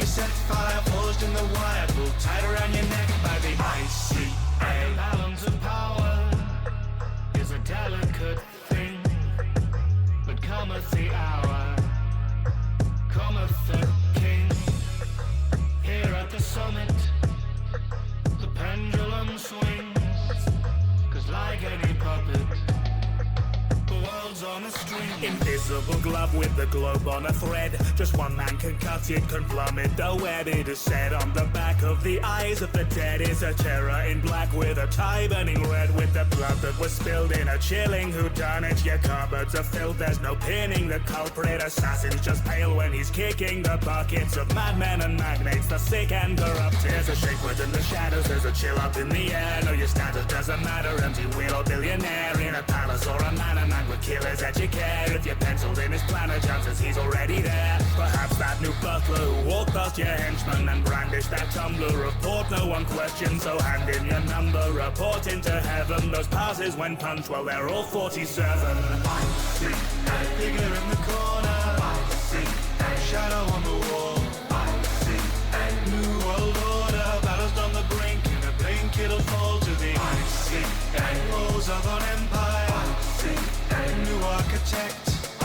be set fire, forged in the wire, pulled tight around your neck by the ICA. Balance of power is a delicate thing, but cometh the hour, cometh the king. Here at the summit, the pendulum swings, 'cause like any puppet, the world's on a string. Invisible glove with the globe on a thread. Just one man can cut it, can plummet the web. It is said on the back of the eyes of the dead is a terror in black with a tie burning red with the blood that was spilled in a chilling whodunit. Your cupboards are filled, there's no pinning the culprit. Assassin's just pale when he's kicking the buckets of madmen and magnates, the sick and corrupt. There's a shake within the shadows, there's a chill up in the air. No, your status doesn't matter, empty wheel or billionaire. In a palace or a manor, man would kill his edge you care. If you're penciled in his planner, chances he's already there. Perhaps that new butler who walked past your henchman and brandished that tumbler of port no one questions. So hand in your number, report into heaven. Those passes when punched, well they're all 47. I see a figure in the corner, I see a shadow on the wall, I see a new world order balanced on the brink. In a blink it'll fall to the I see a rose of an empire, I see a new architect, I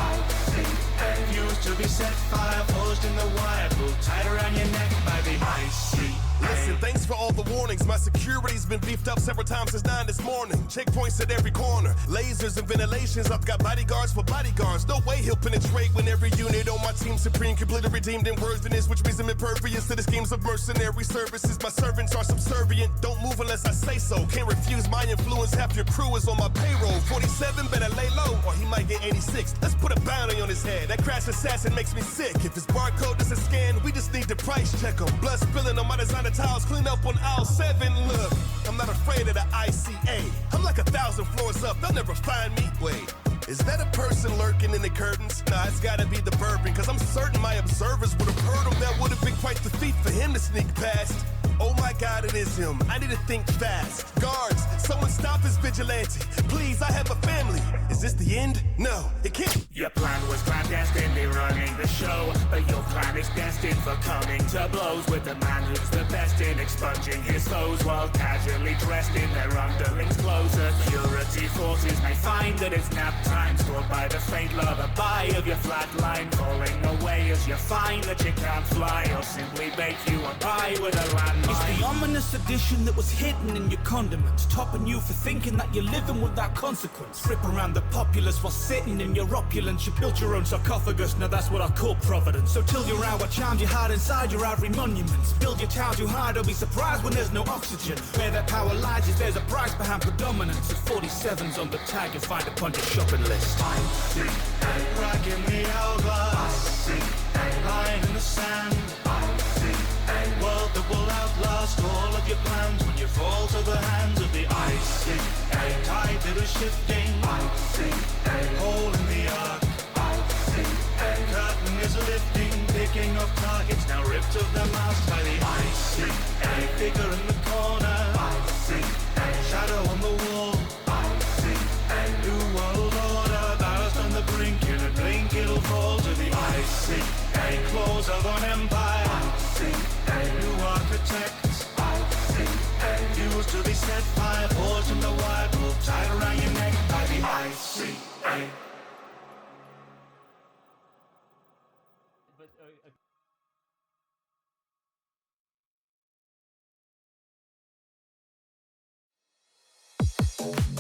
see a fuse to be set fire, forged in the wire, pulled tight around your neck by the IC. Listen, thanks for all the warnings. My security's been beefed up several times since 9 this morning. Checkpoints at every corner, lasers and ventilations. I've got bodyguards for bodyguards. No way he'll penetrate when every unit on my team supreme, completely redeemed in worthiness, which means I'm impervious to the schemes of mercenary services. My servants are subservient, don't move unless I say so. Can't refuse my influence, half your crew is on my payroll. 47, better lay low, or he might get 86. Let's put a bounty on his head, that crash assassin makes me sick. If his barcode doesn't scan, we just need to price check him. Blood spilling on my designer tiles, clean up on aisle 7. Look, I'm not afraid of the ICA. I'm like 1,000 floors up, they'll never find me. Wait, is that a person lurking in the curtains? Nah, it's gotta be the bourbon, 'cause I'm certain my observers would have heard him. That would have been quite the feat for him to sneak past. Oh my God, it is him. I need to think fast. Guards, someone stop this vigilante. Please, I have a family. Is this the end? No, it can't. Your plan was clandestinely running the show, but your plan is destined for coming to blows with the man who's the best in expunging his foes while casually dressed in their underlings' clothes. Security forces may find that it's nap time, stored by the faint lullaby of your flat line, falling away as you find that you can't fly, or simply bake you a pie with a landmine. It's the ominous addition that was hidden in your condiments, topping you for thinking that you're living without consequence. Trip around the populace while sitting in your opulence. You built your own sarcophagus, now that's what I call providence. So till your hour chimes, you hide inside your ivory monuments. Build your town too high, don't be surprised when there's no oxygen. Where that power lies is there's a price behind predominance. If 47's on the tag, you'll find it on your shopping list. I see a crack in the hourglass, I see a line in the sand, I see a world that will outlast all of your plans when you fall to the hands of the icy. A tide that is shifting, I see a hole in the arc, I see a curtain is lifting, picking off targets now ripped of the mast by the icy. A figure in the corner, I see a shadow on the wall, I see a new world order balanced on the brink. In a blink it'll fall to the icy. A claws of an empire, I see a new architect, I see a fuse to be set fire, forged in the wire, pulled tight around your neck by the icy.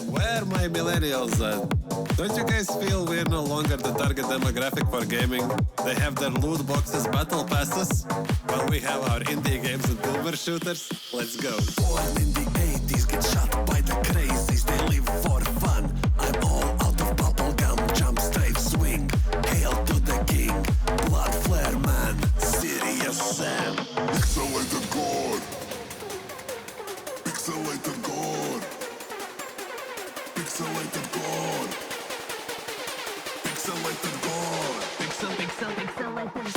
Where my millennials at? Don't you guys feel we're no longer the target demographic for gaming? They have their loot boxes, battle passes, while we have our indie games and boomer shooters. Let's go. Born in the 80s, get shot by the crazies. They live for fun. I'm all out of bubblegum, jump straight swing. Hail to the king, blood flare man, Serious Sam. Pixelated God, pixelated God, pixelated God, pixelated God, pixelated.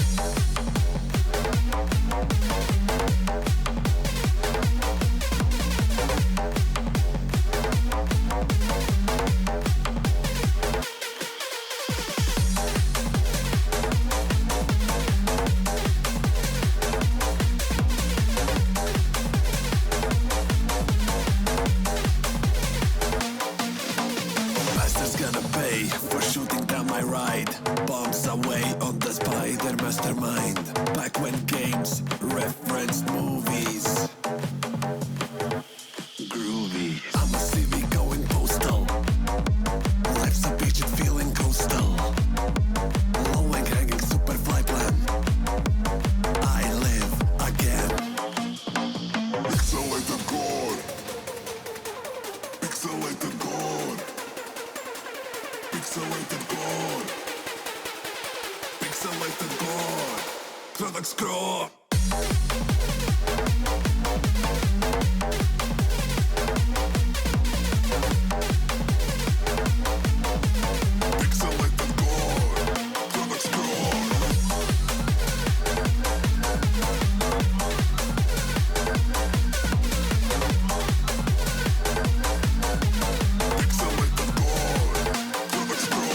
groovy for shooting down my ride. Bombs away on the spider mastermind. Back when games referenced movies. Groovy. I'm a CV going postal. Life's a beach, it's feeling coastal. Low-wing hanging super fly plan. I live again. Pixelated God. Pixelated God. Pixelated God. Pixelated God. Product scroll. Pixelated God. Product scroll. Pixelated God. Product scroll.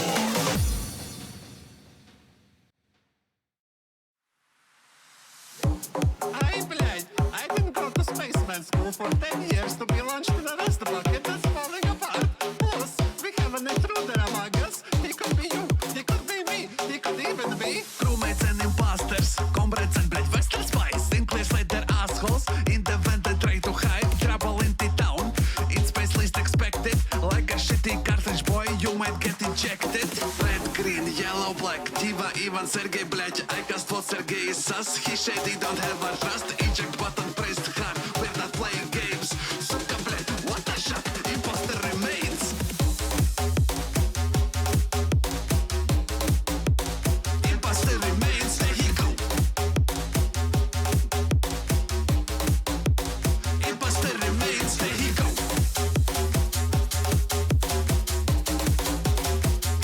Ай, блядь, I didn't go to spaceman school for 10 years to be launched in a rust bucket that's falling apart. Plus, we have an intruder among us. He could be you, he could be me, he could even be Crewmates and imposters, comrades and blood Western spies. Sinclair Slater assholes, in the vent they try to hide. Trouble in the town, in space least expected. Like a shitty cartridge boy, you might get ejected. Red, green, yellow, black, Diva, Ivan, Sergey, блядь. I cast what Sergey is sus. He shady, don't have a trust. Eject button pressed hard, we're not playing games. Suka, блядь, what a shot, imposter remains. Imposter remains, there he go. Imposter remains, there he go.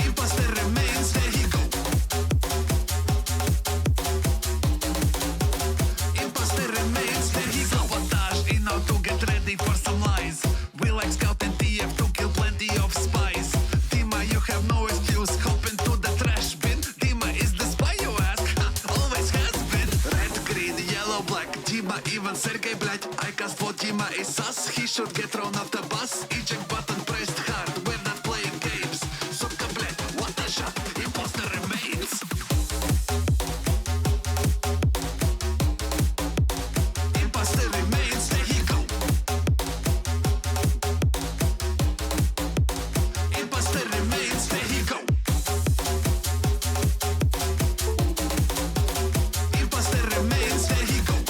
Imposter remains, there he go. Imposter remains, there he go. Sabotage, in how to get ready for some lies. We like scout and TF to kill plenty of spies. Dima, you have no excuse, hop into the trash bin. Dima is the spy you ask, ha, always has been. Red, green, yellow, black, Dima, even Sergey, блядь. I cast for Dima is sus, he should get thrown off the bus. Eject button pressed hard, we're not playing games. Suka, блядь, what a shot, imposter remains. Imposter remains, there he go. Imposter remains, there he go. Imposter remains, there he go.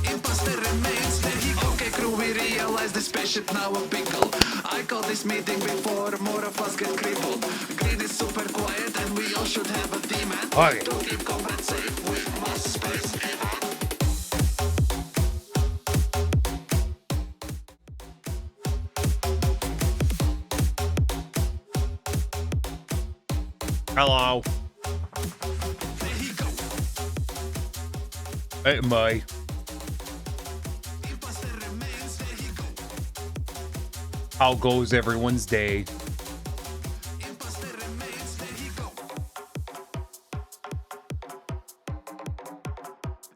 Imposter remains, there he go. Okay, crew, we realize the spaceship now a pickle. I call this meeting before more of us get crippled. Green is super quiet and we all should have a demand. Okay. To keep comrades safe, we must space event. Hello. There he go. Hey, May. Imposter remains, there he go. How goes everyone's day? Imposter remains, there he go.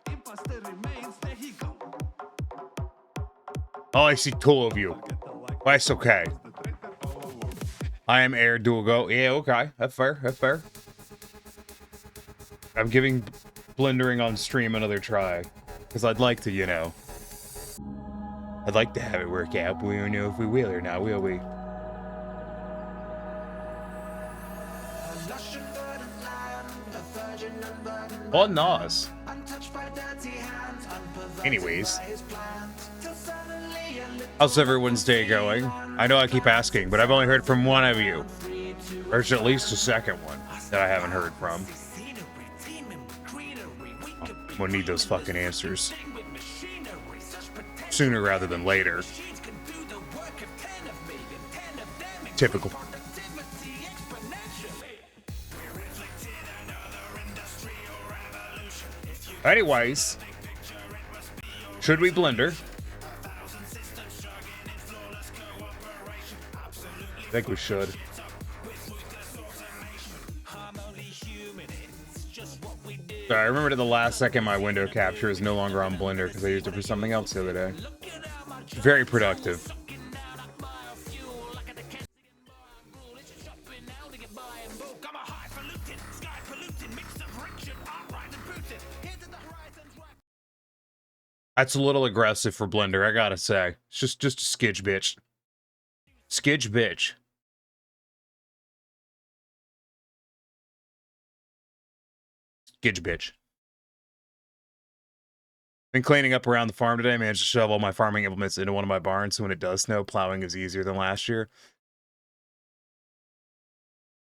Imposter remains, there he go. Oh, I see two of you. That's okay. I am Air Duogo. Yeah, okay. That's fair. That's fair. I'm giving blendering on stream another try. Because I'd like to, you know. I'd like to have it work out, but we don't know if we will or not, will we? Oh, nice. Anyways. How's everyone's day going? I know I keep asking, but I've only heard from one of you. There's at least a second one that I haven't heard from. We'll need those fucking answers. Sooner rather than later. Typical. Anyways. Should we blender? I think we should. Sorry, I remembered at the last second my window capture is no longer on Blender because I used it for something else the other day. Very productive. That's a little aggressive for Blender, I gotta say. It's just a skidge bitch. Skidge bitch. Skidge bitch. Been cleaning up around the farm today. Managed to shove all my farming implements into one of my barns, so when it does snow, plowing is easier than last year.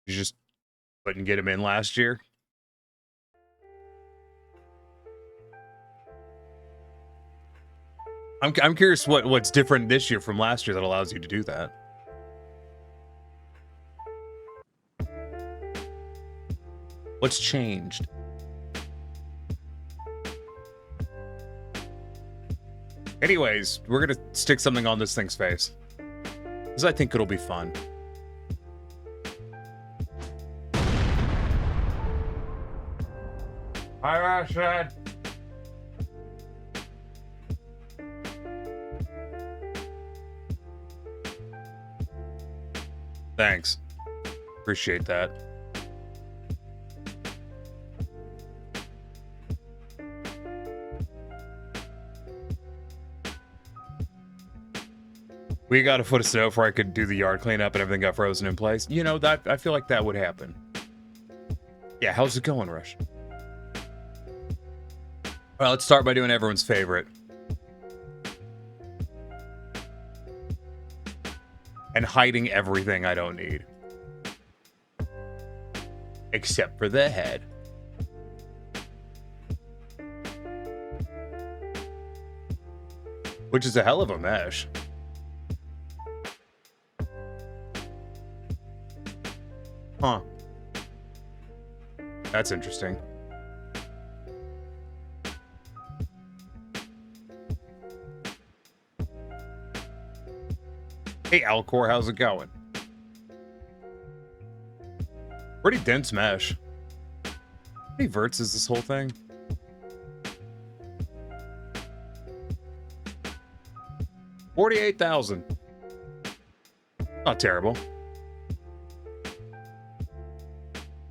You just couldn't get them in last year. I'm curious what's different this year from last year that allows you to do that. What's changed? Anyways, we're gonna stick something on this thing's face, because I think it'll be fun. Hi, Rashad. Thanks. Appreciate that. We got a foot of snow before I could do the yard cleanup and everything got frozen in place. You know, that I feel like that would happen. Yeah, how's it going, Rush? Well, let's start by doing everyone's favorite. And hiding everything I don't need. Except for the head. Which is a hell of a mesh. Huh. That's interesting. Hey, Alcor, how's it going? Pretty dense mesh. How many verts is this whole thing? $48,000. Not terrible.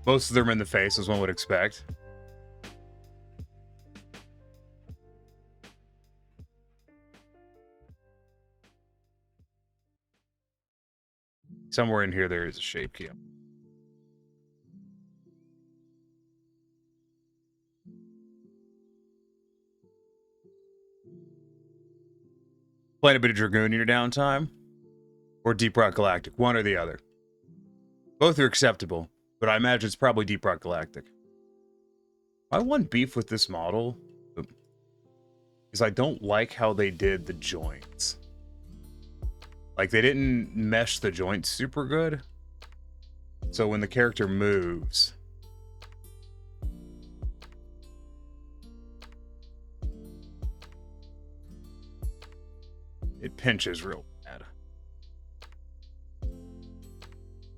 Most of them in the face, as one would expect. Somewhere in here there is a shape key. Playing a bit of Dragoon in your downtime? Or Deep Rock Galactic? One or the other. Both are acceptable, but I imagine it's probably Deep Rock Galactic. My one beef with this model is I don't like how they did the joints. Like, they didn't mesh the joints super good. So when the character moves... it pinches real bad.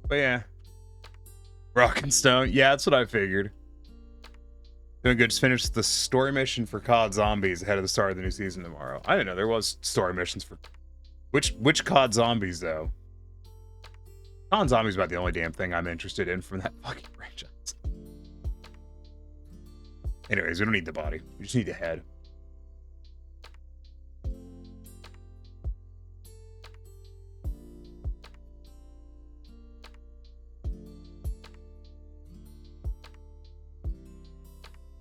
But yeah. Rock and Stone. Yeah, that's what I figured. Doing good. Just finished the story mission for COD Zombies ahead of the start of the new season tomorrow. I didn't know there was story missions for... Which COD Zombies, though? COD Zombies is about the only damn thing I'm interested in from that fucking franchise. Anyways, we don't need the body. We just need the head.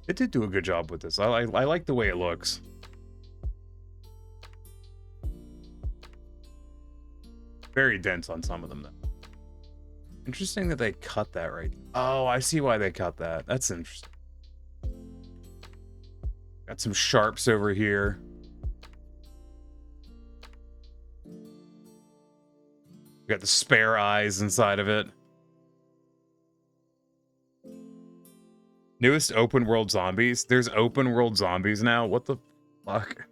It did do a good job with this. I like the way it looks. Very dense on some of them, though. Interesting that they cut that right. Oh, I see why they cut that. That's interesting. Got some sharps over here. Got the spare eyes inside of it. Newest open world zombies. There's open world zombies now. What the fuck?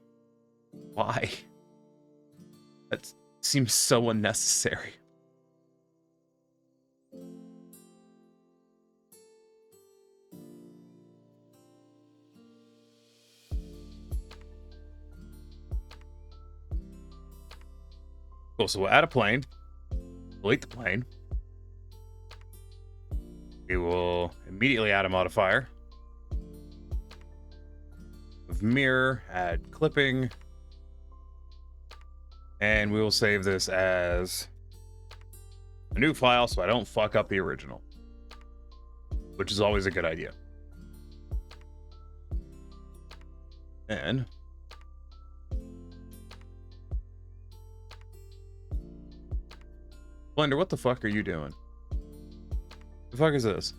Why? That seems so unnecessary. Cool, so we'll add a plane. Delete the plane. We will immediately add a modifier. of mirror, add clipping, and we will save this as a new file so I don't fuck up the original, which is always a good idea. And Blender, what the fuck are you doing? The fuck is this?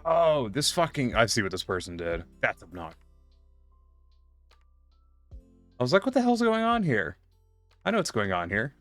Oh, this fucking... I see what this person did. That's obnoxious. I was like, what the hell's going on here? I know what's going on here.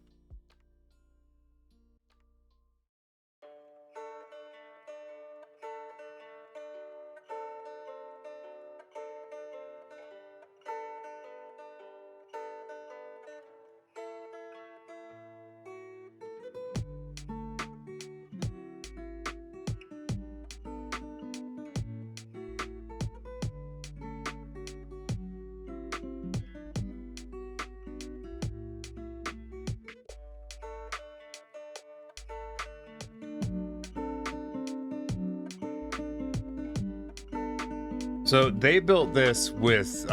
So they built this with,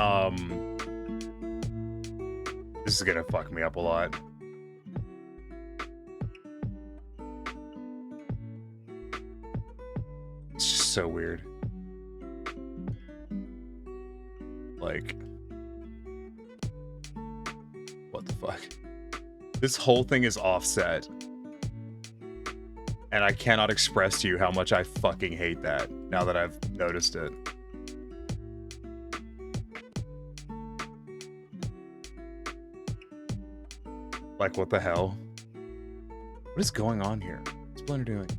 this is gonna fuck me up a lot. It's just so weird. Like, what the fuck? This whole thing is offset. And I cannot express to you how much I fucking hate that now that I've noticed it. Like, what the hell? What is going on here? What's Blender doing?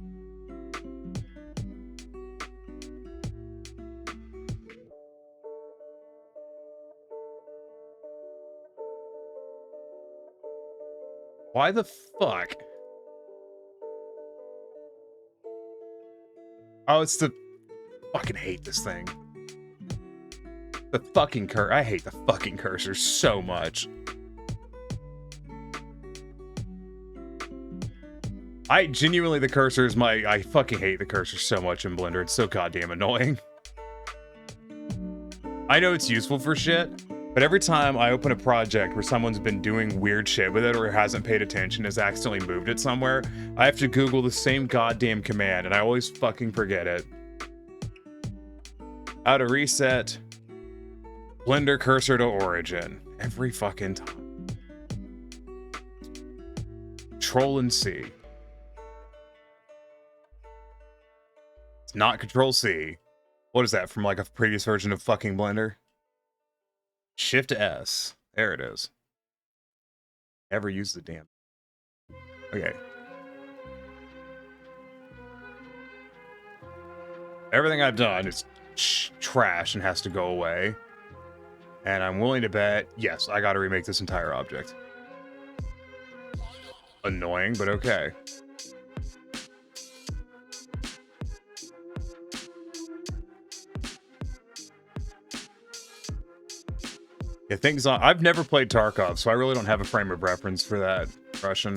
Why the fuck? Oh, it's the... Fucking hate this thing. The fucking cursor. I hate the fucking cursor so much. I genuinely, the cursor is my... I fucking hate the cursor so much in Blender. It's so goddamn annoying. I know it's useful for shit, but every time I open a project where someone's been doing weird shit with it or hasn't paid attention, has accidentally moved it somewhere, I have to Google the same goddamn command, and I always fucking forget it. How to reset Blender cursor to origin. Every fucking time. Control and C. It's not Control C. What is that, from like a previous version of fucking Blender? Shift S. There it is. Never use the damn... Okay. Everything I've done is trash and has to go away. And I'm willing to bet, yes, I gotta remake this entire object. Annoying, but okay. Yeah, things on... I've never played Tarkov, so I really don't have a frame of reference for that Russian.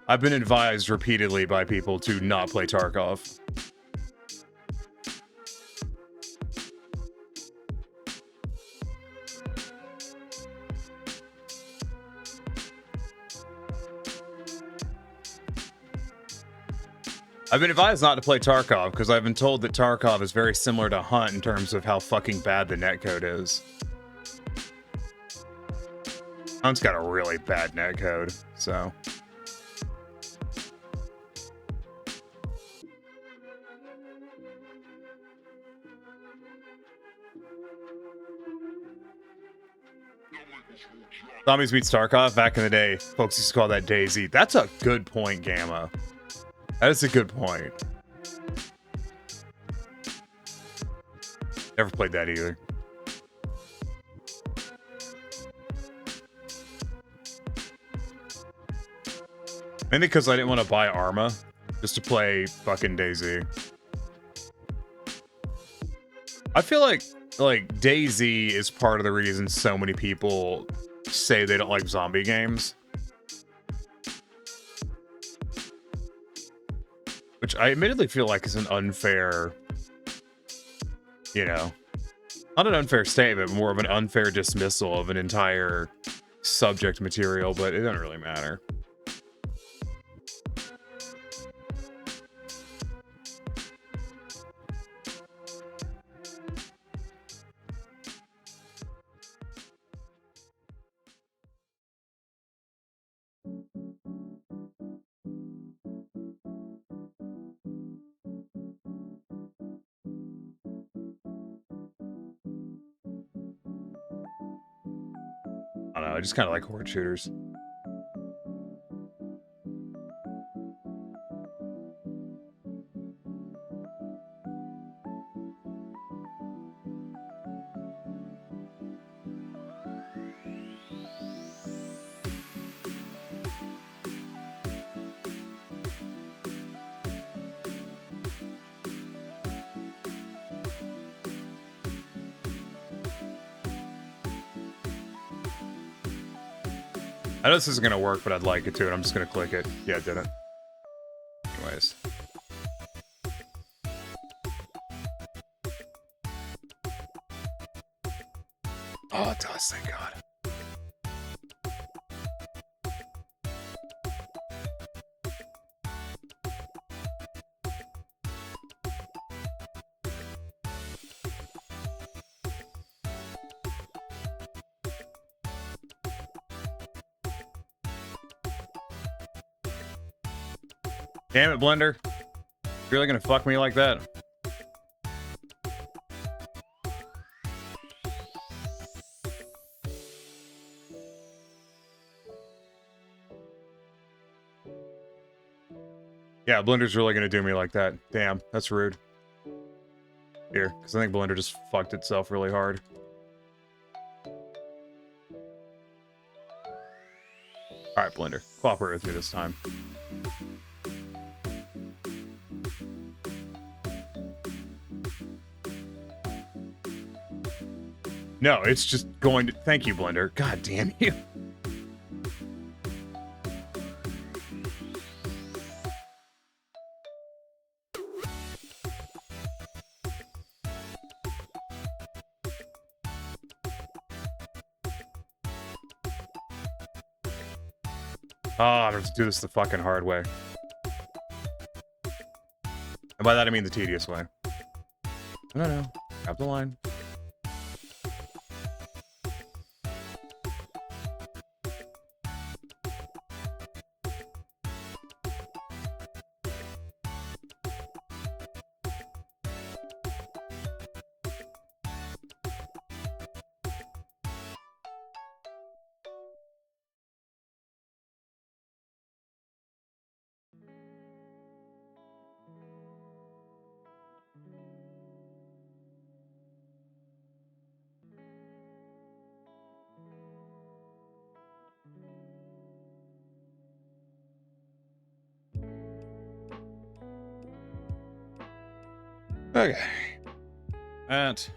I've been advised repeatedly by people to not play Tarkov. I've been advised not to play Tarkov because I've been told that Tarkov is very similar to Hunt in terms of how fucking bad the netcode is. Hunt's got a really bad netcode, so... Zombies meets Tarkov, back in the day, folks used to call that DayZ. That's a good point, Gamma. That is a good point. Never played that either. Mainly because I didn't want to buy Arma, just to play fucking DayZ. I feel like DayZ is part of the reason so many people say they don't like zombie games. Which I admittedly feel like is an unfair, you know, not an unfair statement, more of an unfair dismissal of an entire subject material, but it doesn't really matter. I don't know, I just kind of like horde shooters. I know this isn't gonna work, but I'd like it to, and I'm just gonna click it. Yeah, it didn't. Anyways. Oh, it does, thank God. Damn it, Blender. You're really gonna fuck me like that? Yeah, Blender's really gonna do me like that. Damn, that's rude. Here, because I think Blender just fucked itself really hard. Alright, Blender. Cooperate with me this time. No, it's just going to... Thank you, Blender. God damn you. Oh, I'm gonna have to do this the fucking hard way. And by that I mean the tedious way. No. Grab the line. Okay. That.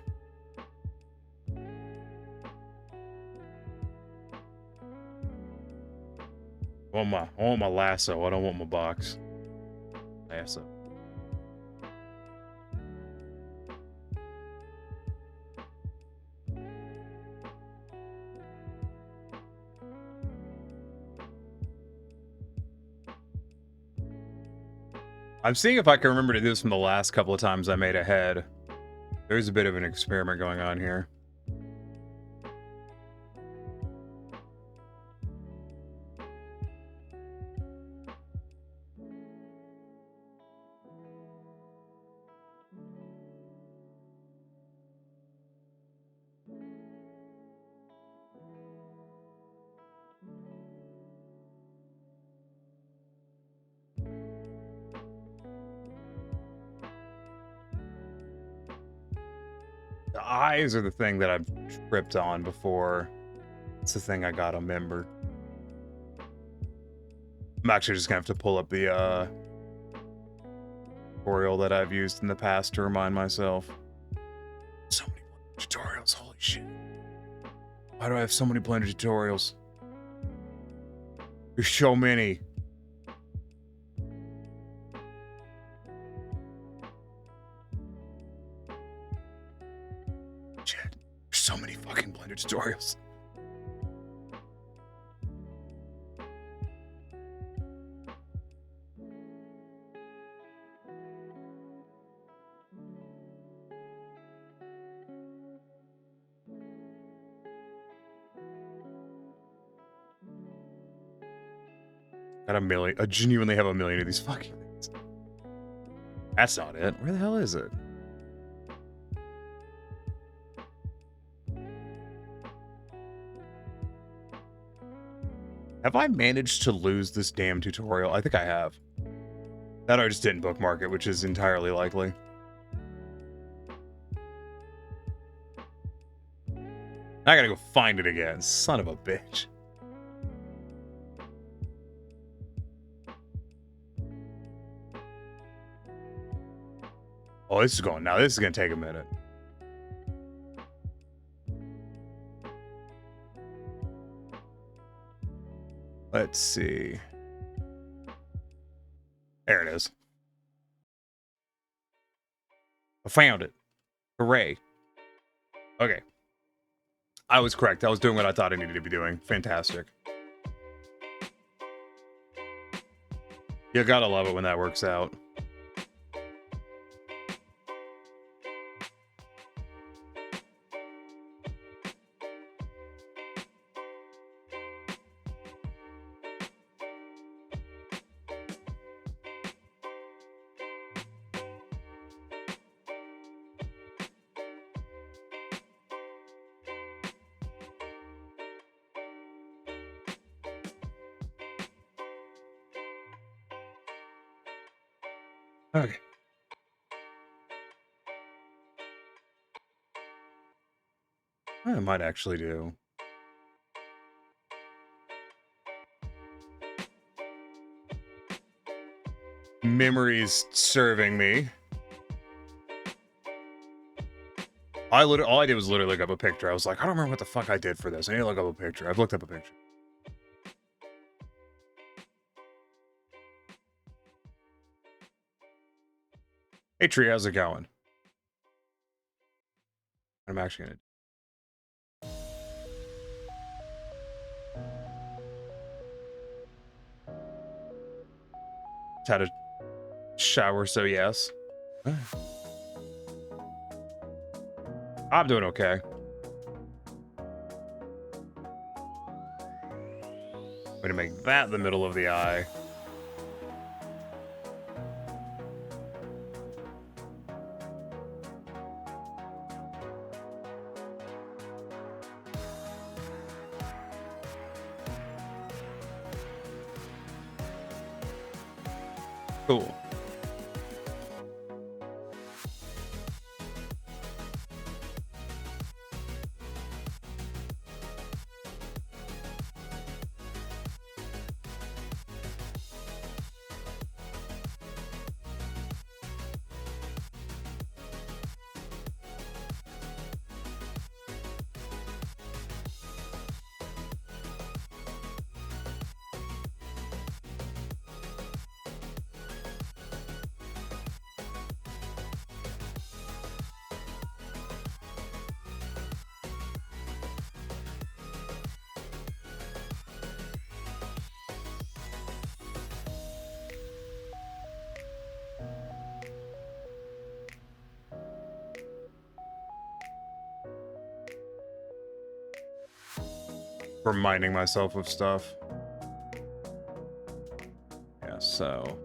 I want my lasso. I don't want my box. Lasso. I'm seeing if I can remember to do this from the last couple of times I made a head. There's a bit of an experiment going on here. The eyes are the thing that I've tripped on before. It's the thing I gotta remember. I'm actually just gonna have to pull up the tutorial that I've used in the past to remind myself. So many tutorials, holy shit. Why do I have so many Blender tutorials? There's so many. Shit. There's so many fucking Blender tutorials. Got a million. I genuinely have a million of these fucking things. That's not it. Where the hell is it? Have I managed to lose this damn tutorial? I think I have. That I just didn't bookmark it, which is entirely likely. I gotta go find it again. Son of a bitch. Oh, this is going now. This is gonna take a minute. Let's see. There it is. I found it. Hooray. Okay. I was correct. I was doing what I thought I needed to be doing. Fantastic. You gotta love it when that works out. Okay. I might actually do. Memories serving me. All I did was literally look up a picture. I was like, I don't remember what the fuck I did for this. I need to look up a picture. I've looked up a picture. Hey Tree, how's it going? I'm actually gonna. Just had a shower, so yes. I'm doing okay. I'm gonna make that the middle of the eye. Cool. Reminding myself of stuff. Yeah, so.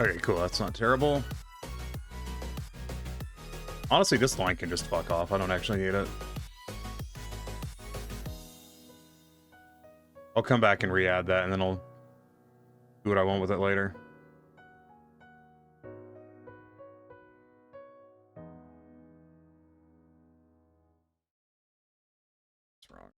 Okay, cool. That's not terrible. Honestly, this line can just fuck off. I don't actually need it. I'll come back and re-add that, and then I'll do what I want with it later. What's wrong?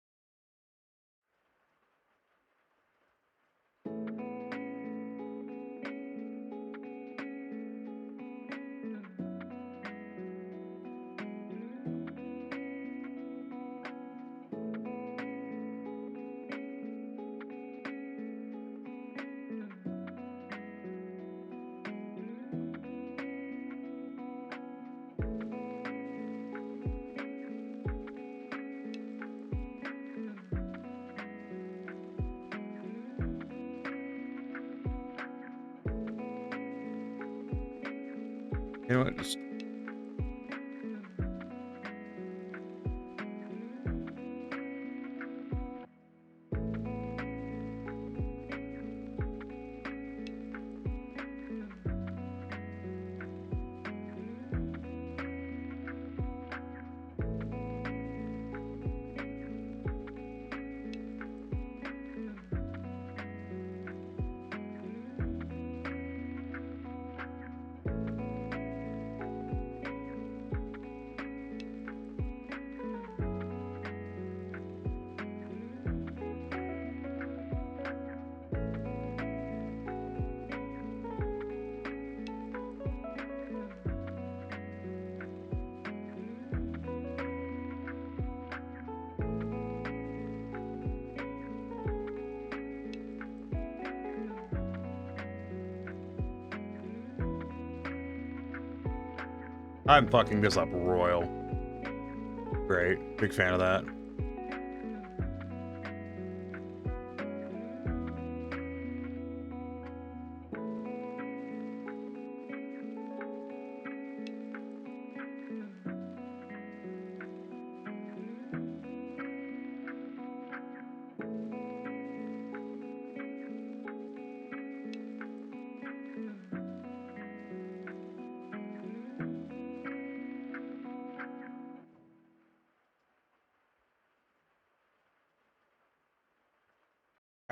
You know what? Just... I'm fucking this up royal. Great. Big fan of that.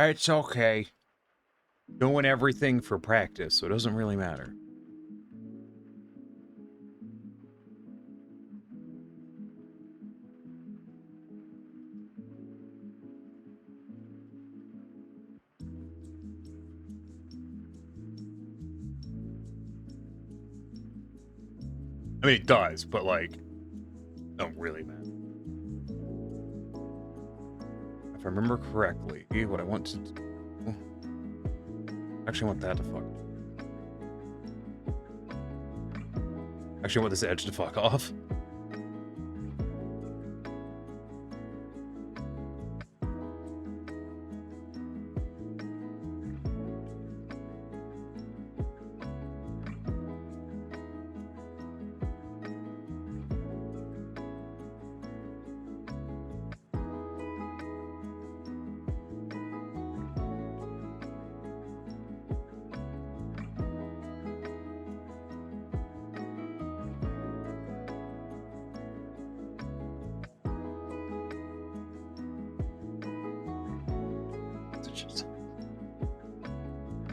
It's okay. Doing everything for practice, so it doesn't really matter. I mean, it does, but like, don't really matter. If I remember correctly, what I want to do... Actually, I want that to fuck. Actually, I want this edge to fuck off.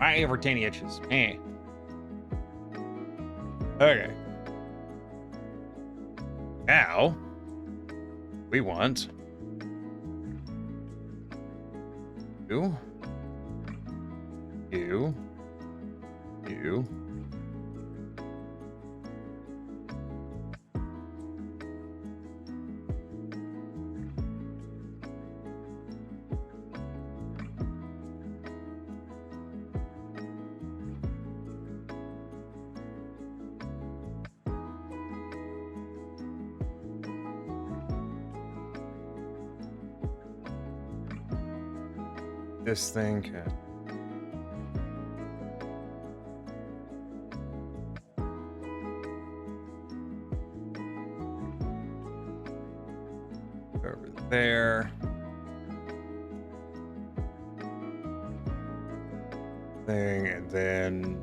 I over 10 inches. Eh. Okay. Now, we want you. This thing can... over there. Thing, and then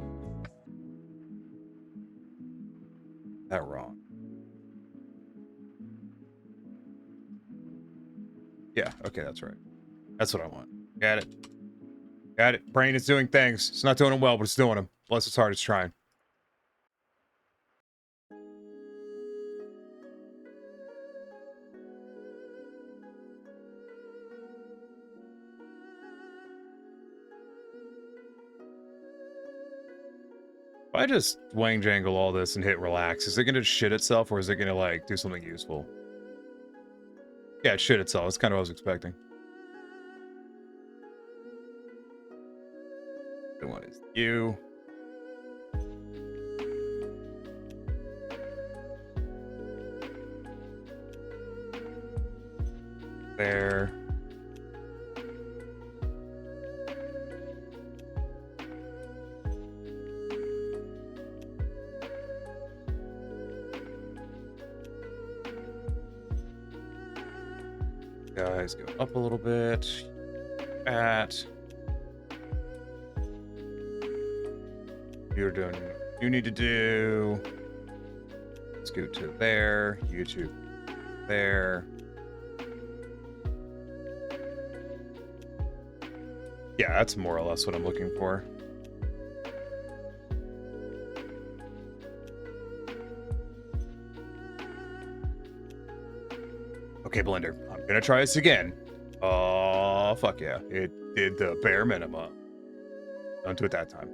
That wrong. Yeah, okay, that's right. That's what I want. Got it. Got it. Brain is doing things. It's not doing them well, but it's doing them. Bless its heart, it's trying. If I just wang jangle all this and hit relax, is it gonna shit itself or is it gonna like do something useful? Yeah, it shit itself. That's kind of what I was expecting. The one is you. There. Guys, go up a little bit. At. You're doing what you need to do. Scoot to there. You two there. Yeah, that's more or less what I'm looking for. Okay, Blender, I'm gonna try this again. Oh, fuck yeah. It did the bare minimum. Don't do it that time.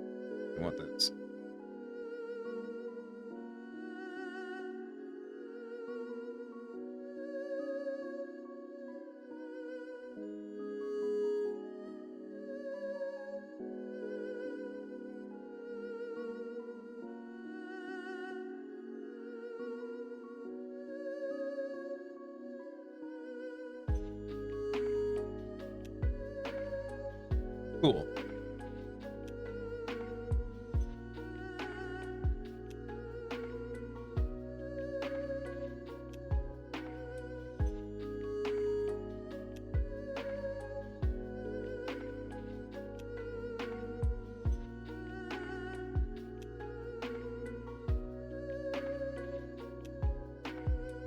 I want this. Cool.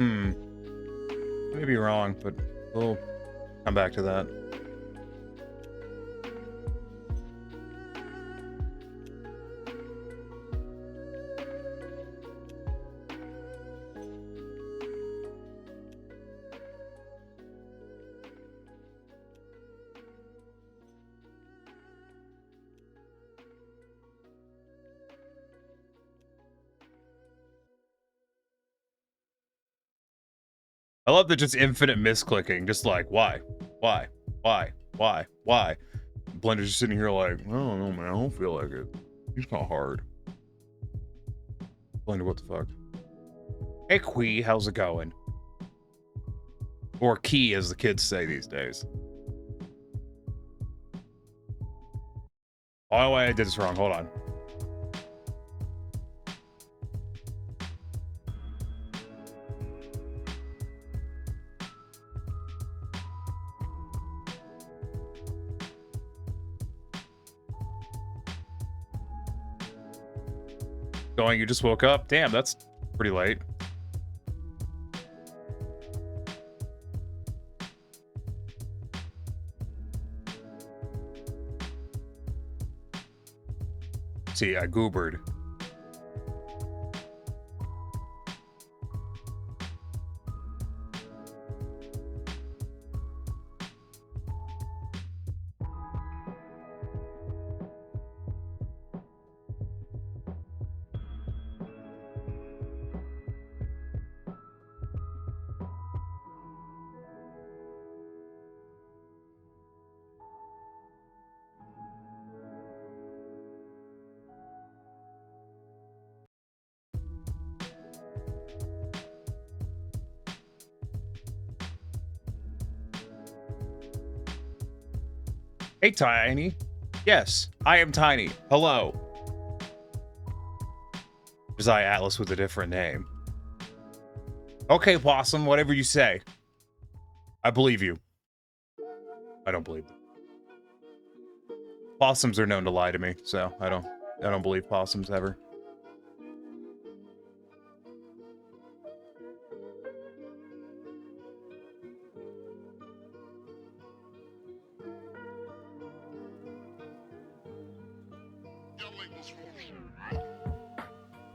I may be wrong, but we'll come back to that. I love the just infinite misclicking. Just like, why? Why? Blender's just sitting here like, I don't know, man. I don't feel like it. It's not hard. Blender, what the fuck? Hey, Quee, how's it going? Or Key, as the kids say these days. Oh, wait, I did this wrong. Hold on. Going, you just woke up? Damn, that's pretty late. See, I goobered. Hey, Tiny. Yes, I am Tiny. Hello. Josiah Atlas with a different name. Okay, Possum, whatever you say. I believe you. I don't believe them. Possums are known to lie to me, so I don't believe possums ever.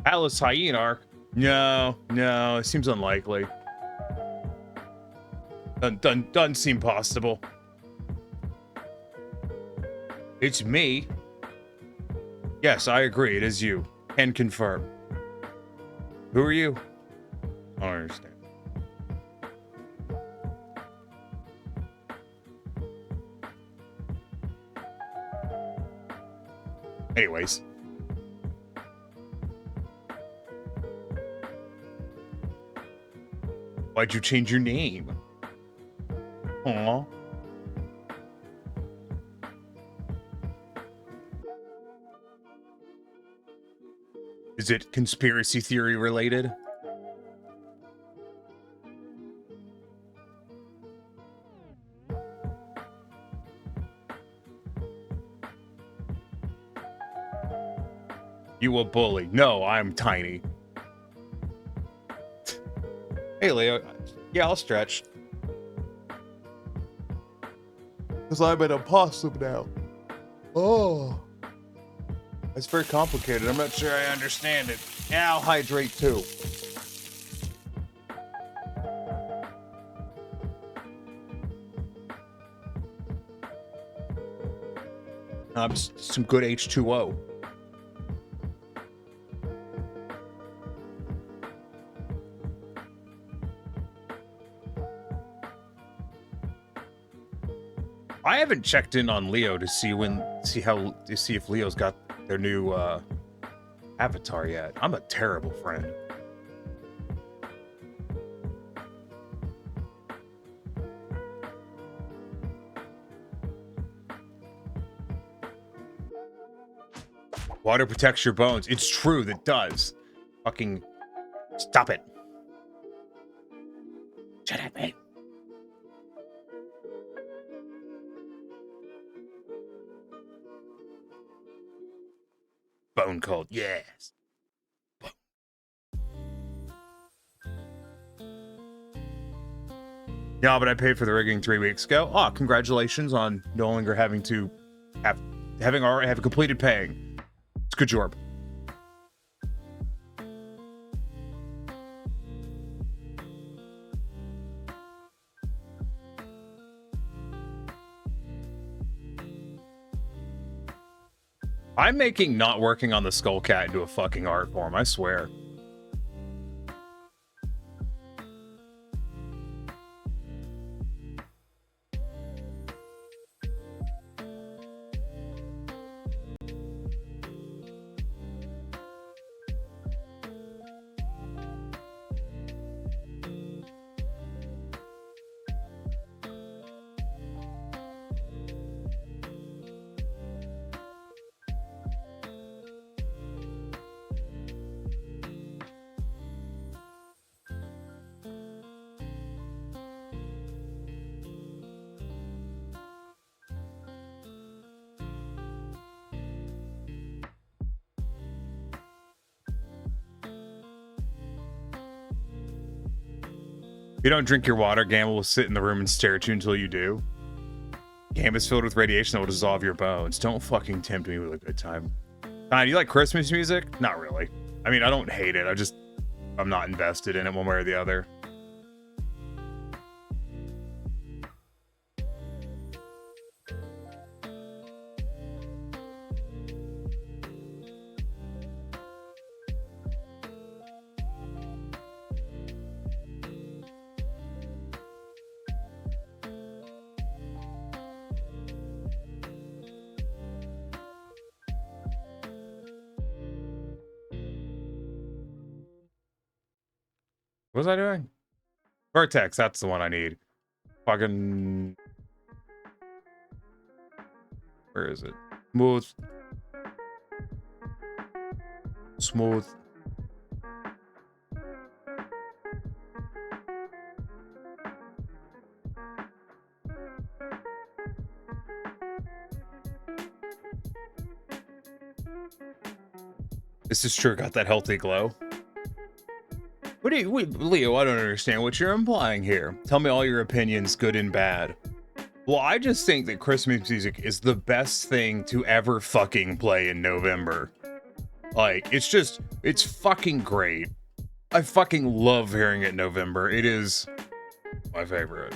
Atlas Hyenar? No, it seems unlikely. Doesn't seem possible. It's me. Yes, I agree. It is you. Can confirm. Who are you? I don't understand. Anyways. Why'd you change your name? Aw. Is it conspiracy theory related? You a bully? No, I'm tiny. Hey, Leo. Yeah, I'll stretch. Because I'm an opossum now. Oh. It's very complicated. I'm not sure I understand it. Yeah, I'll hydrate too. Some good H2O. I haven't checked in on Leo to see if Leo's got their new avatar yet. I'm a terrible friend. Water protects your bones. It's true, that does. Fucking stop it. Shut up, mate. Bone cold, yes. Yeah, but I paid for the rigging 3 weeks ago. Oh, congratulations on no longer having to have completed paying. It's a good job. I'm making not working on the Skull Cat into a fucking art form, I swear. If you don't drink your water, Gamma will sit in the room and stare at you until you do. Gamma is filled with radiation that will dissolve your bones. Don't fucking tempt me with a good time. Do you like Christmas music? Not really. I mean, I don't hate it. I'm not invested in it one way or the other. What was I doing? Vertex, that's the one I need. Fucking... Where is it? Smooth. Smooth. This is true, got that healthy glow. Leo, I don't understand what you're implying here. Tell me all your opinions, good and bad. Well, I just think that Christmas music is the best thing to ever fucking play in November. Like, it's fucking great. I fucking love hearing it in November. It is my favorite.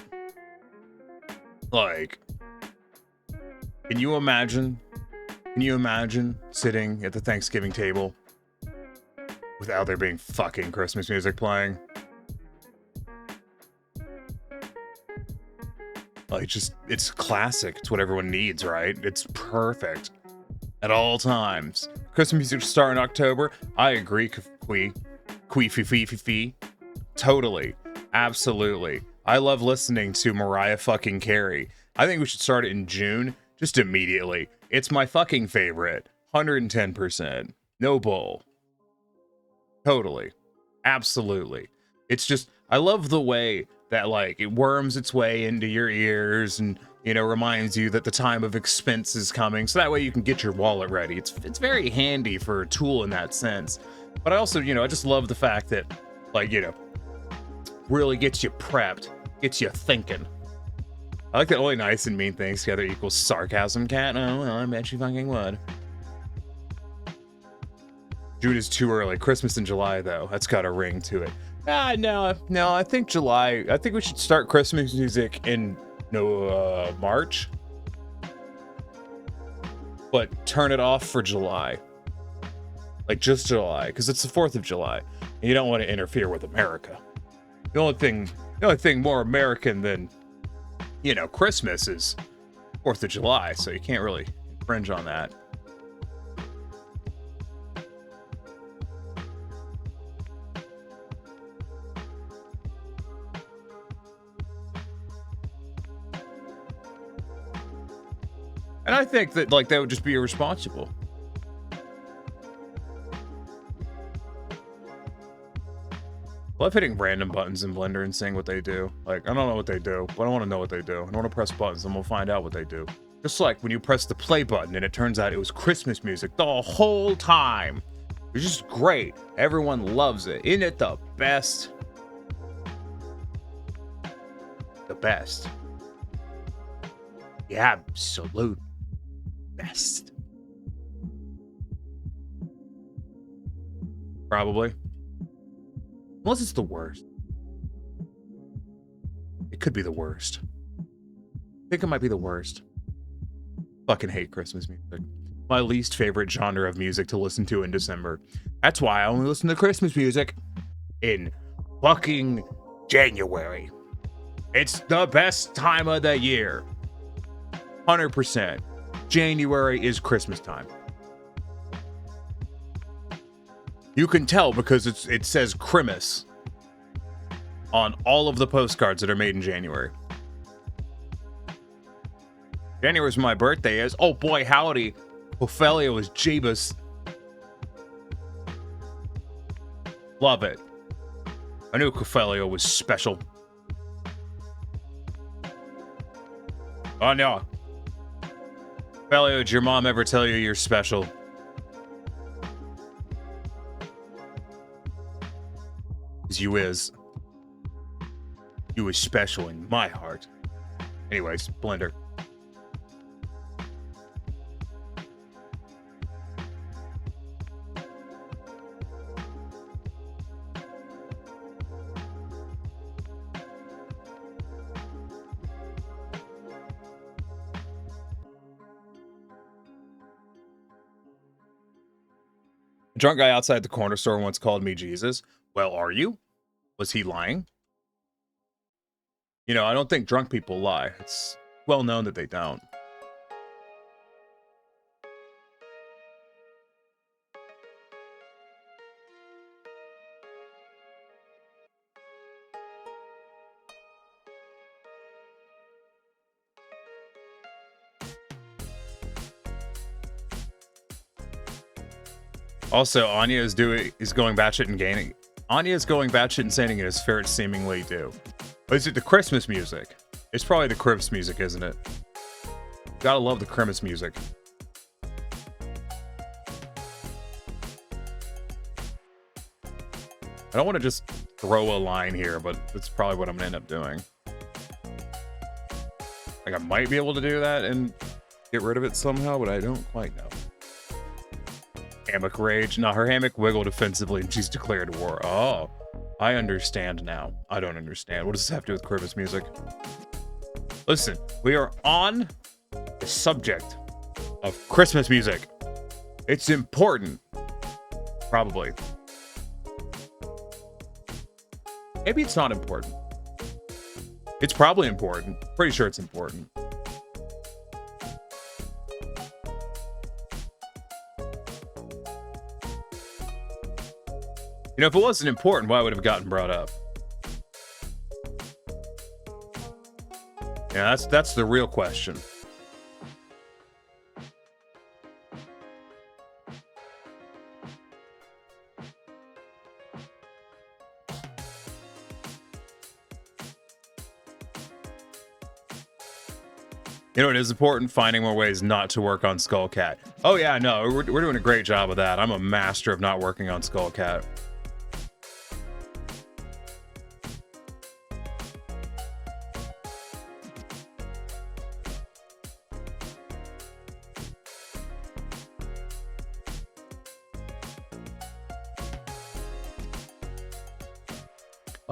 Like, can you imagine sitting at the Thanksgiving table without there being fucking Christmas music playing? Like, it's classic. It's what everyone needs, right? It's perfect at all times. Christmas music to start in October. I agree. Quee. Totally. Absolutely. I love listening to Mariah fucking Carey. I think we should start it in June, just immediately. It's my fucking favorite. 110%. No bull. Totally. Absolutely. It's just, I love the way that, like, it worms its way into your ears and, you know, reminds you that the time of expense is coming. So that way you can get your wallet ready. It's very handy for a tool in that sense. But I also, you know, I just love the fact that, like, you know, really gets you prepped, gets you thinking. I like that only nice and mean things together equals sarcasm, cat. Oh, well, I bet you fucking would. June is too early. Christmas in July, though. That's got a ring to it. No, I think July. I think we should start Christmas music in March. But turn it off for July. Like, just July, because it's the 4th of July. And you don't want to interfere with America. The only thing more American than, you know, Christmas is 4th of July, so you can't really infringe on that. And I think that, like, that would just be irresponsible. I love hitting random buttons in Blender and seeing what they do. Like, I don't know what they do, but I want to know what they do. I want to press buttons and we'll find out what they do. Just like when you press the play button and it turns out it was Christmas music the whole time. It's just great. Everyone loves it. Isn't it the best? The best. The absolute best. Probably. Unless it's the worst. It could be the worst. I think it might be the worst. Fucking hate Christmas music. My least favorite genre of music to listen to in December. That's why I only listen to Christmas music in fucking January. It's the best time of the year. 100%. January is Christmas time. You can tell because it says Christmas on all of the postcards that are made in January. January is my birthday is. Oh boy, howdy. Ophelia was Jeebus. Love it. I knew Ophelia was special. Oh no. Ophelia, did your mom ever tell you you're special? You is special in my heart. Anyways, Blender. A drunk guy outside the corner store once called me Jesus. Well, are you? Was he lying? You know, I don't think drunk people lie. It's well known that they don't. Also, Anya is going batshit and gaining. Anya is going batshit insane and as ferrets seemingly do. But is it the Christmas music? It's probably the Christmas music, isn't it? Gotta love the Christmas music. I don't want to just throw a line here, but that's probably what I'm gonna end up doing. Like, I might be able to do that and get rid of it somehow, but I don't quite know. Hammock rage. No, her hammock wiggled offensively and she's declared war. Oh, I understand now. I don't understand. What does this have to do with Christmas music? Listen, we are on the subject of Christmas music. It's important. Probably. Maybe it's not important. It's probably important. Pretty sure it's important. You know, if it wasn't important, why would it have gotten brought up? Yeah, that's the real question. You know, it is important finding more ways not to work on Skullcat. Oh yeah, no, we're doing a great job of that. I'm a master of not working on Skullcat.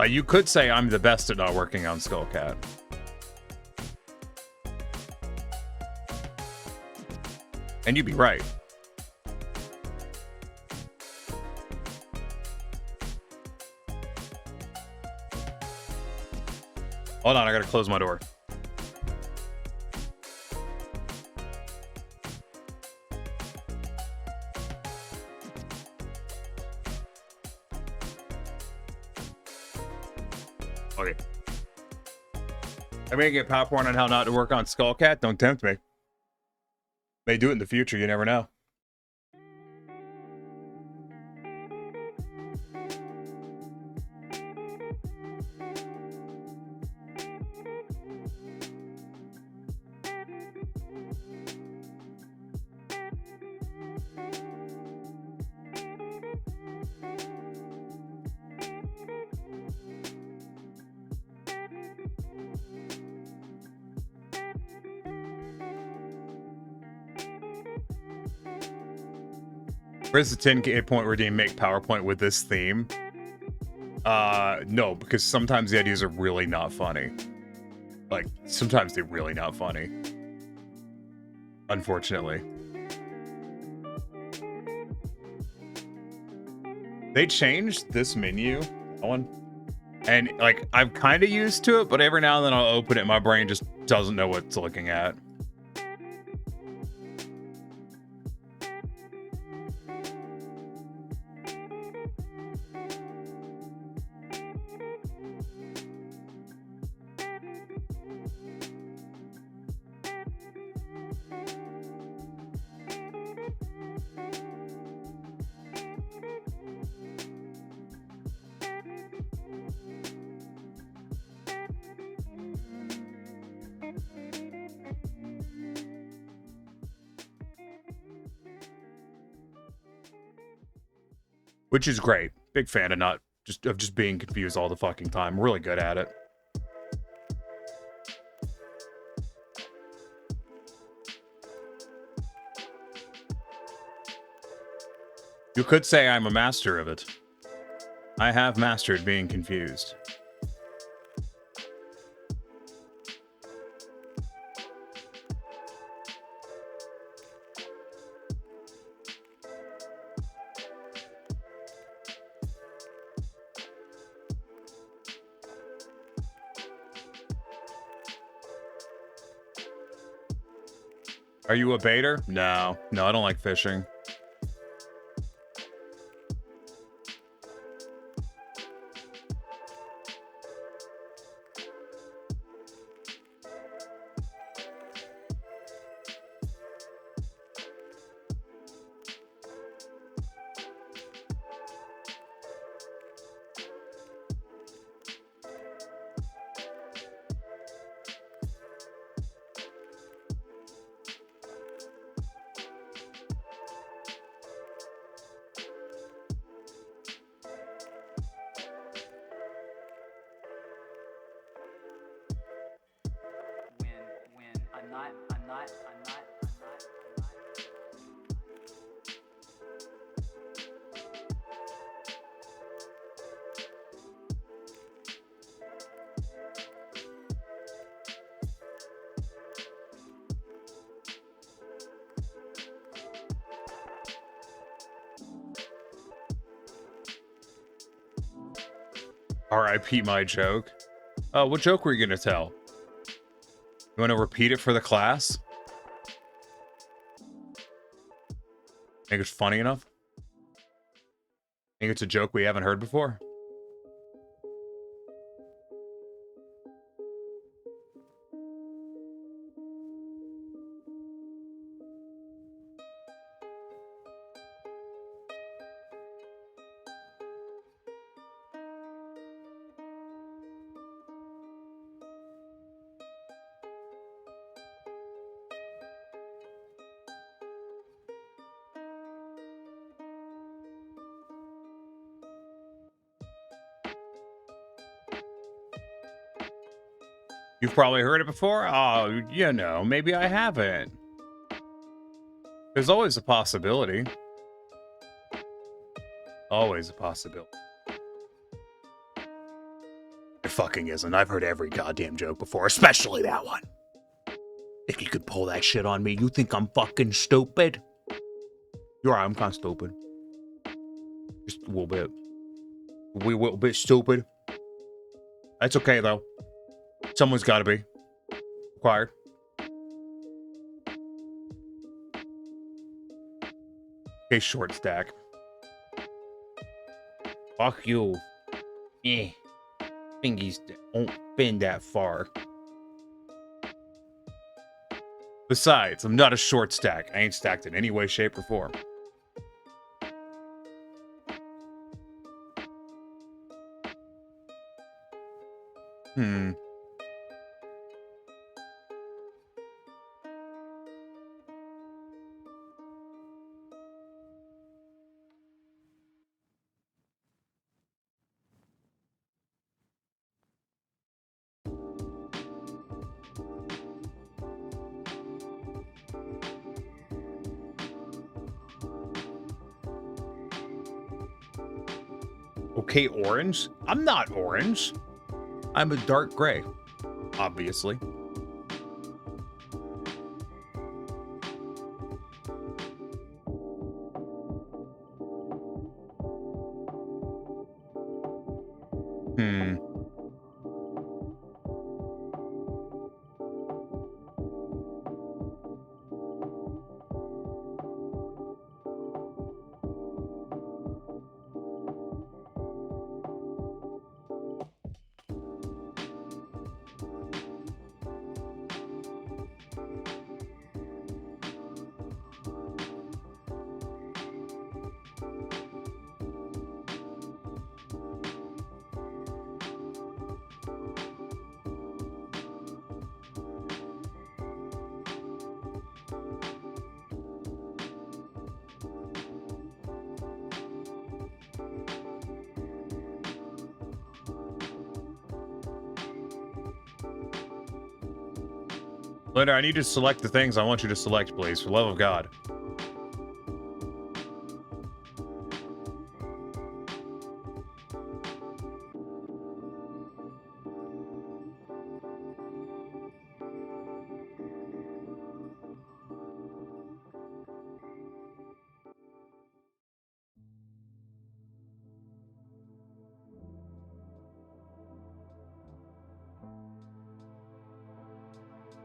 You could say I'm the best at not working on Skullcat. And you'd be right. Hold on, I gotta close my door. Okay. I'm gonna get popcorn on how not to work on Skullcat. Don't tempt me. May do it in the future, you never know. Where's the 10K point redeem make PowerPoint with this theme? No, because sometimes the ideas are really not funny. Like, sometimes they're really not funny. Unfortunately. They changed this menu, that one, and like, I'm kind of used to it, but every now and then I'll open it and my brain just doesn't know what it's looking at. Which is great. Big fan of just being confused all the fucking time. Really good at it. You could say I'm a master of it. I have mastered being confused. Are you a baiter? No, I don't like fishing. R.I.P. my joke. What joke were you gonna tell? You want to repeat it for the class? Think it's funny enough? Think it's a joke we haven't heard before? You've probably heard it before? Oh, you know, maybe I haven't. There's always a possibility. Always a possibility. It fucking isn't. I've heard every goddamn joke before, especially that one. If you could pull that shit on me, you think I'm fucking stupid? You're right, I'm kind of stupid. Just a little bit. A little bit stupid. That's okay, though. Someone's got to be required. Okay, short stack. Fuck you. Fingies won't bend that far. Besides, I'm not a short stack. I ain't stacked in any way, shape, or form. Okay, orange? I'm not orange. I'm a dark gray, obviously. Linda, I need you to select the things I want you to select, please, for the love of God.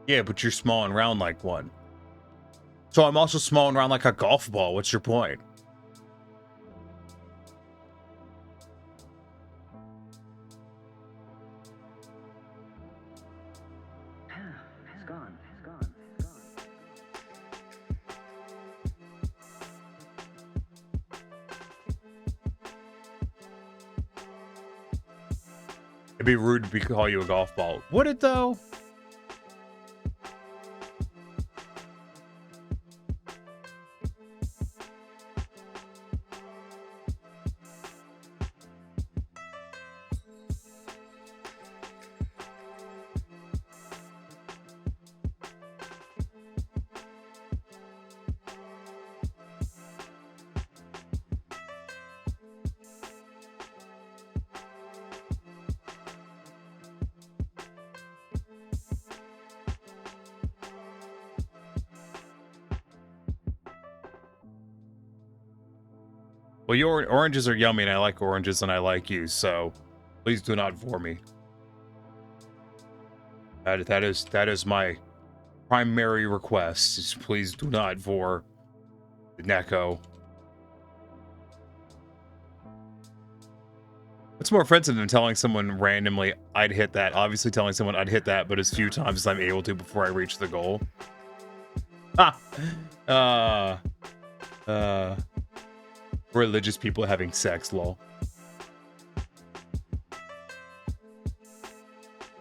Yeah, but you're small and round like one. So I'm also small and round like a golf ball. What's your point? It's gone. It's gone. It's gone. It'd be rude to call you a golf ball. Would it, though? Well, your oranges are yummy, and I like oranges, and I like you, so Please do not vor me. That is my primary request. Is please do not vor the Neko. It's more offensive than telling someone randomly I'd hit that. Obviously telling someone I'd hit that, but as few times as I'm able to before I reach the goal. Religious people having sex, lol.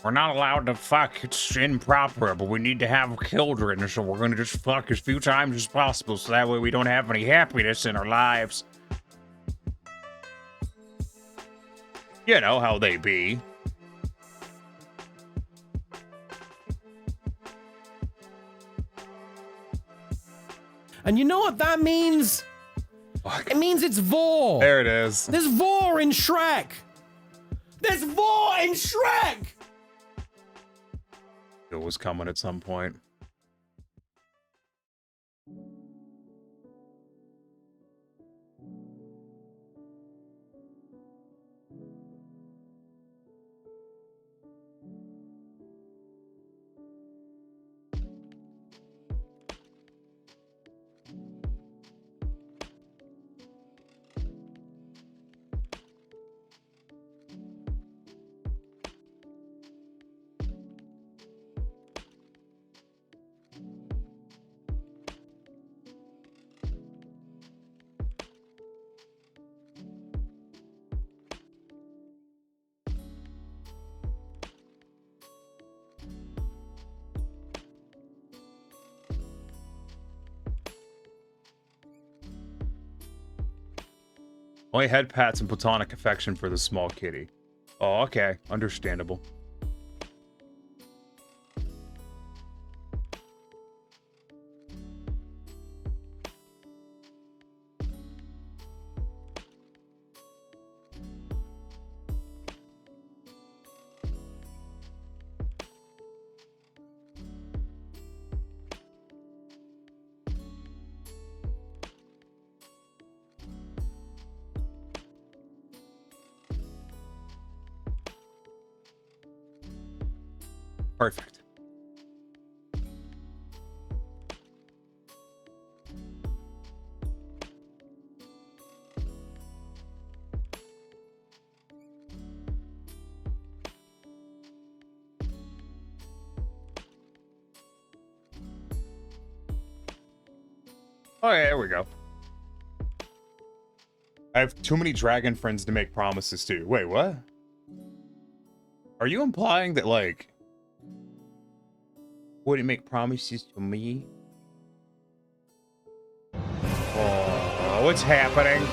We're not allowed to fuck. It's improper, but we need to have children, so we're gonna just fuck as few times as possible, so that way we don't have any happiness in our lives. You know how they be. And you know what that means? Fuck. It means it's vor. There it is. There's vor in Shrek. There's vor in Shrek. It was coming at some point. Only head pats and platonic affection for the small kitty. Oh, okay. Understandable. Perfect. Oh, yeah, there we go. I have too many dragon friends to make promises to. Wait, what? Are you implying that, like, wouldn't make promises to me? Oh, what's happening?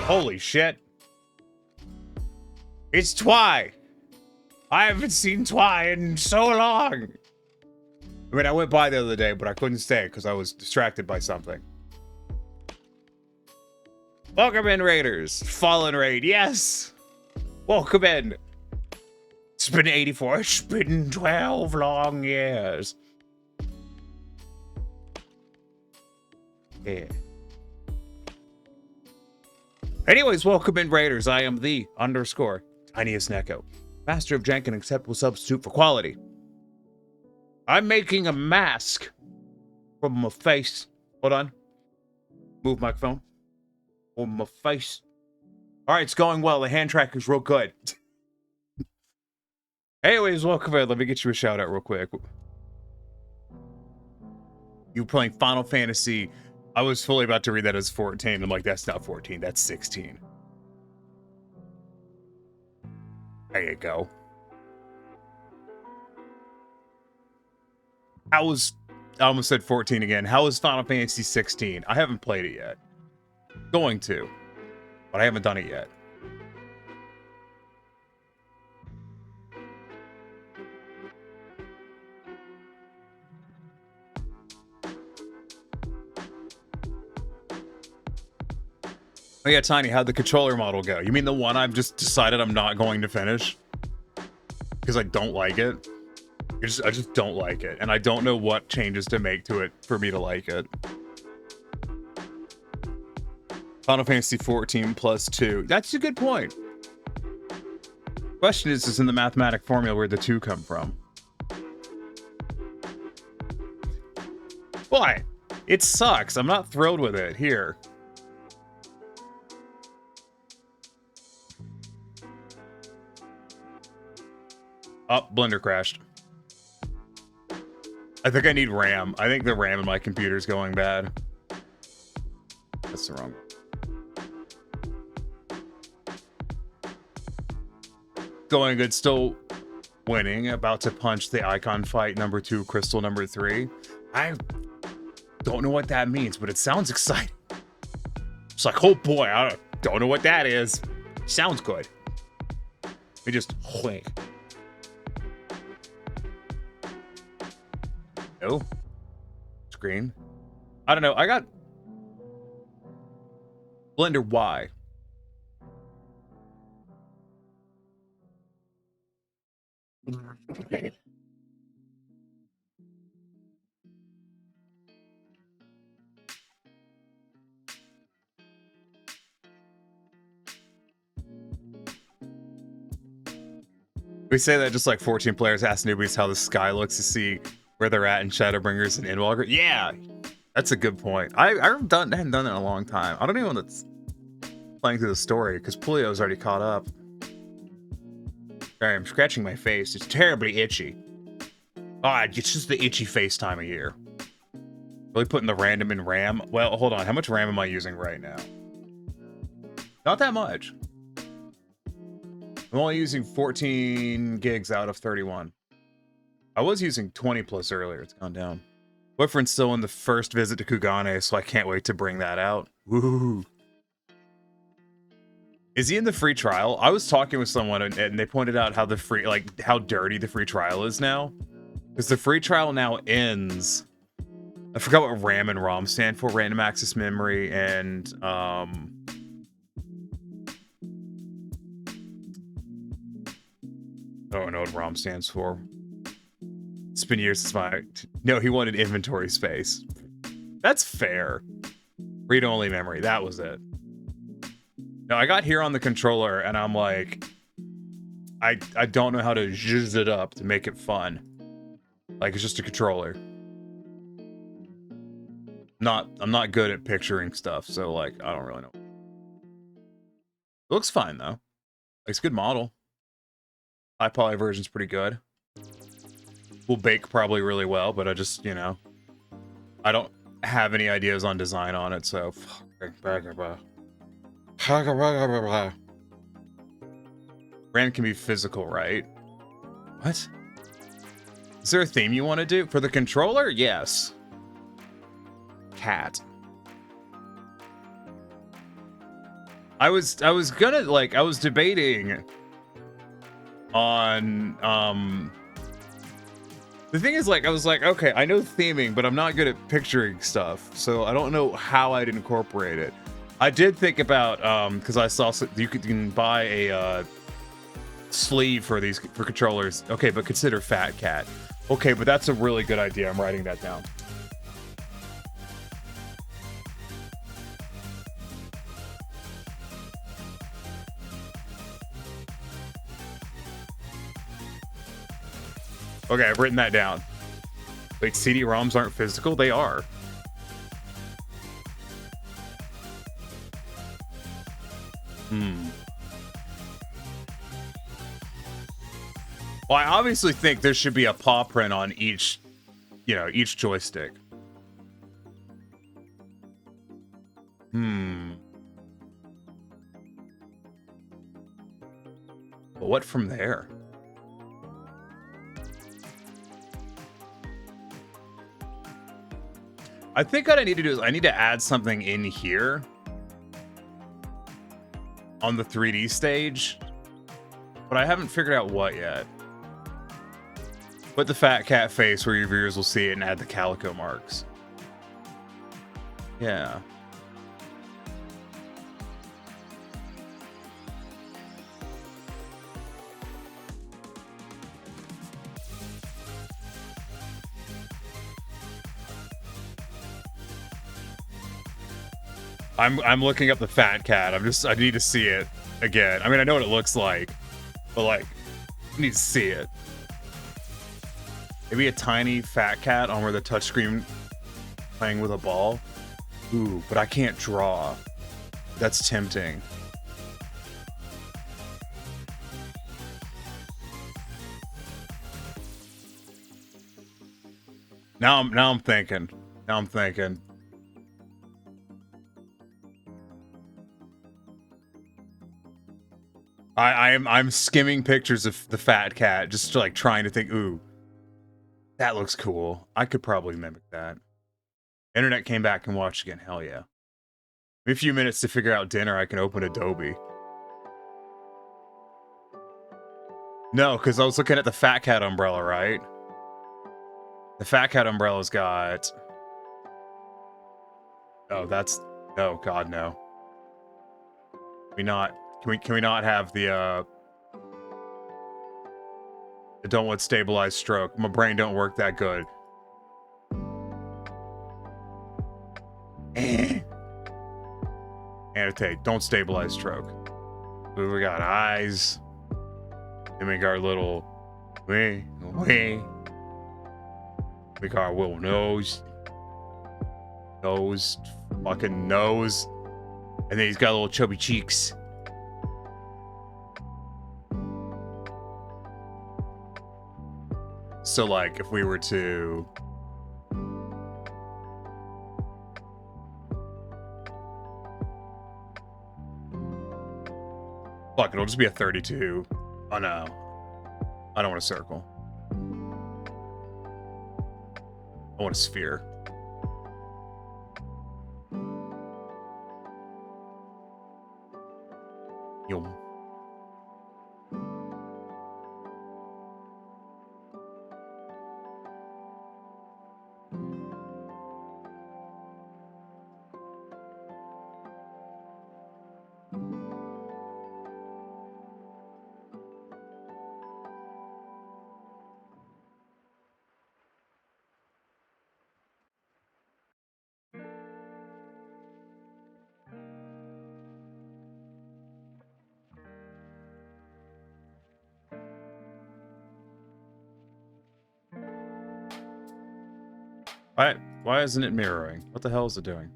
Holy shit. It's Twy. I haven't seen Twy in so long. I mean, I went by the other day, but I couldn't stay because I was distracted by something. Welcome in, Raiders. Fallen Raid, yes. Welcome in. It's been 84. It's been 12 long years. Yeah. Anyways, welcome in, Raiders. I am the _ tiniest Neko, master of jank and acceptable substitute for quality. I'm making a mask from my face. Hold on. Move microphone. From my face. All right, it's going well. The hand tracker's real good. Anyways, welcome in. Let me get you a shout out real quick. You playing Final Fantasy. I was fully about to read that as 14. I'm like, that's not 14. That's 16. There you go. I almost said 14 again. How is Final Fantasy 16? I haven't played it yet. Going to, but I haven't done it yet. Oh yeah, Tiny, how'd the controller model go? You mean the one I've just decided I'm not going to finish? Because I don't like it? I just don't like it. And I don't know what changes to make to it for me to like it. Final Fantasy 14 plus 2. That's a good point. Question is in the mathematic formula where the 2 come from? Why? It sucks. I'm not thrilled with it. Here. Oh, Blender crashed. I think I need RAM. I think the RAM in my computer's going bad. That's the wrong one. Going good, still winning. About to punch the icon fight number 2, crystal number 3. I don't know what that means, but it sounds exciting. It's like, oh boy, I don't know what that is. Sounds good. We just wink. No. Screen. I don't know. I got Blender Y. We say that just like 14 players ask newbies how the sky looks to see where they're at in Shadowbringers and Endwalker. Yeah, that's a good point. I haven't done that in a long time. I don't even know that's playing through the story because Pulio's already caught up. Sorry, I'm scratching my face. It's terribly itchy. God, it's just the itchy face time of year. Really putting the random in RAM? Well, hold on. How much RAM am I using right now? Not that much. I'm only using 14 gigs out of 31. I was using 20 plus earlier. It's gone down. Boyfriend's still in the first visit to Kugane, so I can't wait to bring that out. Woo! Is he in the free trial? I was talking with someone and they pointed out how how dirty the free trial is now. Because the free trial now ends. I forgot what RAM and ROM stand for. Random access memory and I don't know what ROM stands for. It's been years since No, he wanted inventory space. That's fair. Read-only memory. That was it. No, I got here on the controller and I'm like, I don't know how to zhuzh it up to make it fun. Like it's just a controller. I'm not good at picturing stuff, so like I don't really know. It looks fine though. It's a good model. High poly version's pretty good. Will bake probably really well, but I just, you know, I don't have any ideas on design on it, so. RAM can be physical, right? What? Is there a theme you want to do? For the controller? Yes. Cat. I was gonna, like, I was debating on, the thing is, like, I was like, okay, I know theming, but I'm not good at picturing stuff, so I don't know how I'd incorporate it. I did think about, because I saw you can buy a sleeve for controllers. Okay, but consider Fat Cat. Okay, but that's a really good idea. I'm writing that down. Okay, I've written that down. Wait, CD-ROMs aren't physical? They are. Well, I obviously think there should be a paw print on each, you know, each joystick. But what from there? I think what I need to do is I need to add something in here on the 3D stage, but I haven't figured out what yet. Put the fat cat face where your viewers will see it and add the calico marks. Yeah. I'm looking up the fat cat. I need to see it again. I mean, I know what it looks like, but like, I need to see it. Maybe a tiny fat cat on where the touchscreen playing with a ball. Ooh, but I can't draw. That's tempting. Now I'm thinking. Now I'm thinking. I'm skimming pictures of the fat cat, just like trying to think, ooh, that looks cool. I could probably mimic that. Internet came back and watched again. Hell yeah. Give me a few minutes to figure out dinner. I can open Adobe. No, because I was looking at the fat cat umbrella, right? The fat cat umbrella's got... Oh, that's... Oh, God, no. Can we not have the don't want stabilized stroke. My brain don't work that good. Annotate. Don't stabilize stroke. We got eyes. And we got our little we got our little nose. Fucking nose. And then he's got little chubby cheeks. So, like, if we were to... Fuck, it'll just be a 32. Oh, no. I don't want a circle. I want a sphere. Yo. Why isn't it mirroring? What the hell is it doing?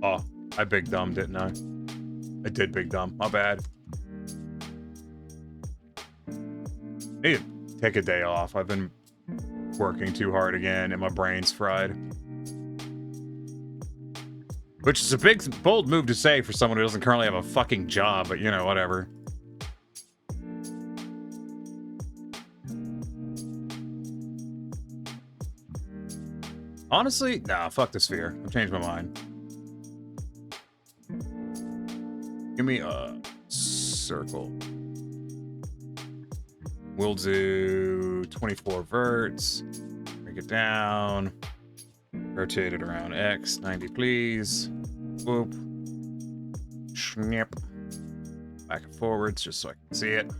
Oh, I big dumb, didn't I? I did big dumb. My bad. Need to take a day off. I've been working too hard again and my brain's fried. Which is a big, bold move to say for someone who doesn't currently have a fucking job, but you know, whatever. Honestly, nah, fuck the sphere. I've changed my mind. Give me a circle. We'll do 24 verts. Break it down. Rotate it around X. 90, please. Whoop. Snip. Back and forwards, just so I can see it.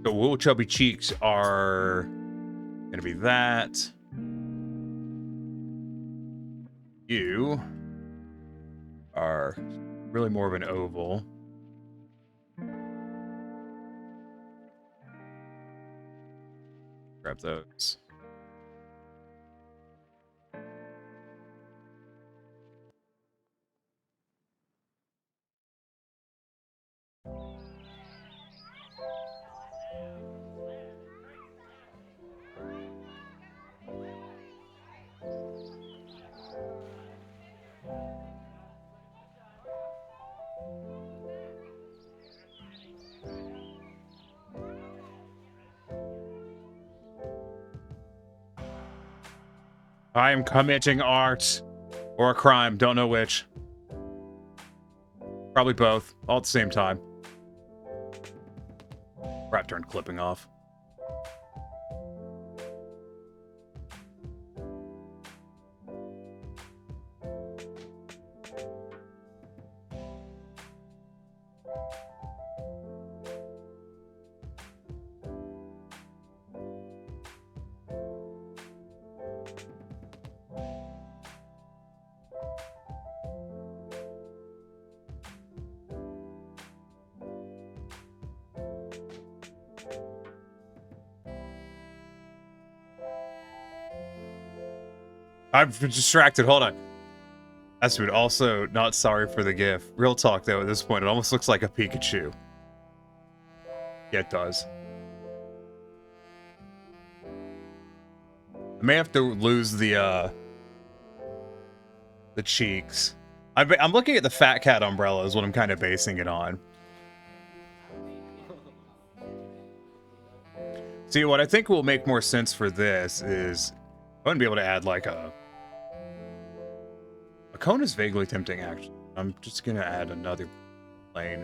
The little chubby cheeks are gonna be that. You are really more of an oval. Grab those. I am committing art or a crime, don't know which. Probably both, all at the same time. Crap turned clipping off. I'm distracted. Hold on. That's been also not sorry for the GIF. Real talk, though, at this point, it almost looks like a Pikachu. Yeah, it does. I may have to lose the cheeks. I'm looking at the Fat Cat umbrella is what I'm kind of basing it on. See, what I think will make more sense for this is I wouldn't be able to add like a cone is vaguely tempting, actually. I'm just gonna add another plane.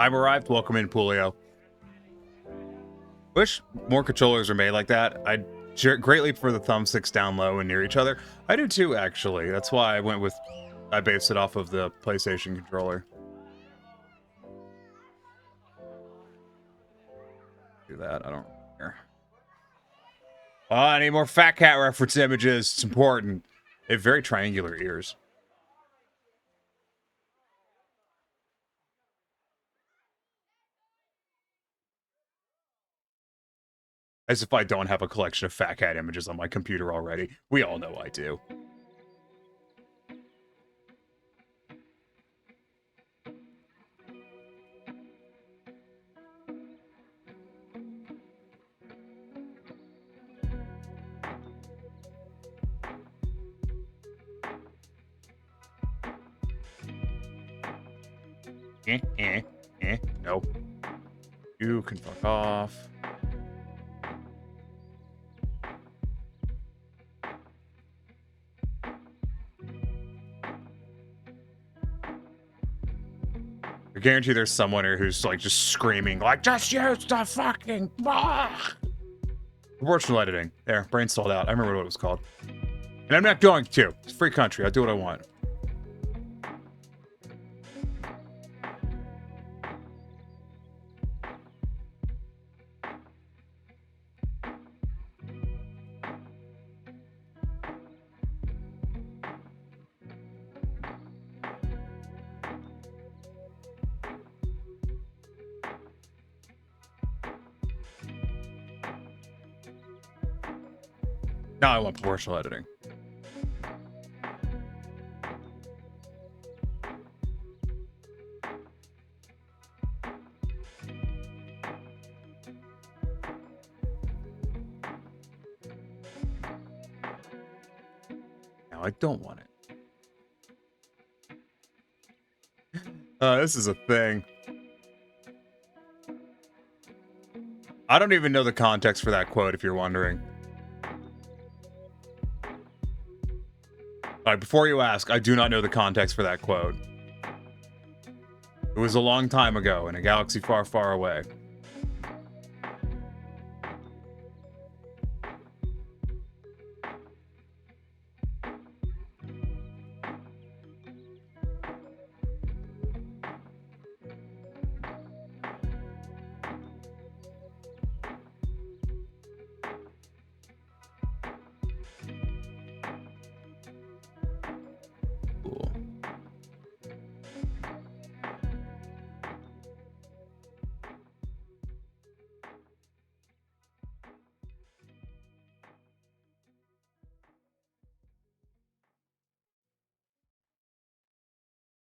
I'm arrived. Welcome in, Pulio. Wish more controllers are made like that. I greatly prefer the thumbsticks down low and near each other. I do too, actually. That's why I based it off of the PlayStation controller. Do that. I don't care. Oh, I need more Fat Cat reference images. It's important. They have very triangular ears. As if I don't have a collection of Fat Cat images on my computer already. We all know I do. Nope. You can fuck off. I guarantee there's someone here who's like just screaming, like, just use the fucking proportional editing. There, brain stalled out. I remember what it was called. And I'm not going to. It's a free country. I do what I want. Now I want proportional editing. Now I don't want it. This is a thing. I don't even know the context for that quote, if you're wondering. Before you ask, I do not know the context for that quote. It was a long time ago in a galaxy far, far away.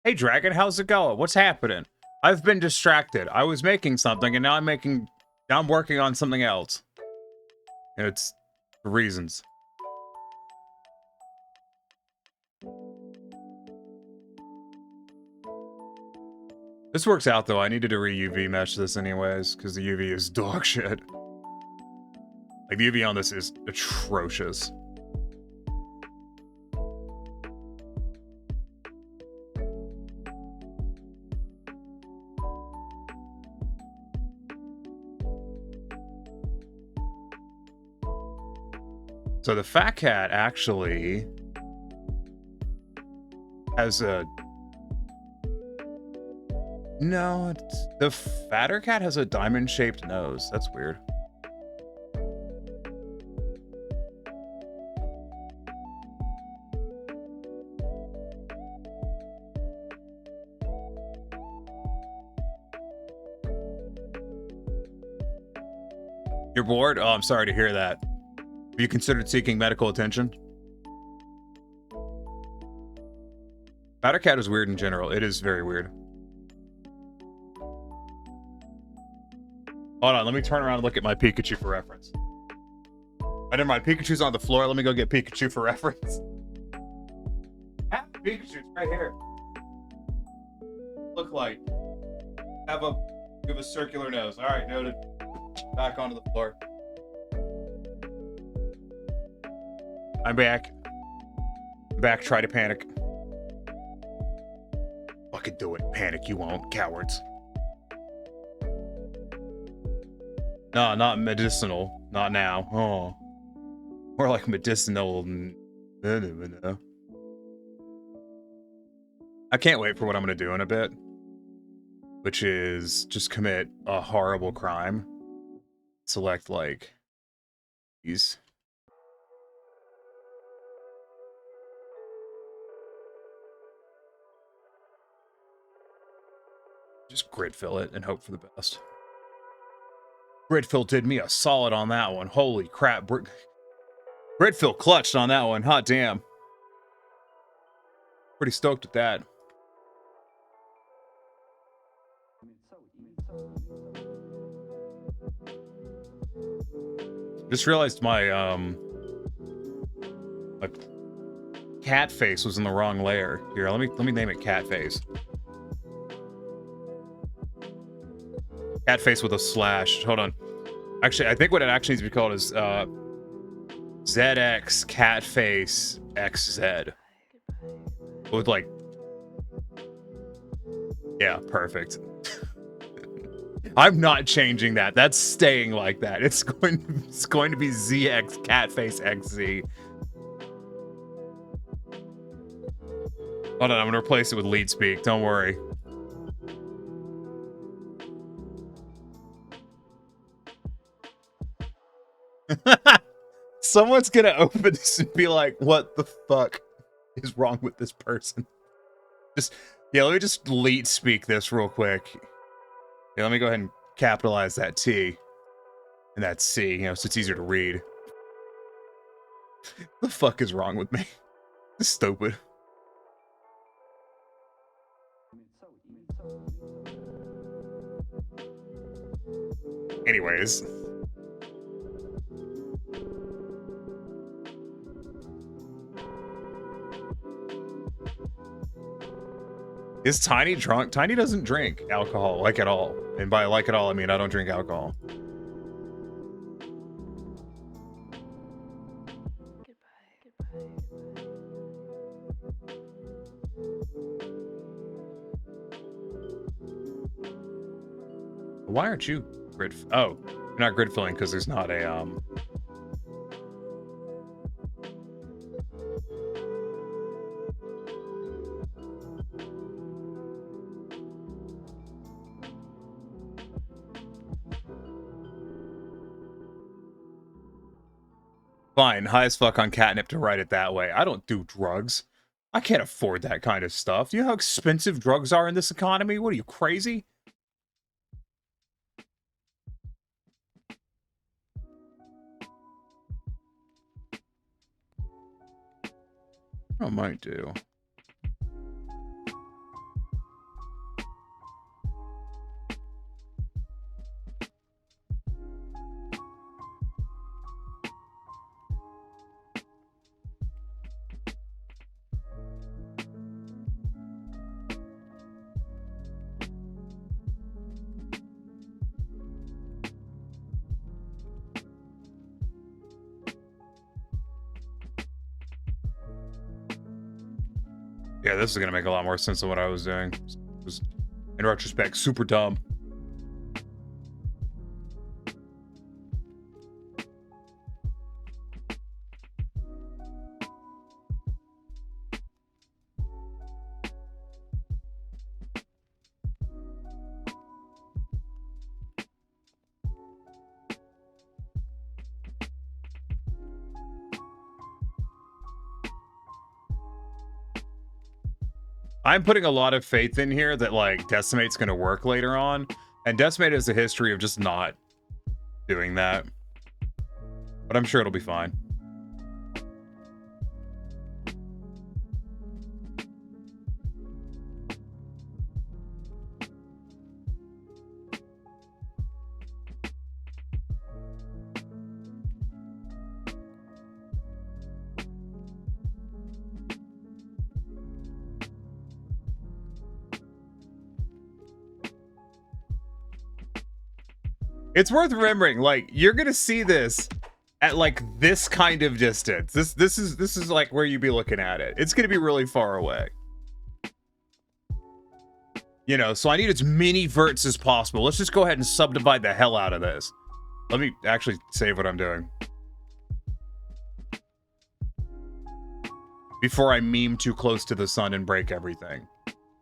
Hey, Dragon, how's it going? What's happening? I've been distracted. I was making something, and now I'm working on something else. And it's for reasons. This works out, though. I needed to re-UV mesh this anyways, because the UV is dog shit. Like, the UV on this is atrocious. So the Fat Cat actually has a... No, the Fatter Cat has a diamond-shaped nose. That's weird. You're bored? Oh, I'm sorry to hear that. Have you considered seeking medical attention? Fatter Cat is weird in general. It is very weird. Hold on, let me turn around and look at my Pikachu for reference. I never mind, Pikachu's on the floor. Let me go get Pikachu for reference. Ah, Pikachu's right here. Look like. You have a circular nose. All right, noted. Back onto the floor. I'm back. Back, try to panic. Fucking do it. Panic, you won't. Cowards. No, not medicinal. Not now. Oh. More like medicinal. I can't wait for what I'm going to do in a bit. Which is just commit a horrible crime. Select, like, these. Just grid fill it and hope for the best. Grid fill did me a solid on that one. Holy crap. Grid fill clutched on that one. Hot damn. Pretty stoked at that. Just realized my my cat face was in the wrong layer. Here, let me name it cat face. Cat face with a slash. Hold on. Actually, I think what it actually needs to be called is ZX cat face XZ. With like, yeah, perfect. I'm not changing that. That's staying like that. It's going to be ZX Catface XZ. Hold on, I'm gonna replace it with lead speak. Don't worry. Someone's gonna open this and be like, "What the fuck is wrong with this person?" Let me just lead speak this real quick. Yeah, let me go ahead and capitalize that T and that C, so it's easier to read. The fuck is wrong with me? This is stupid. Anyways. Is Tiny drunk? Tiny doesn't drink alcohol, like at all. And by like at all, I mean I don't drink alcohol. Why aren't you grid? Oh, you're not grid filling because there's not a Fine, high as fuck on catnip to write it that way. I don't do drugs. I can't afford that kind of stuff. Do you know how expensive drugs are in this economy? What are you, crazy? I might do. Yeah, this is gonna make a lot more sense than what I was doing. It was, in retrospect, super dumb. I'm putting a lot of faith in here that like Decimate's gonna work later on, and Decimate has a history of just not doing that. But I'm sure it'll be fine. It's worth remembering, like, you're gonna see this at like this kind of distance. This is like where you'd be looking at it. It's gonna be really far away. You know, so I need as many verts as possible. Let's just go ahead and subdivide the hell out of this. Let me actually save what I'm doing before I meme too close to the sun and break everything.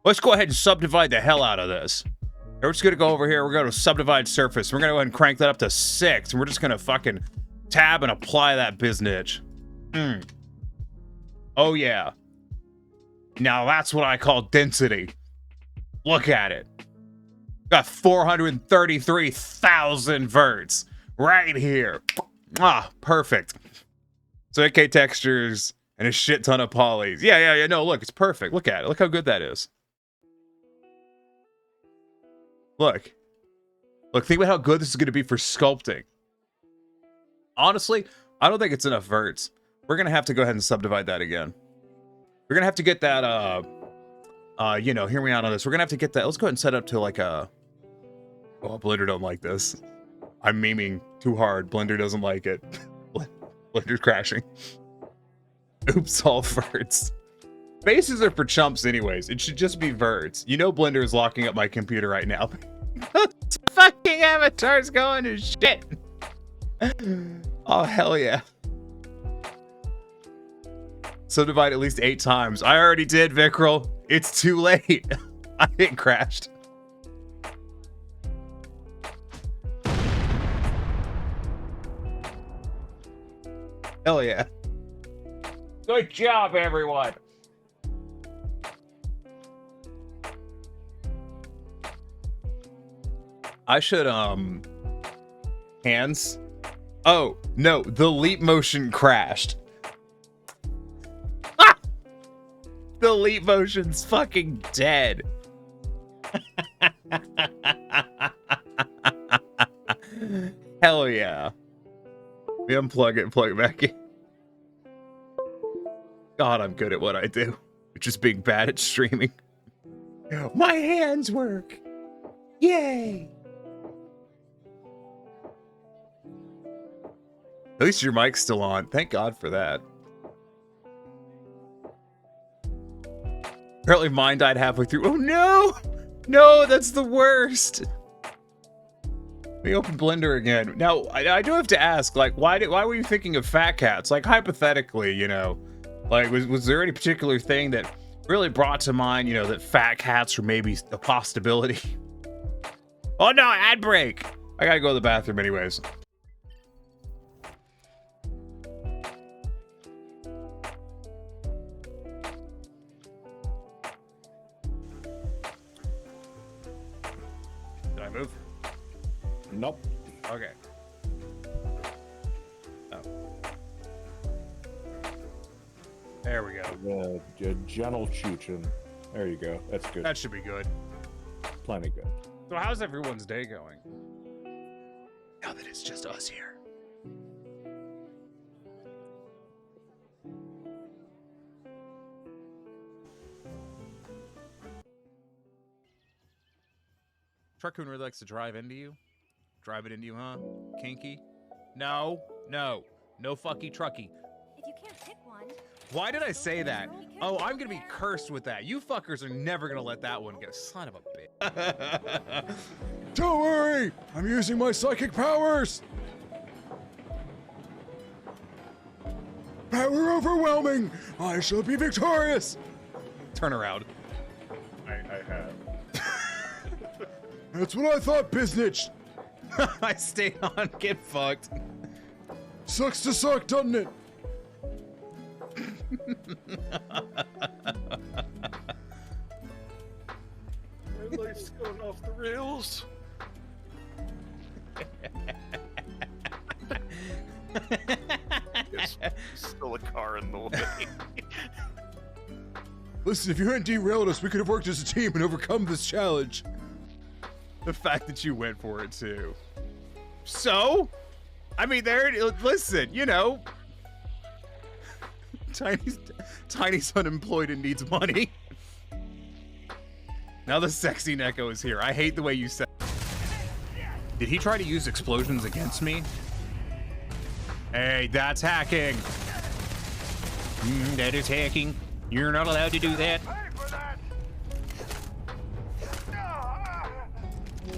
Let's go ahead and subdivide the hell out of this. We're just gonna go over here. We're gonna subdivide surface. We're gonna go ahead and crank that up to 6. And we're just gonna fucking tab and apply that biznitch. Oh yeah. Now that's what I call density. Look at it. Got 433,000 verts right here. Ah, perfect. So AK textures and a shit ton of polys. Yeah. No, look, it's perfect. Look at it. Look how good that is. Look, think about how good this is going to be for sculpting. Honestly, I don't think it's enough verts. We're going to have to go ahead and subdivide that again. We're going to have to get that, you know, hear me out on this. We're going to have to get that. Let's go ahead and set up to like a... Oh, Blender don't like this. I'm memeing too hard. Blender doesn't like it. Blender's crashing. Oops, all verts. Bases are for chumps anyways. It should just be verts. You know Blender is locking up my computer right now. Fucking avatar's going to shit. Oh, hell yeah. Subdivide at least 8 times. I already did, Vikral. It's too late. It crashed. Hell yeah. Good job, everyone. I should, hands. Oh, no, the leap motion crashed. Ah! The leap motion's fucking dead. Hell yeah. We unplug it and plug it back in. God, I'm good at what I do. Just being bad at streaming. My hands work. Yay. At least your mic's still on. Thank God for that. Apparently mine died halfway through. Oh no! No, that's the worst. Let me open Blender again. Now, I do have to ask, like, why were you thinking of fat cats? Like, hypothetically, you know, like, was there any particular thing that really brought to mind, you know, that fat cats were maybe a possibility? Oh no, ad break! I gotta go to the bathroom anyways. Move? Nope. Okay. Oh. There we go. Gentle chooching. There you go. That's good. That should be good. Plenty good. So how's everyone's day going? Now that it's just us here. Truckoon really likes to drive into you? Drive it into you, huh? Kinky? No fucky trucky. If you can't pick one, Why did I say that? Oh, I'm gonna be cursed with that. You fuckers are never gonna let that one go. Son of a bitch. Don't worry! I'm using my psychic powers! Power overwhelming! I shall be victorious! Turn around. I have. That's what I thought, Biznitch! I stayed on. Get fucked. Sucks to suck, doesn't it? My life's going off the rails. There's still a car in the way. Listen, if you hadn't derailed us, we could have worked as a team and overcome this challenge. The fact that you went for it too. So, I mean, listen, you know, Tiny's unemployed and needs money. Now the sexy Neko is here. I hate the way you said. Did he try to use explosions against me? Hey, that's hacking. That is hacking. You're not allowed to do that.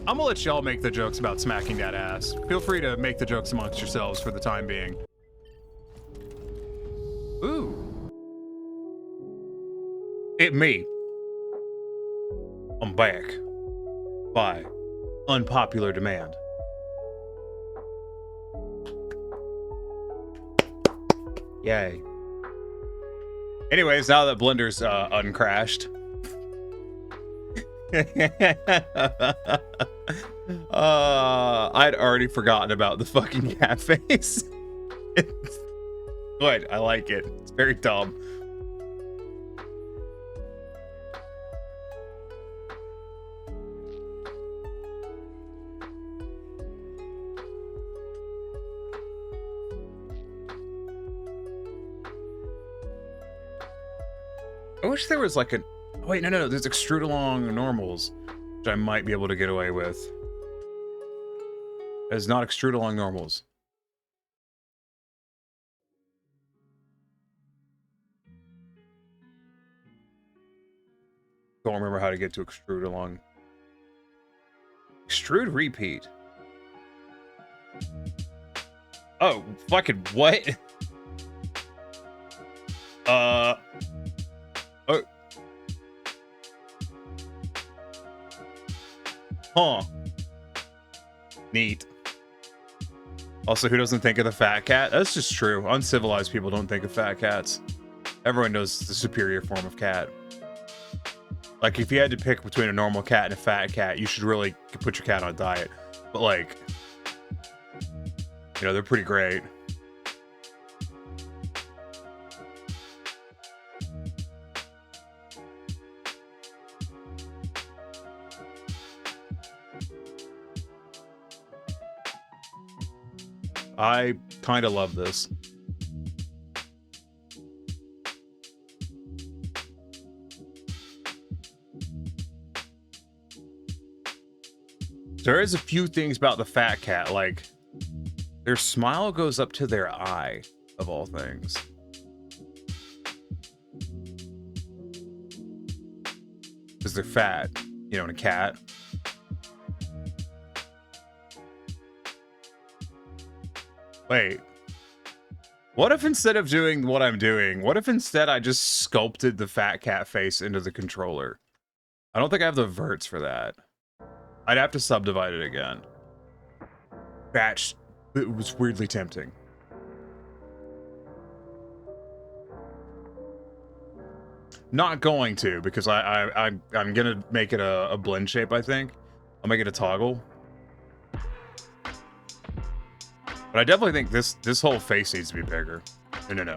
I'm gonna let y'all make the jokes about smacking that ass. Feel free to make the jokes amongst yourselves for the time being. Ooh. Me. I'm back. By unpopular demand. Yay. Anyways, now that Blender's uncrashed. I'd already forgotten about the fucking cat face. It's good. I like it. It's very dumb. I wish there was like a... Wait, no. There's extrude along normals, which I might be able to get away with. It's not extrude along normals. Don't remember how to get to extrude along. Extrude repeat. Oh, fucking what? Oh. Huh. Neat. Also, who doesn't think of the fat cat? That's just true. Uncivilized people don't think of fat cats. Everyone knows the superior form of cat. Like, if you had to pick between a normal cat and a fat cat, you should really put your cat on a diet. But, like, you know, they're pretty great. I kind of love this. There is a few things about the fat cat, like their smile goes up to their eye, of all things. Because they're fat, you know, and a cat. Wait. What if instead of doing what I'm doing, what if instead I just sculpted the fat cat face into the controller? I don't think I have the verts for that. I'd have to subdivide it again. Batch. It was weirdly tempting. Not going to, because I'm gonna make it a blend shape, I think. I'll make it a toggle. But I definitely think this whole face needs to be bigger. No.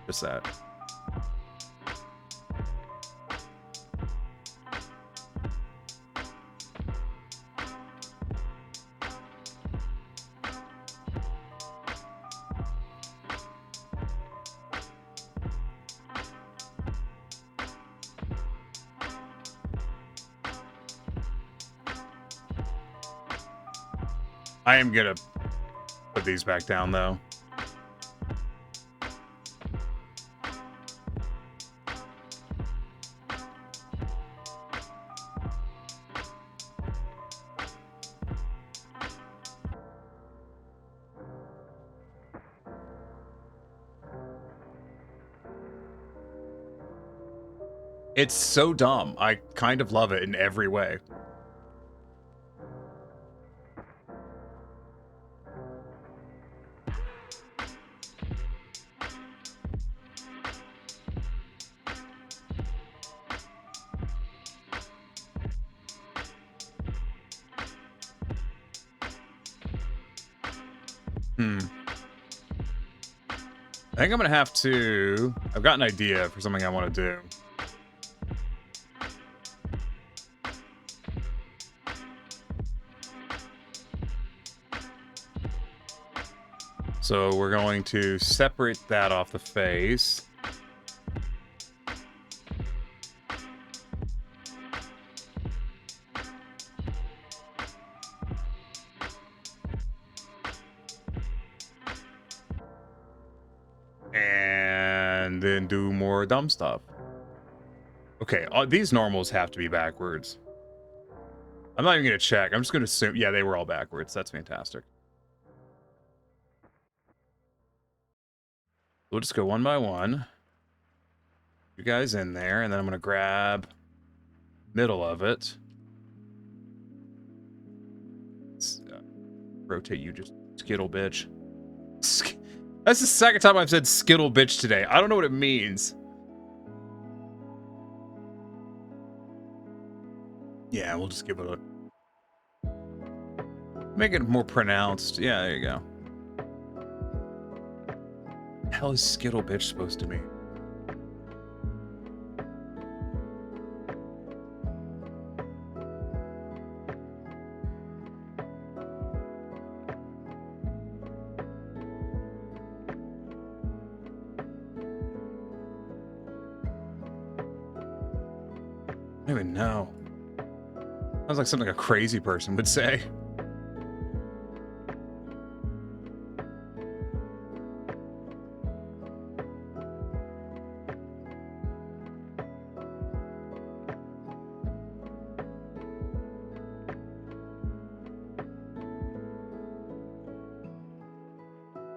Just that. I am gonna put these back down, though. It's so dumb. I kind of love it in every way. I think I'm gonna have to... I've got an idea for something I want to do. So we're going to separate that off the face. And then do more dumb stuff. Okay, these normals have to be backwards. I'm not even going to check. I'm just going to assume... Yeah, they were all backwards. That's fantastic. We'll just go one by one. You guys in there, and then I'm going to grab middle of it. Let's, rotate you, just skittle bitch. That's the second time I've said skittle bitch today. I don't know what it means. Yeah, we'll just give it a... Make it more pronounced. Yeah, there you go. What the hell is skittle bitch supposed to mean? I don't even know. Sounds like something a crazy person would say.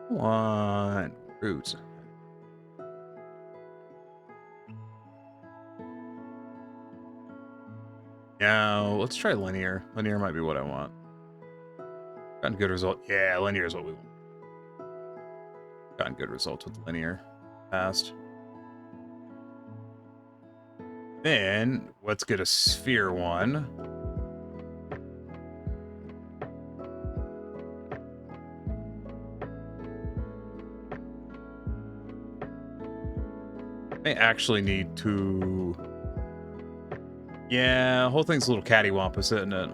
What? Roots. Now, let's try linear. Linear might be what I want. Gotten good result. Yeah, linear is what we want. Gotten good results with linear. Fast. Then, let's get a sphere one. I actually need to... Yeah, the whole thing's a little cattywampus, isn't it?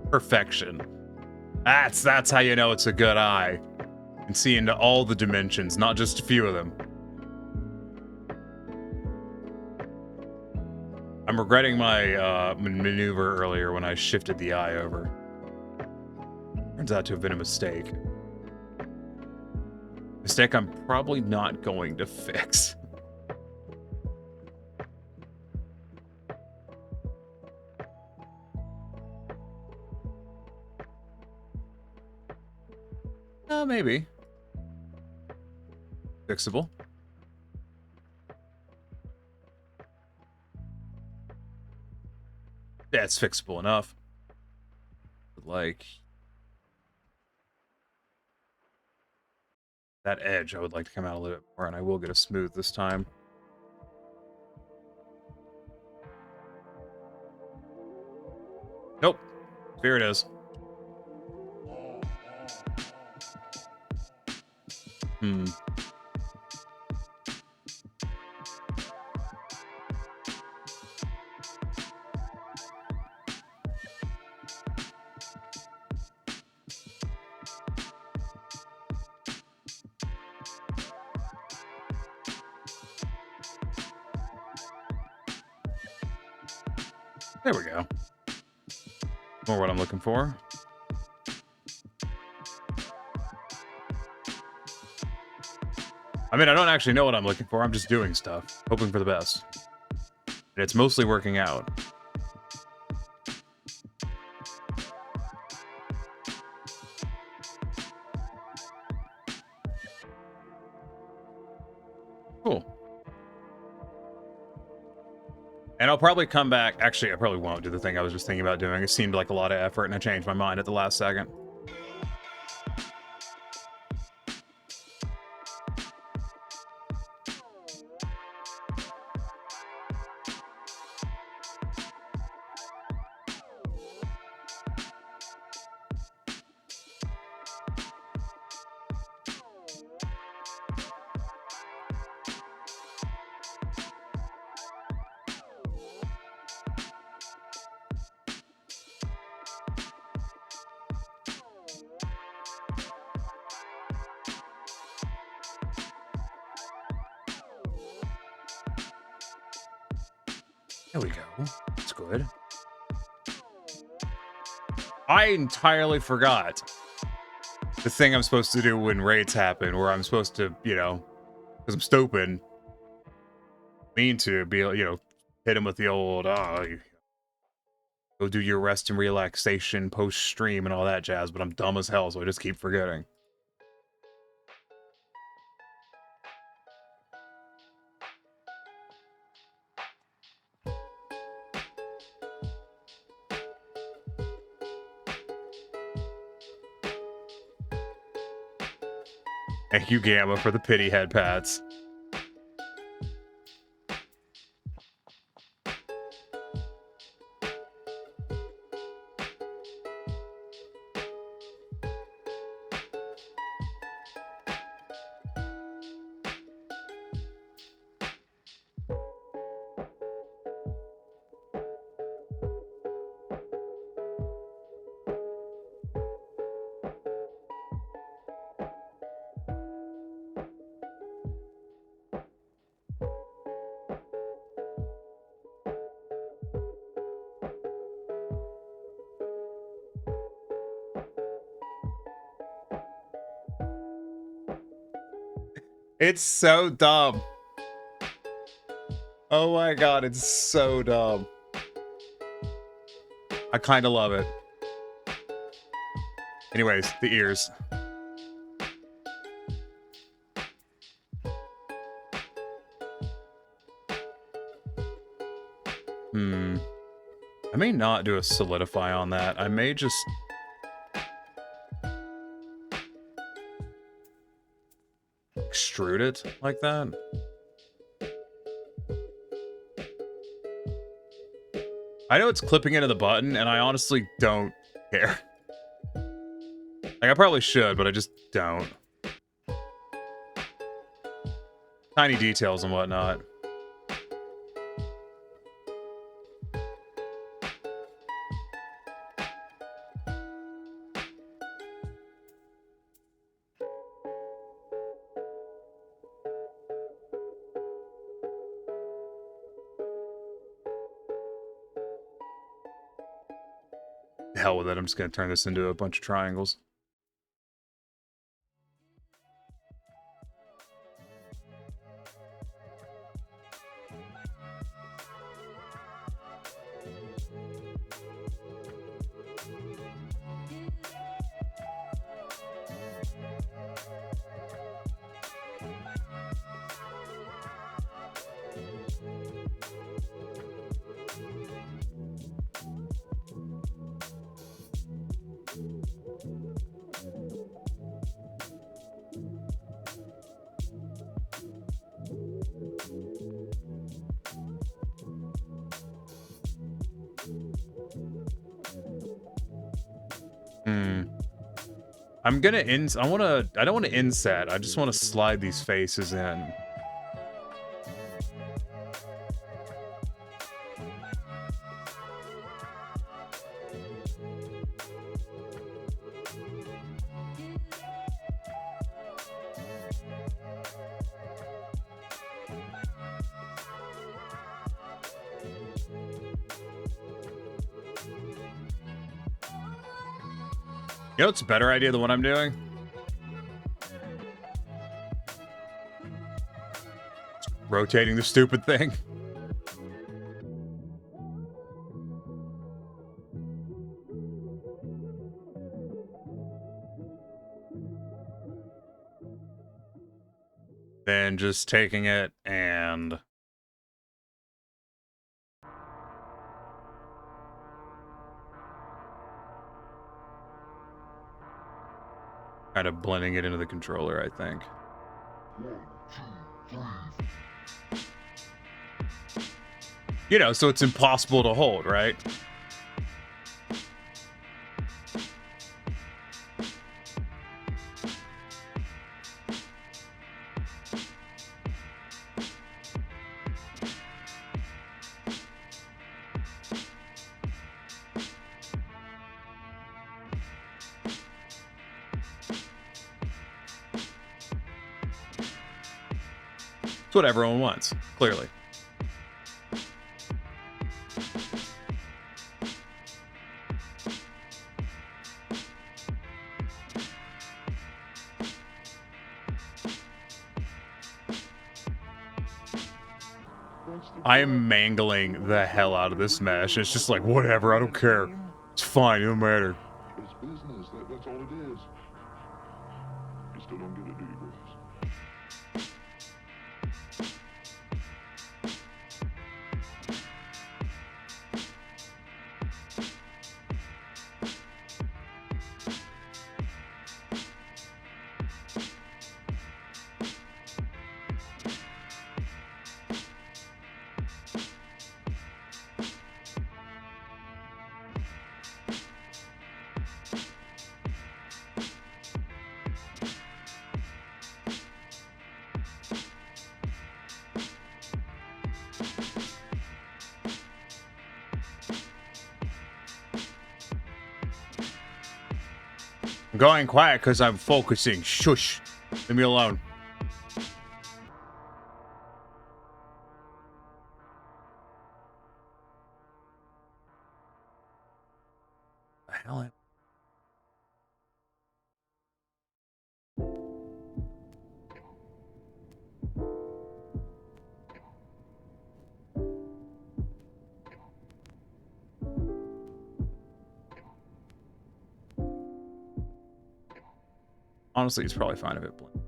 Perfection. That's how you know it's a good eye. You can see into all the dimensions, not just a few of them. I'm regretting my maneuver earlier when I shifted the eye over. Turns out to have been a mistake. Mistake I'm probably not going to fix. Maybe. Fixable. Yeah, it's fixable enough. But like... that edge, I would like to come out a little bit more, and I will get a smooth this time. Nope. Here it is. There we go. More what I'm looking for. I mean, I don't actually know what I'm looking for. I'm just doing stuff, hoping for the best. And it's mostly working out. Cool. And I'll probably come back. Actually, I probably won't do the thing I was just thinking about doing. It seemed like a lot of effort, and I changed my mind at the last second. There we go. That's good. I entirely forgot the thing I'm supposed to do when raids happen, where I'm supposed to, you know, because I'm stupid, mean to be, you know, hit him with the old, go do your rest and relaxation post-stream and all that jazz, but I'm dumb as hell, so I just keep forgetting. Thank you, Gamma, for the pity head pats. It's so dumb. Oh my god, it's so dumb. I kind of love it. Anyways, the ears. I may not do a solidify on that. I may just... extrude it like that. I know it's clipping into the button, and I honestly don't care. Like, I probably should, but I just don't. Tiny details and whatnot. The hell with it, I'm just gonna turn this into a bunch of triangles. I'm gonna I don't want to inset. I just want to slide these faces in. You know what's a better idea than what I'm doing? Rotating the stupid thing. then just taking it and kind of blending it into the controller, I think. You know, so it's impossible to hold, right? It's what everyone wants, clearly. I am mangling the hell out of this mesh. It's just like, whatever, I don't care. It's fine, it don't matter. It's business. That's all it is. You still don't get it, do you, Grace? I'm going quiet because I'm focusing. Shush. Leave me alone. The hell am Honestly, it's probably fine if it blinks.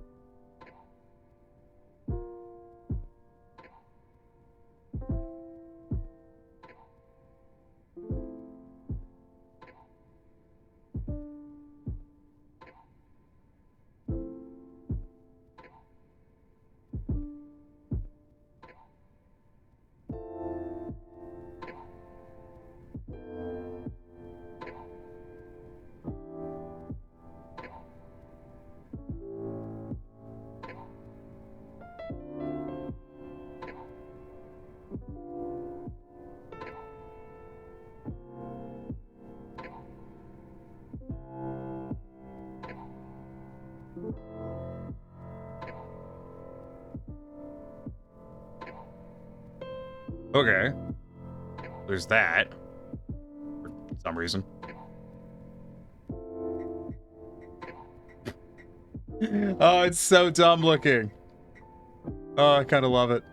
Okay. There's that. For some reason. Oh, it's so dumb looking. Oh, I kind of love it.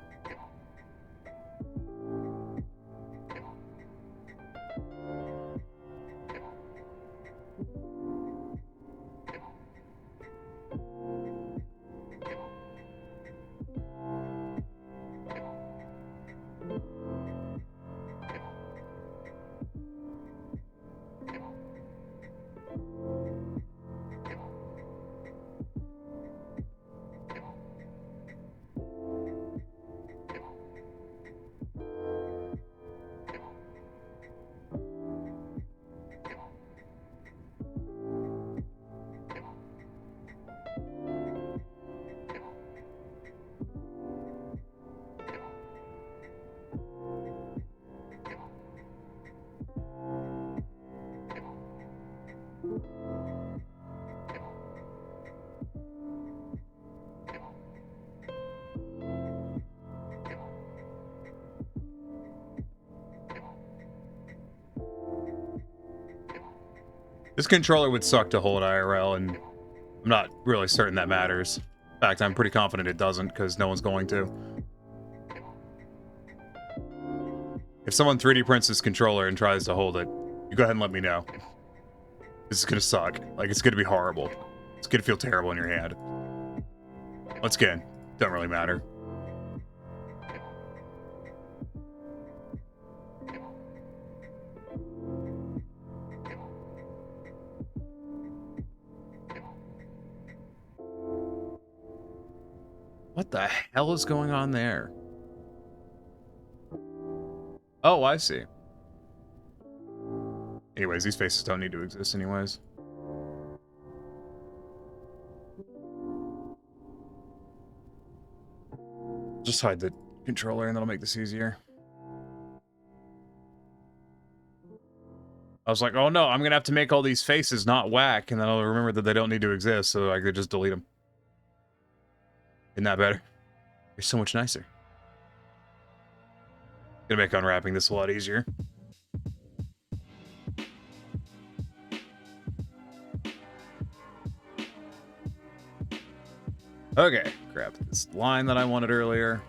This controller would suck to hold IRL, and I'm not really certain that matters. In fact, I'm pretty confident it doesn't, because no one's going to. If someone 3D prints this controller and tries to hold it, you go ahead and let me know. This is gonna suck. Like, it's gonna be horrible. It's gonna feel terrible in your hand. Once again, don't really matter. What the hell is going on there? Oh, I see. Anyways, these faces don't need to exist anyways. Just hide the controller and that'll make this easier. I was like, oh no, I'm gonna have to make all these faces not whack, and then I'll remember that they don't need to exist, so I could just delete them. Isn't that better? You're so much nicer. Gonna make unwrapping this a lot easier. Okay, grab this line that I wanted earlier.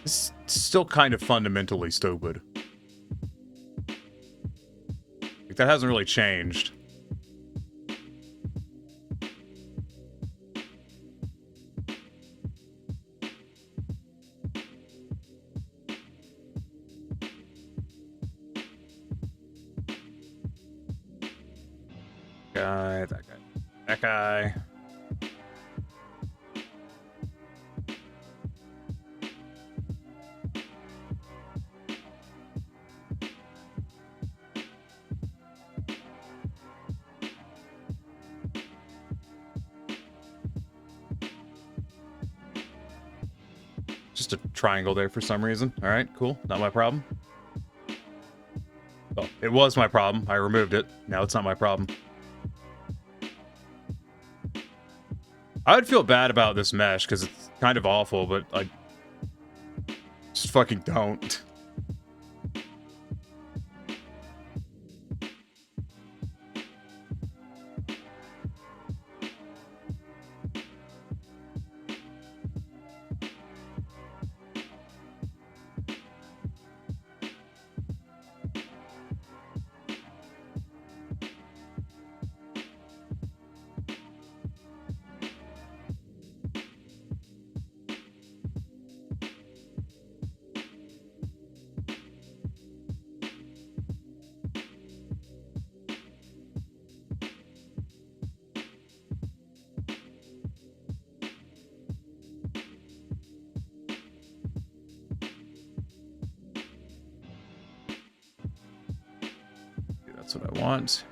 It's still kind of fundamentally stupid. Like, that hasn't really changed. Guy, that guy, that guy. Just a triangle there for some reason. All right, cool. Not my problem. Well, it was my problem. I removed it. Now it's not my problem. I would feel bad about this mesh because it's kind of awful, but I just fucking don't. That's what I want.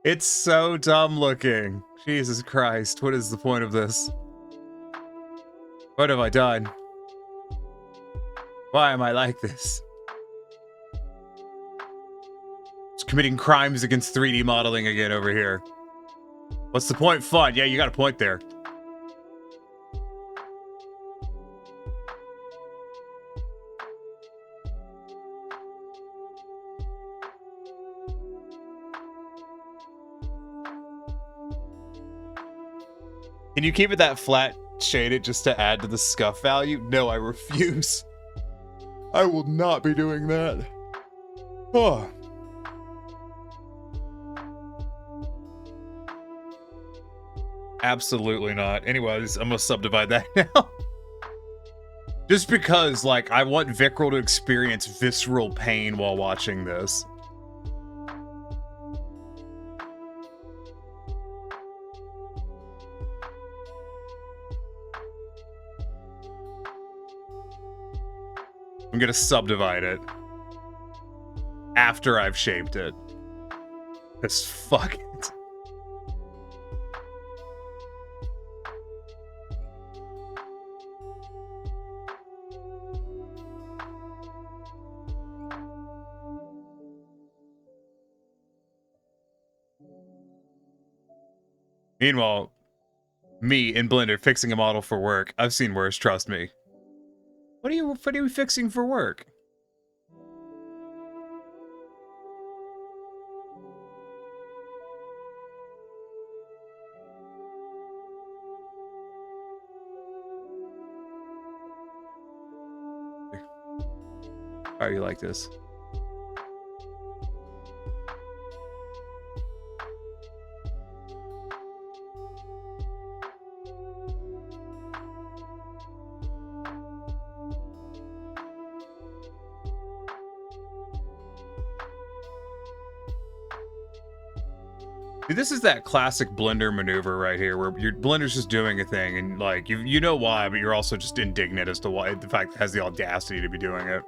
It's so dumb looking. Jesus Christ, what is the point of this? What have I done? Why am I like this? Just committing crimes against 3D modeling again over here. What's the point? Fun. Yeah, you got a point there. Can you keep it that flat shaded just to add to the scuff value? No, I refuse. I will not be doing that. Oh. Absolutely not. Anyways, I'm gonna subdivide that now. Just because, like, I want Vicryl to experience visceral pain while watching this. I'm gonna subdivide it after I've shaped it. Cause fuck it. Meanwhile, me in Blender fixing a model for work. I've seen worse, trust me. What are you fixing for work? How are you like this? Dude, this is that classic Blender maneuver right here, where your Blender's just doing a thing, and like you know why, but you're also just indignant as to why the fact it has the audacity to be doing it.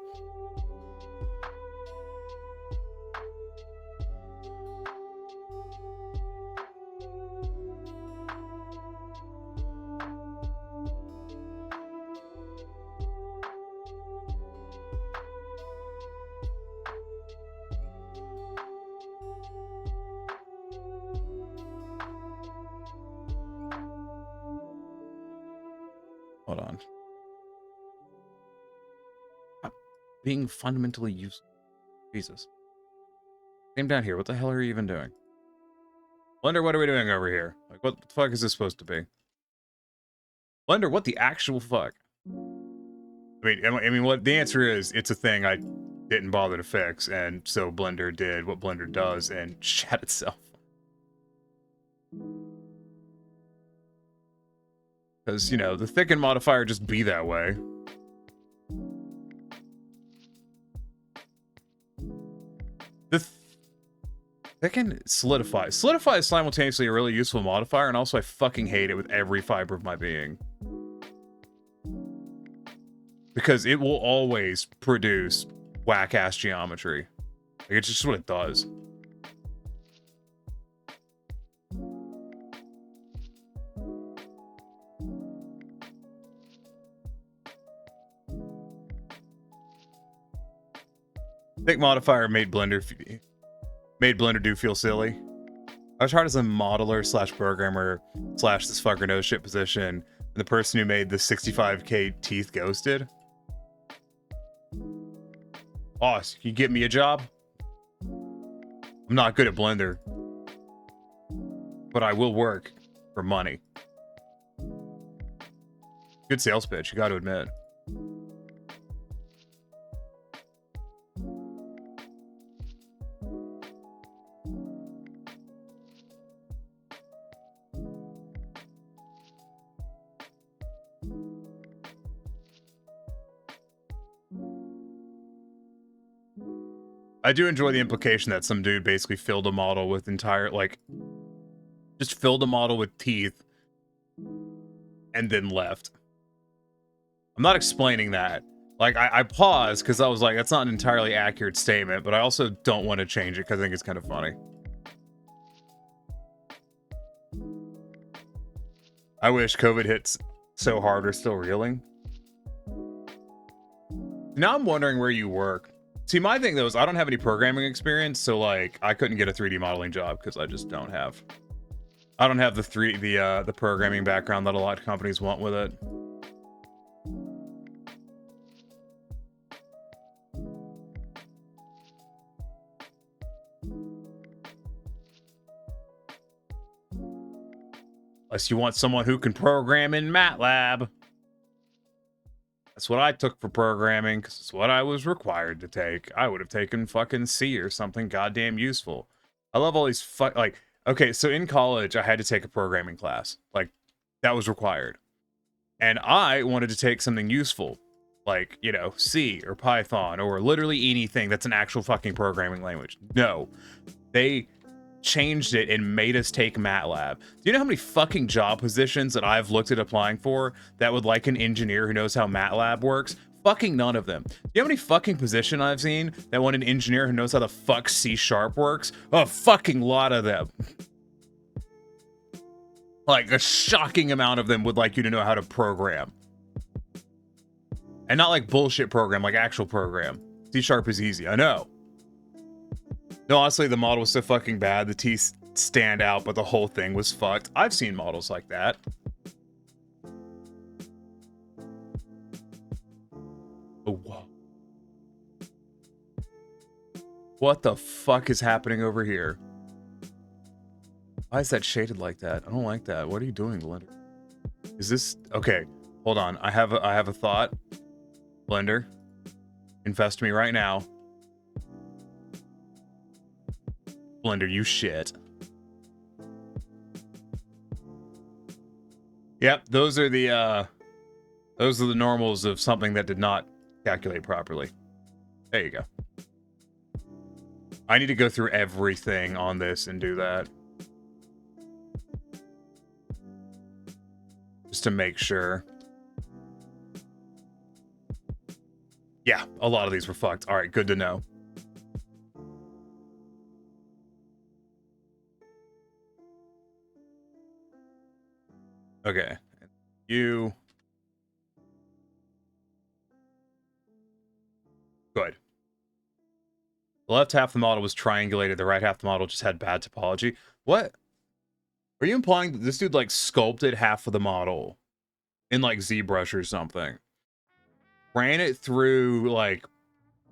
Hold on. Being fundamentally useless. Jesus. Same down here. What the hell are you even doing? Blender, what are we doing over here? Like, what the fuck is this supposed to be? Blender, what the actual fuck? I mean, what the answer is, it's a thing I didn't bother to fix, and so Blender did what Blender does and shat itself. Because, you know, the thicken modifier just be that way. The thicken solidify. Solidify is simultaneously a really useful modifier, and also I fucking hate it with every fiber of my being. Because it will always produce whack-ass geometry. Like, it's just what it does. Thick modifier made Blender do feel silly. I was hard as a modeler slash programmer slash this fucker knows shit position. The person who made the 65k teeth ghosted. Boss, can you get me a job? I'm not good at Blender, but I will work for money. Good sales pitch, you got to admit. I do enjoy the implication that some dude basically filled a model with entire, like, just filled a model with teeth and then left. I'm not explaining that. Like, I paused because I was like, that's not an entirely accurate statement, but I also don't want to change it because I think it's kind of funny. I wish COVID hits so hard we're still reeling. Now I'm wondering where you work. See, my thing though is I don't have any programming experience, so like I couldn't get a 3D modeling job because I just don't have. I don't have the programming background that a lot of companies want with it. Unless you want someone who can program in MATLAB. That's what I took for programming, because it's what I was required to take. I would have taken fucking C or something goddamn useful. I love all these like, okay, so in college, I had to take a programming class. Like, that was required. And I wanted to take something useful. like, you know, C or Python or literally anything that's an actual fucking programming language. No. They changed it and made us take MATLAB. Do you know how many fucking job positions that I've looked at applying for that would like an engineer who knows how MATLAB works? Fucking none of them. Do you know how many fucking position I've seen that want an engineer who knows how the fuck C# works? A fucking lot of them. Like, a shocking amount of them would like you to know how to program. And not like bullshit program, like actual program. C# is easy, I know. No, honestly, the model was so fucking bad, the teeth stand out, but the whole thing was fucked. I've seen models like that. Oh, wow. What the fuck is happening over here? Why is that shaded like that? I don't like that. What are you doing, Blender? Is this... Okay, hold on. I have a thought. Blender, invest me right now. Blender, you shit. Yep, those are the normals of something that did not calculate properly. There you go. I need to go through everything on this and do that. Just to make sure. Yeah, a lot of these were fucked. All right, good to know. Okay. You. Good. The left half of the model was triangulated. The right half of the model just had bad topology. What? Are you implying that this dude, like, sculpted half of the model in, like, ZBrush or something? Ran it through, like,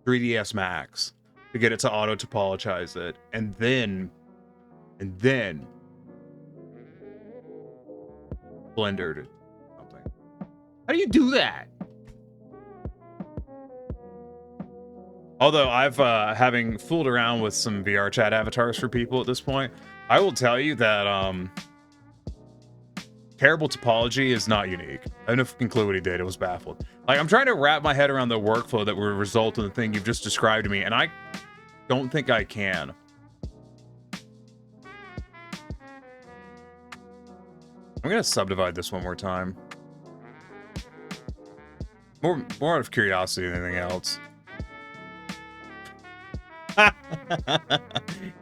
3ds Max to get it to auto-topologize it. And then Blendered it. Something. How do you do that? Although I've having fooled around with some VR chat avatars for people at this point, I will tell you that terrible topology is not unique. I don't know if you can clue what he did. It was baffled. Like, I'm trying to wrap my head around the workflow that would result in the thing you've just described to me, and I don't think I can. I'm gonna subdivide this one more time. More out of curiosity than anything else.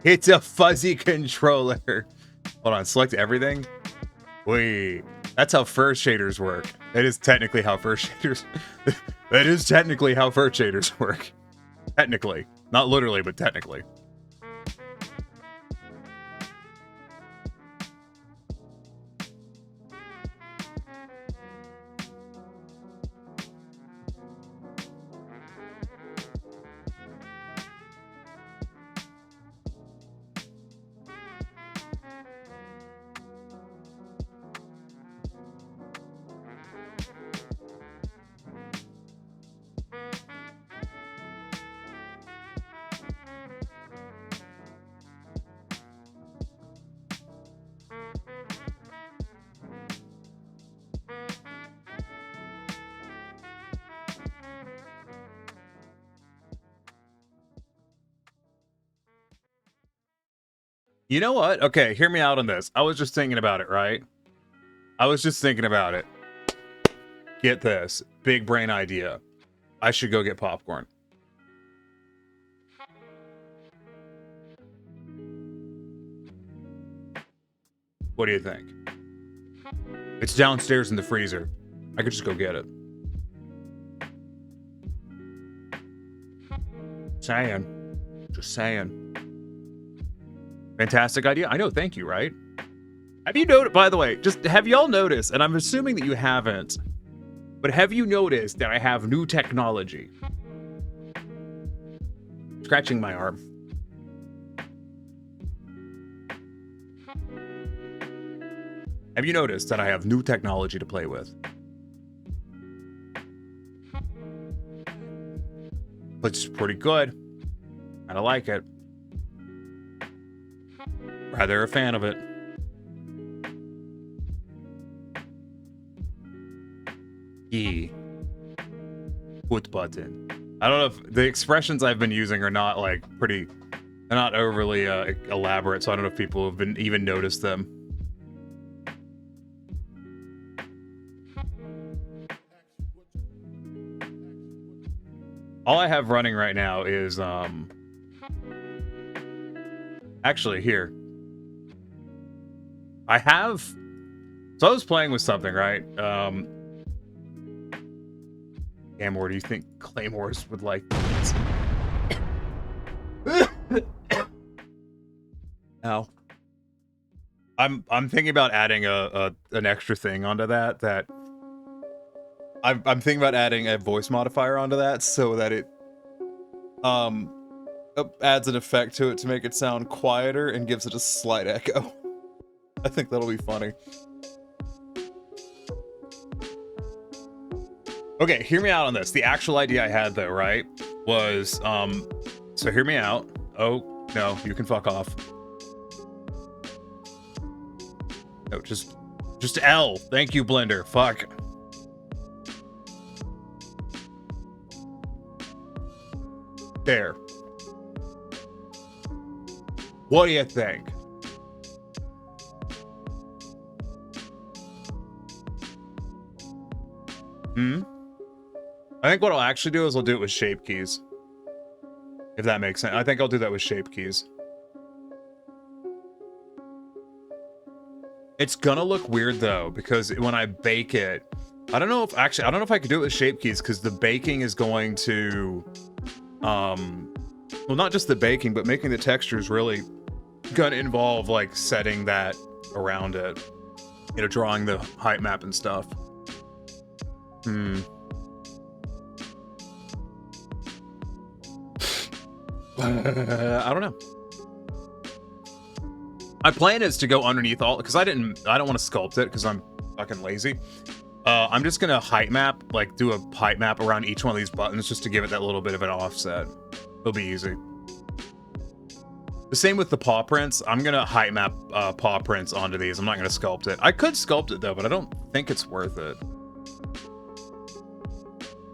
It's a fuzzy controller. Hold on, select everything. Wait, that's how first shaders work. That is technically how first shaders. That is technically how first shaders work. Technically, not literally, but technically. You know what? Okay, hear me out on this. I was just thinking about it, right? I was just thinking about it. Get this. Big brain idea. I should go get popcorn. What do you think? It's downstairs in the freezer. I could just go get it. Saying. Just saying. Fantastic idea. I know, thank you, right? Have you noticed, by the way, just have y'all noticed, and I'm assuming that you haven't, but have you noticed that I have new technology? Scratching my arm. Have you noticed that I have new technology to play with? But it's pretty good. And I like it. Rather a fan of it. Yeah. foot button. I don't know if the expressions I've been using are not like they're not overly elaborate, so I don't know if people have been even noticed them. All I have running right now is actually here. I have, so I was playing with something, right? Gamor, do you think Claymores would like this? No. I'm thinking about adding an extra thing onto that I'm thinking about adding a voice modifier onto that so that it adds an effect to it to make it sound quieter and gives it a slight echo. I think that'll be funny. Okay, hear me out on this. The actual idea I had though, right, was so hear me out. Oh, no, you can fuck off. No, just L. Thank you, Blender. Fuck. There. What do you think? I think what I'll actually do is I'll do it with shape keys. If that makes sense. I think I'll do that with shape keys. It's gonna look weird though, because when I bake it, I don't know if I could do it with shape keys, because the baking is going to well, not just the baking, but making the textures really gonna involve like setting that around it. You know, drawing the height map and stuff. I don't know. My plan is to go underneath all, because I don't want to sculpt it because I'm fucking lazy. I'm just gonna height map, like do a height map around each one of these buttons just to give it that little bit of an offset. It'll be easy. The same with the paw prints. I'm gonna height map paw prints onto these. I'm not gonna sculpt it. I could sculpt it though, but I don't think it's worth it.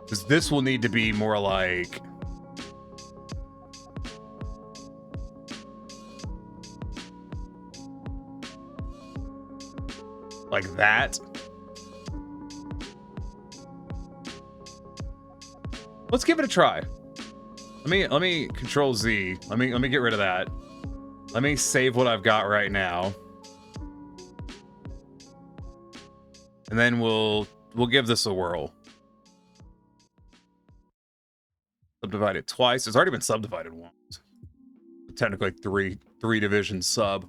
Because this will need to be more like... like that. Let's give it a try. Let me Control Z. Let me get rid of that. Let me save what I've got right now. And then we'll give this a whirl. Subdivide it twice. It's already been subdivided once. Technically three division sub.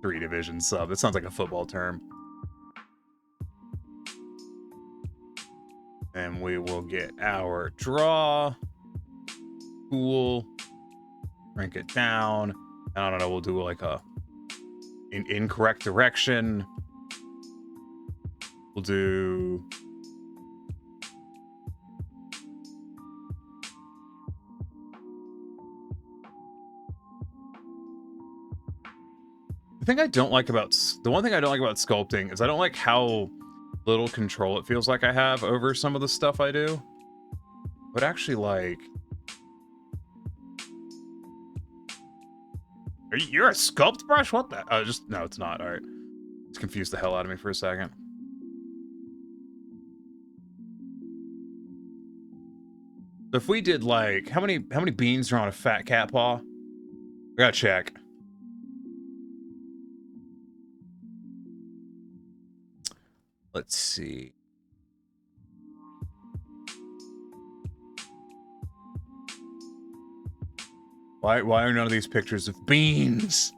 3 division sub. That sounds like a football term. And we will get our draw. Cool. Crank it down. I don't know, we'll do like a incorrect direction. We'll do... The one thing I don't like about sculpting is I don't like how little control it feels like I have over some of the stuff I do. But actually, like... You're a sculpt brush? What the? Oh, no, it's not. All right. It's confused the hell out of me for a second. So if we did like, how many beans are on a fat cat paw? We gotta check. Let's see. Why are none of these pictures of beans?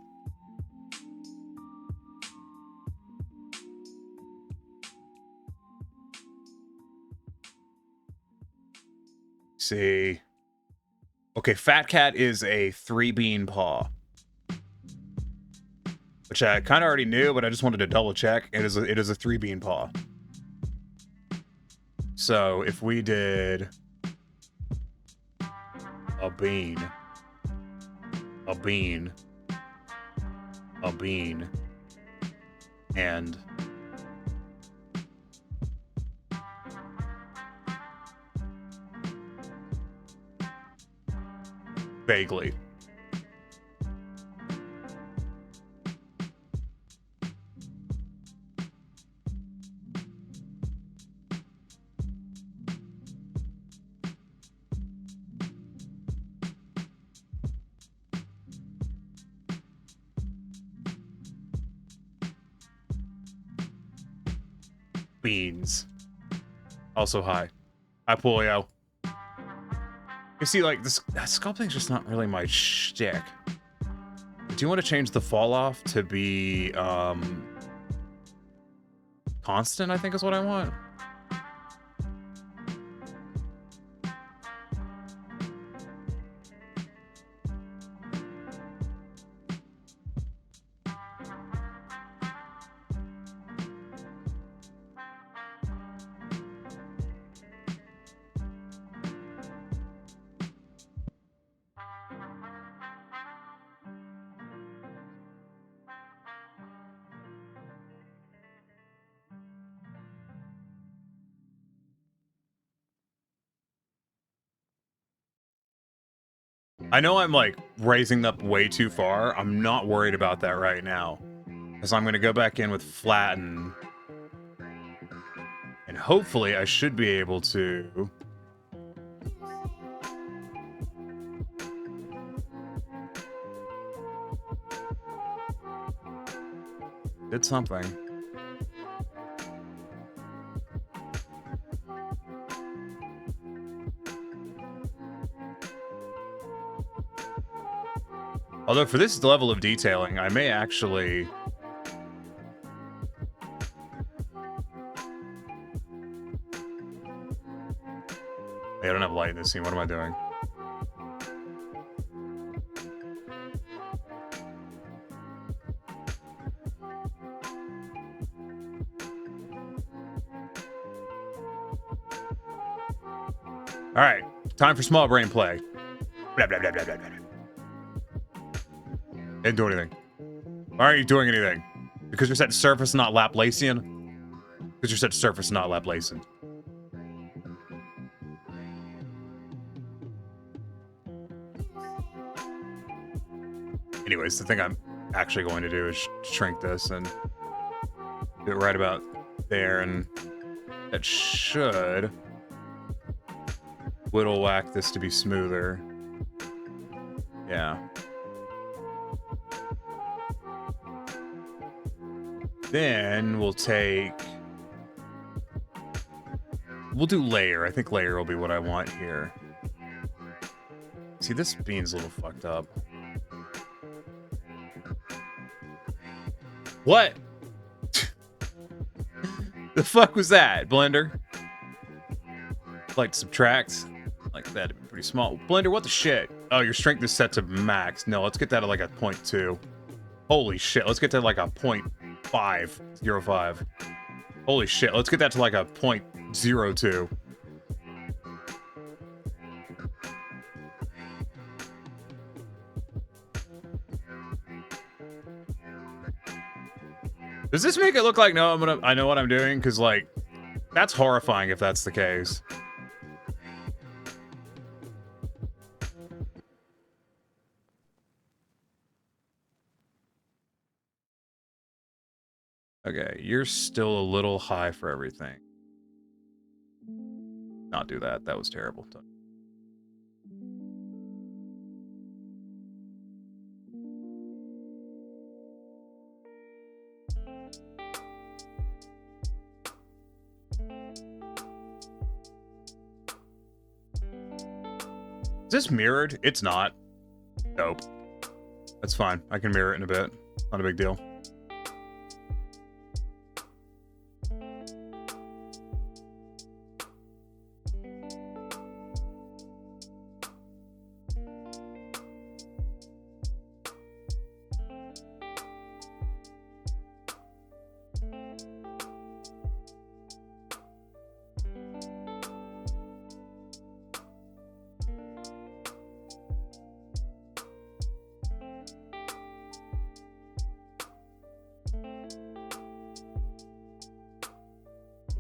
See. Okay, Fat Cat is a 3-bean paw. Which I kind of already knew, but I just wanted to double check. It is a 3-bean paw. So if we did a bean, and Vaguely. Beans. Also hi. Hi, Polio. You see, like, this sculpting's just not really my shtick. Do you want to change the fall off to be, constant, I think is what I want. I know I'm like raising up way too far. I'm not worried about that right now. Because I'm going to go back in with flatten. And hopefully I should be able to... Did something. Although for this level of detailing, I may actually... Hey, I don't have light in this scene. What am I doing? All right, time for small brain play. Blah, blah, blah, blah, blah, blah. Didn't do anything. Why aren't you doing anything? Because you're set surface, not Laplacian? Because you're set surface, not Laplacian. Anyways, the thing I'm actually going to do is shrink this and do it right about there, and that should whittle whack this to be smoother. Yeah. Then we'll do layer. I think layer will be what I want here. See, this bean's a little fucked up. What? The fuck was that, Blender? Like subtract. Like that'd be pretty small. Blender, what the shit? Oh, your strength is set to max. No, let's get that to like a 0.2. Holy shit, let's get to like a 0.505. Holy shit, let's get that to like a 0.02. Does this make it look like I know what I'm doing? Because like, that's horrifying if that's the case. Okay, you're still a little high for everything. Not do that. That was terrible. Is this mirrored? It's not. Nope. That's fine. I can mirror it in a bit. Not a big deal.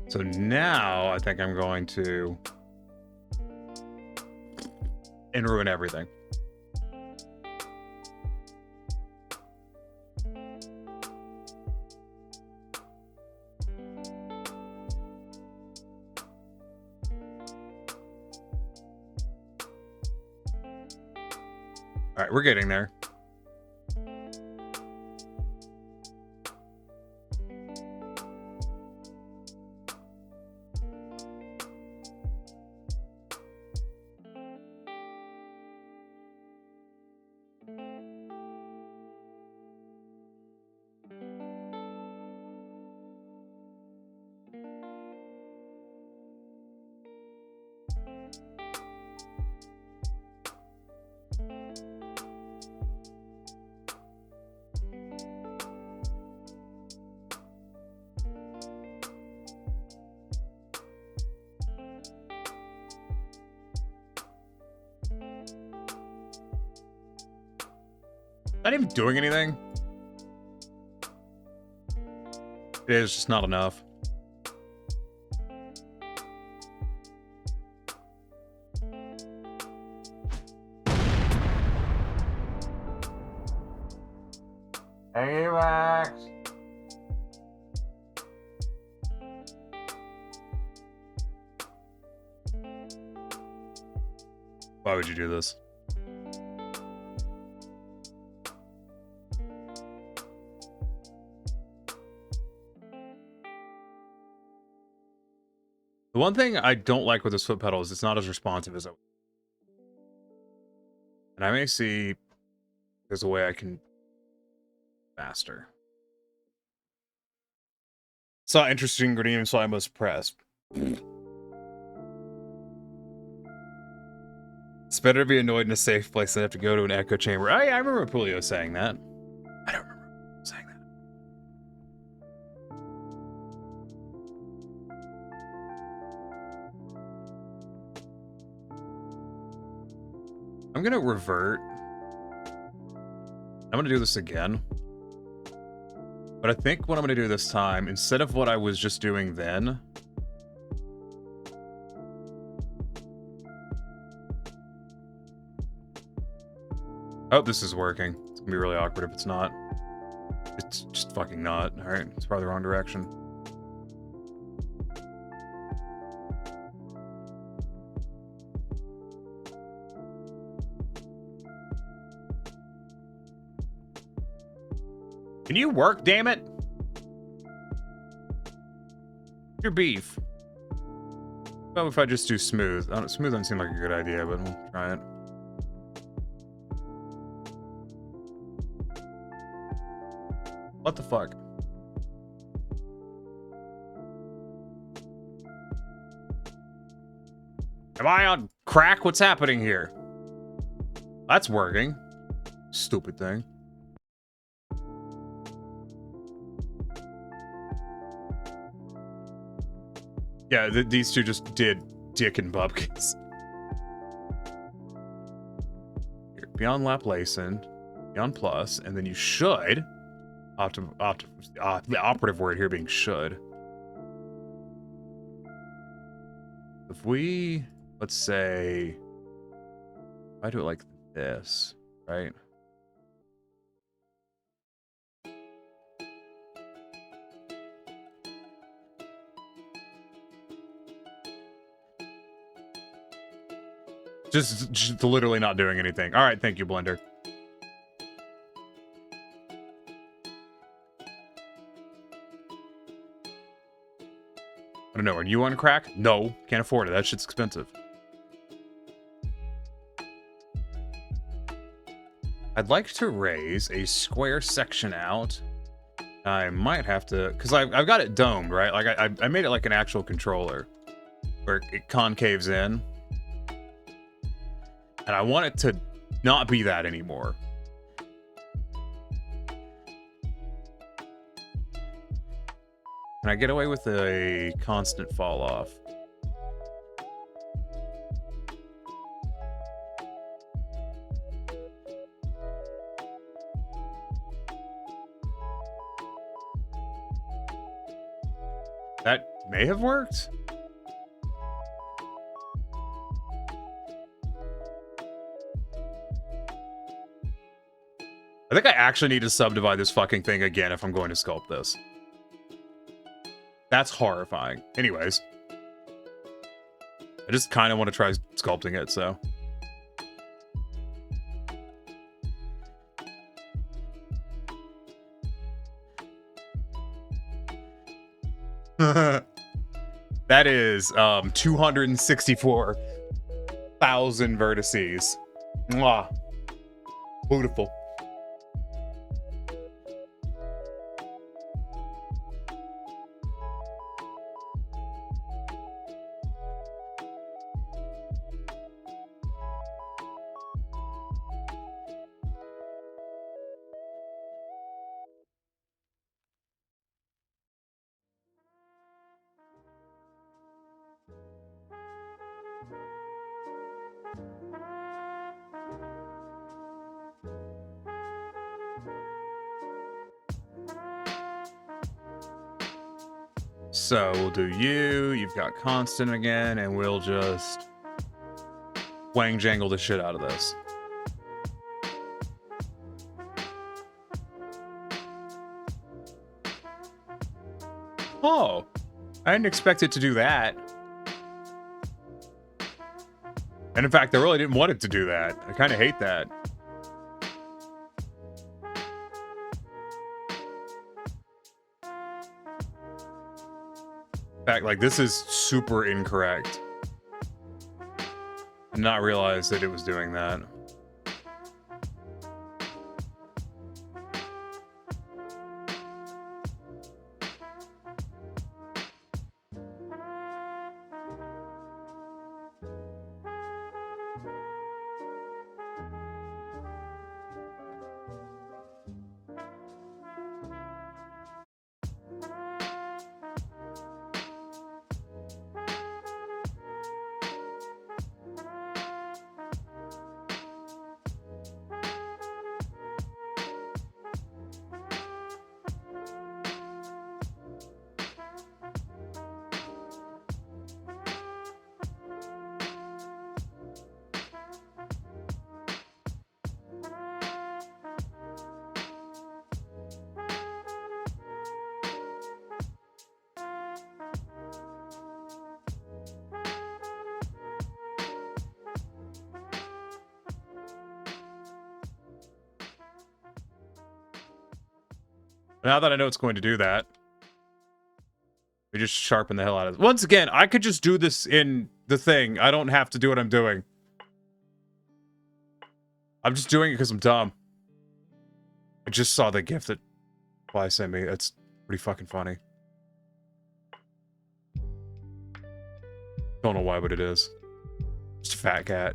So now I think I'm going to ruin everything. Alright, we're getting there. Not even doing anything. It is just not enough. Hey, Max. Why would you do this? The one thing I don't like with this foot pedal is it's not as responsive as I would. And I may see there's a way I can faster. Saw interesting green, so I must press. It's better to be annoyed in a safe place than have to go to an echo chamber. I remember Pulio saying that. I don't remember saying that. I'm gonna revert. I'm gonna do this again. But I think what I'm gonna do this time, instead of what I was just doing then, oh, this is working. It's gonna be really awkward if it's not. It's just fucking not. Alright, it's probably the wrong direction. Can you work, damn it? Your beef. Well, if I just do smooth. Smooth doesn't seem like a good idea, but we'll try it. What the fuck? Am I on crack? What's happening here? That's working. Stupid thing. Yeah, these two just did dick and bupkins. Here, beyond Laplacian, beyond plus, and then you should the operative word here being should. If we, let's say, if I do it like this, right? Just literally not doing anything. All right, thank you, Blender. I don't know, are you on crack? No, can't afford it. That shit's expensive. I'd like to raise a square section out. I might have to, because I've got it domed, right? Like I made it like an actual controller where it concaves in. And I want it to not be that anymore. Can I get away with a constant fall off? That may have worked. I think I actually need to subdivide this fucking thing again if I'm going to sculpt this. That's horrifying. Anyways. I just kind of want to try sculpting it, so. That is 264,000 vertices. Mwah. Beautiful. So we'll do you. You've got constant again, and we'll just wang jangle the shit out of this. Oh, I didn't expect it to do that. And in fact, I really didn't want it to do that. I kind of hate that. In fact, like, this is super incorrect. I did not realize that it was doing that. Now that I know it's going to do that, we just sharpen the hell out of it. Once again, I could just do this in the thing. I don't have to do what I'm doing. I'm just doing it because I'm dumb. I just saw the gift that Fly sent me. That's pretty fucking funny. Don't know why, but it is. Just a fat cat.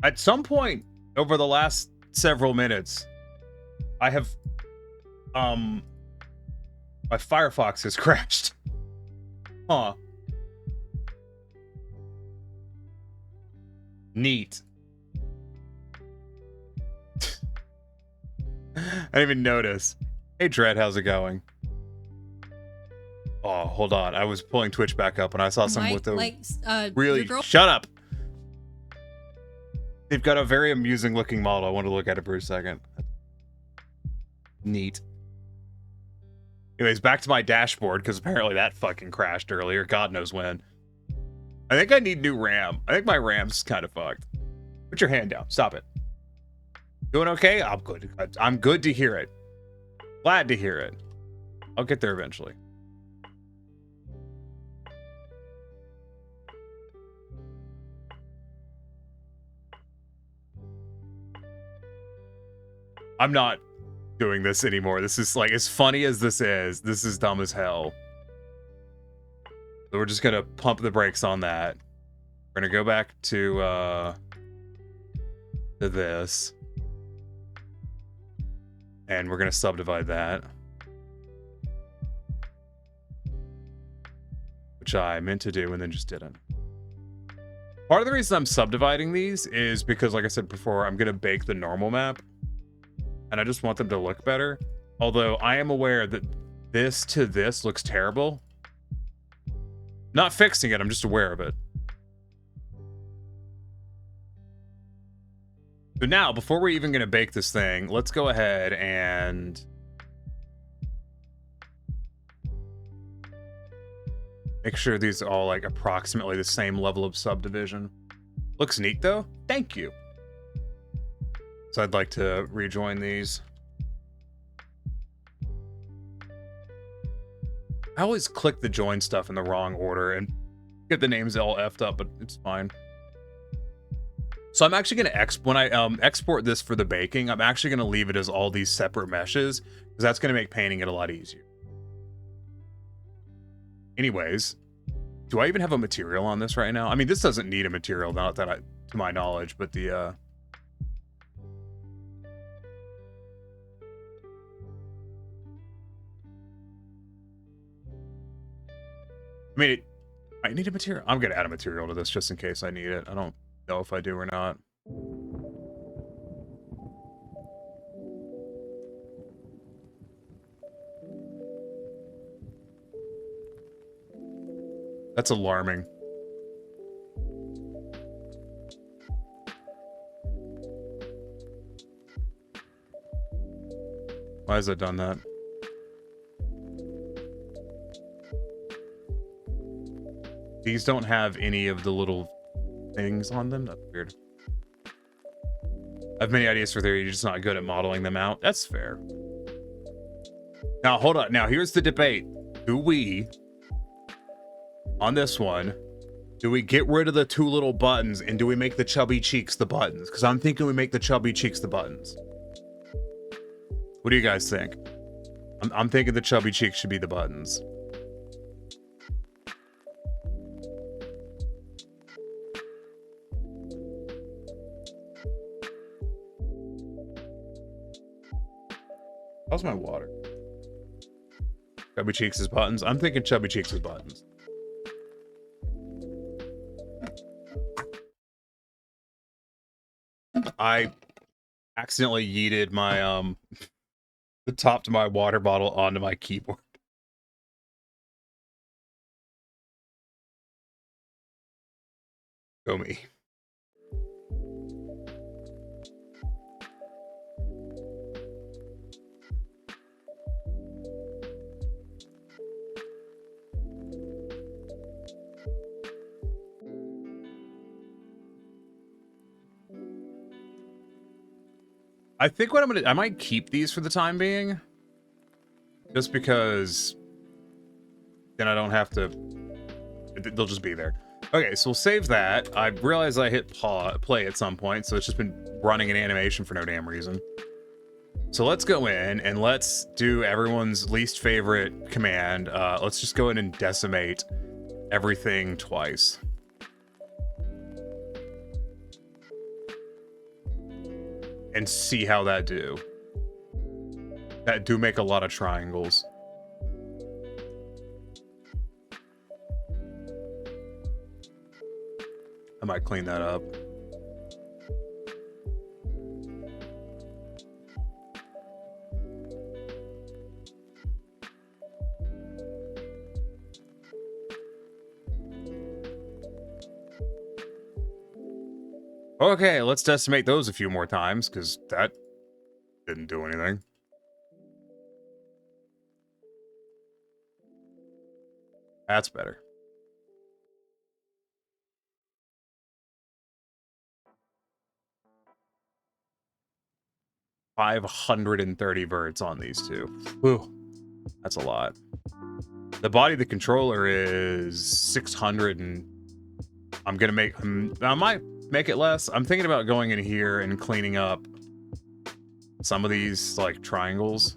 At some point over the last several minutes, I have, my Firefox has crashed. Huh. Neat. I didn't even notice. Hey, Dread, how's it going? Oh, hold on. I was pulling Twitch back up and I saw someone with a really... Shut up! They've got a very amusing looking model. I want to look at it for a second. Neat. Anyways, back to my dashboard, because apparently that fucking crashed earlier. God knows when. I think I need new RAM. I think my RAM's kind of fucked. Put your hand down. Stop it. Doing okay? I'm good. I'm good to hear it. Glad to hear it. I'll get there eventually. I'm not doing this anymore. This is like, as funny as this is dumb as hell. So we're just gonna pump the brakes on that. We're gonna go back to this. And we're gonna subdivide that. Which I meant to do and then just didn't. Part of the reason I'm subdividing these is because, like I said before, I'm gonna bake the normal map. And I just want them to look better. Although I am aware that this to this looks terrible. Not fixing it, I'm just aware of it. So now, before we're even going to bake this thing, let's go ahead and Make sure these are all like approximately the same level of subdivision. Looks neat though. Thank you. So I'd like to rejoin these. I always click the join stuff in the wrong order and get the names all effed up, but it's fine. So I'm actually going to when I export this for the baking, I'm actually going to leave it as all these separate meshes because that's going to make painting it a lot easier. Anyways, do I even have a material on this right now? I mean, this doesn't need a material, not that to my knowledge, but the I mean, I need a material. I'm gonna add a material to this just in case I need it. I don't know if I do or not. That's alarming. Why has it done that? These don't have any of the little things on them. That's weird. I have many ideas for theory. You're just not good at modeling them out. That's fair. Now, hold on. Now, here's the debate. Do we, on this one, do we get rid of the two little buttons and do we make the chubby cheeks the buttons? Because I'm thinking we make the chubby cheeks the buttons. What do you guys think? I'm thinking the chubby cheeks should be the buttons. How's my water? Chubby cheeks is buttons. I'm thinking chubby cheeks is buttons. I accidentally yeeted my the top to my water bottle onto my keyboard. Go me. I think what I might keep these for the time being. Just because then I don't have to, they'll just be there. Okay, so we'll save that. I realized I hit play at some point, so it's just been running an animation for no damn reason. So let's go in and let's do everyone's least favorite command. Let's just go in and decimate everything twice. And see how that do. That do make a lot of triangles. I might clean that up. Okay, let's decimate those a few more times, because that didn't do anything. That's better. $530 birds on these two. Whew. That's a lot. The body of the controller is 600 and I'm gonna make, I might make it less. I'm thinking about going in here and cleaning up some of these like triangles.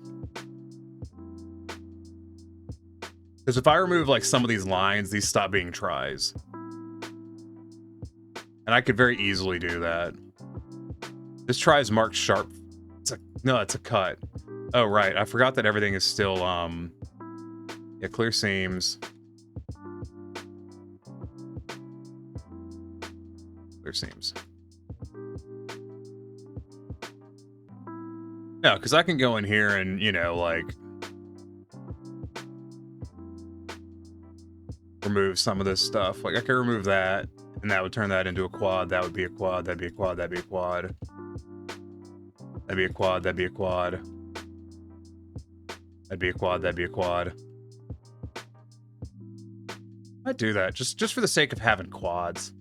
Because if I remove like some of these lines, these stop being tries. And I could very easily do that. This try is marked sharp. No, it's a cut. Oh, right. I forgot that everything is still, yeah, clear seams. Clear seams. No, because I can go in here and, you know, like, remove some of this stuff. Like, I could remove that, and that would turn that into a quad. That would be a quad. That'd be a quad. That'd be a quad. That'd be a quad. That'd be a quad. That'd be a quad. That'd be a quad. I'd do that just for the sake of having quads.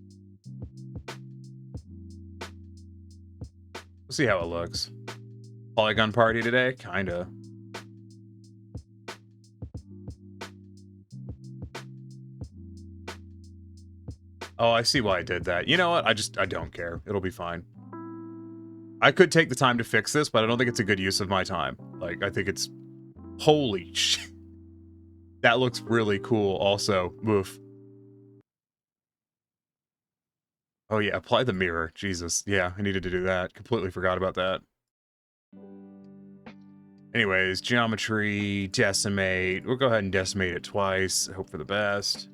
We'll see how it looks. Polygon party today? Kinda. Oh, I see why I did that. You know what? I don't care. It'll be fine. I could take the time to fix this, but I don't think it's a good use of my time. Like, I think it's... Holy shit. That looks really cool also. Woof. Oh yeah, apply the mirror. Jesus. Yeah, I needed to do that. Completely forgot about that. Anyways, geometry, decimate. We'll go ahead and decimate it twice. Hope for the best.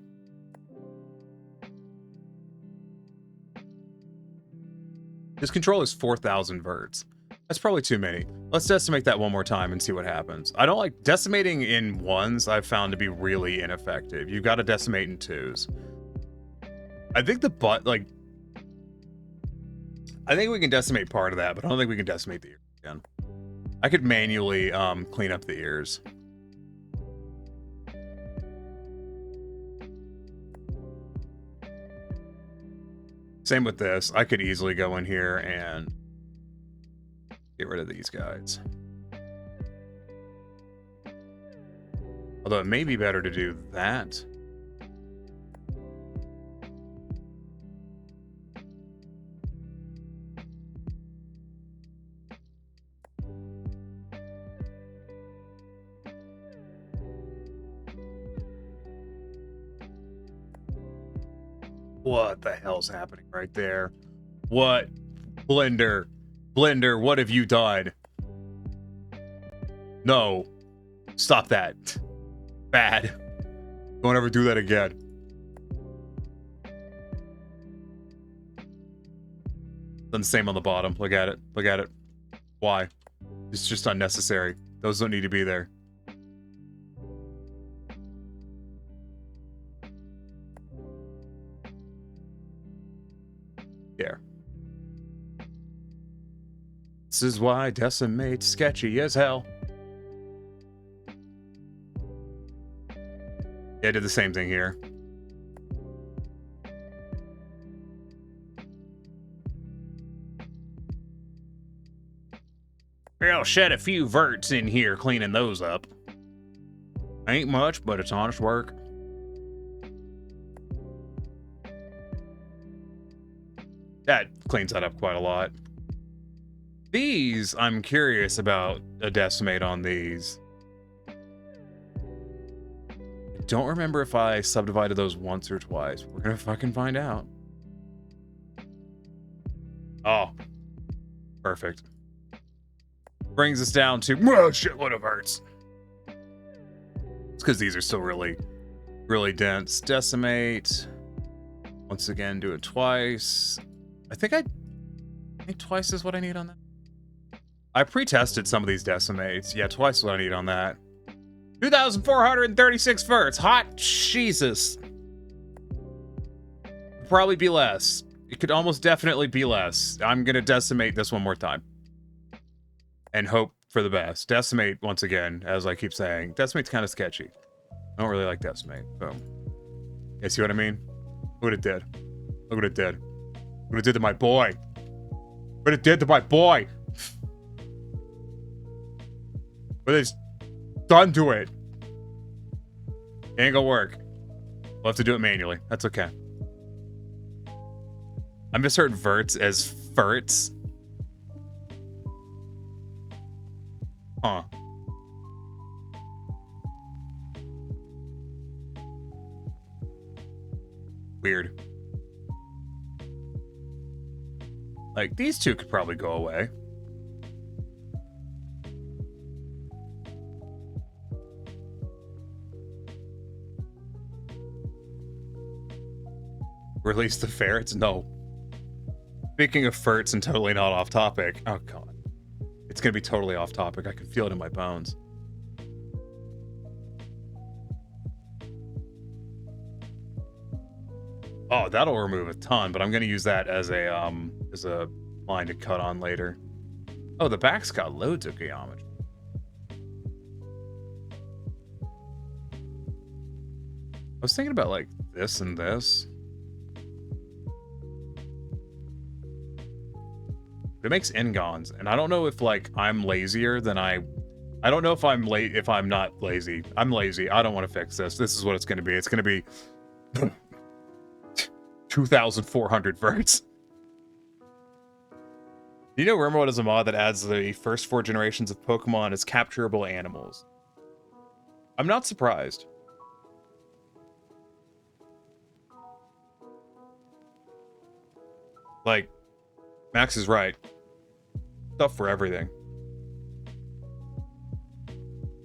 This control is 4,000 verts. That's probably too many. Let's decimate that one more time and see what happens. I don't like decimating in ones. I've found to be really ineffective. You've got to decimate in twos. I think I think we can decimate part of that, but I don't think we can decimate the ears again. I could manually clean up the ears. Same with this. I could easily go in here and get rid of these guys. Although it may be better to do that. What the hell's happening right there? What? Blender. Blender, what have you done? No. Stop that. Bad. Don't ever do that again. Done the same on the bottom. Look at it. Look at it. Why? It's just unnecessary. Those don't need to be there. There. This is why decimate's sketchy as hell. Yeah, I did the same thing here. I'll shed a few verts in here cleaning those up. Ain't much, but it's honest work. That cleans that up quite a lot. These, I'm curious about a decimate on these. I don't remember if I subdivided those once or twice. We're gonna fucking find out. Oh. Perfect. Brings us down to shitload of verts. It's because these are still really, really dense. Decimate. Once again, do it twice. I think twice is what I need on that. I pre-tested some of these decimates. Yeah, twice is what I need on that. 2,436 verts. Hot Jesus. Probably be less. It could almost definitely be less. I'm gonna decimate this one more time. And hope for the best. Decimate, once again, as I keep saying. Decimate's kind of sketchy. I don't really like decimate. Boom. You see what I mean? Look what it did. Look what it did. Look what it did to my boy. What it did to my boy. What it's done to it. It ain't gonna work. We'll have to do it manually. That's okay. I misheard verts as furts. Huh. Weird. Like, these two could probably go away. Release the ferrets? No. Speaking of ferrets and totally not off topic. Oh, God. It's going to be totally off topic. I can feel it in my bones. Oh, that'll remove a ton, but I'm going to use that as a line to cut on later. Oh, the back's got loads of geometry. was thinking about like this and this. But it makes Ngons, and I don't know if like I'm lazier than I don't know if I'm late if I'm not lazy. I'm lazy. I don't want to fix this. This is what it's gonna be. It's gonna be 2,400 verts. Do you know Rimworld is a mod that adds the first 4 generations of Pokemon as capturable animals? I'm not surprised. Like, Max is right. Stuff for everything.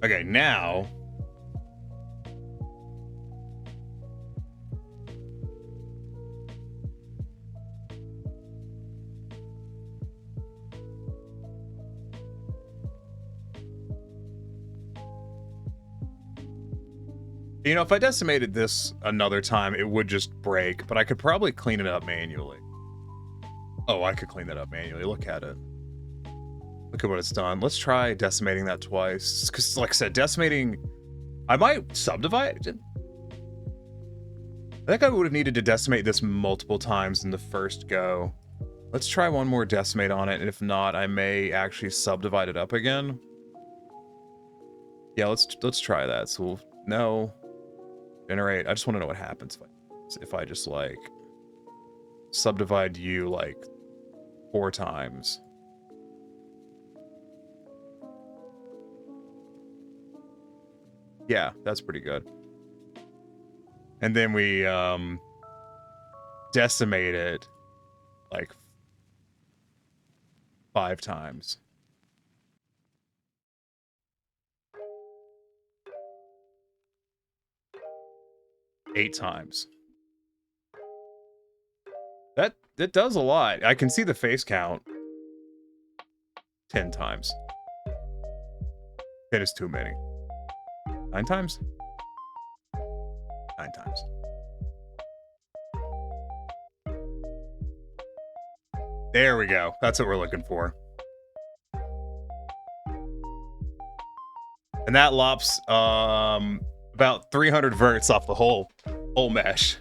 Okay, now... You know, if I decimated this another time, it would just break, but I could probably clean it up manually. Oh, I could clean that up manually. Look at it. Look at what it's done. Let's try decimating that twice. Because, like I said, decimating... I might subdivide it. I think I would have needed to decimate this multiple times in the first go. Let's try one more decimate on it, and if not, I may actually subdivide it up again. Yeah, let's try that. So we'll... No... Generate. I just want to know what happens if I just like subdivide you like 4 times. Yeah, that's pretty good. And then we decimate it like 5 times. Eight times. That does a lot. I can see the face count. 10 times. That is too many. 9 times? 9 times. There we go. That's what we're looking for. And that lops about 300 verts off the whole mesh.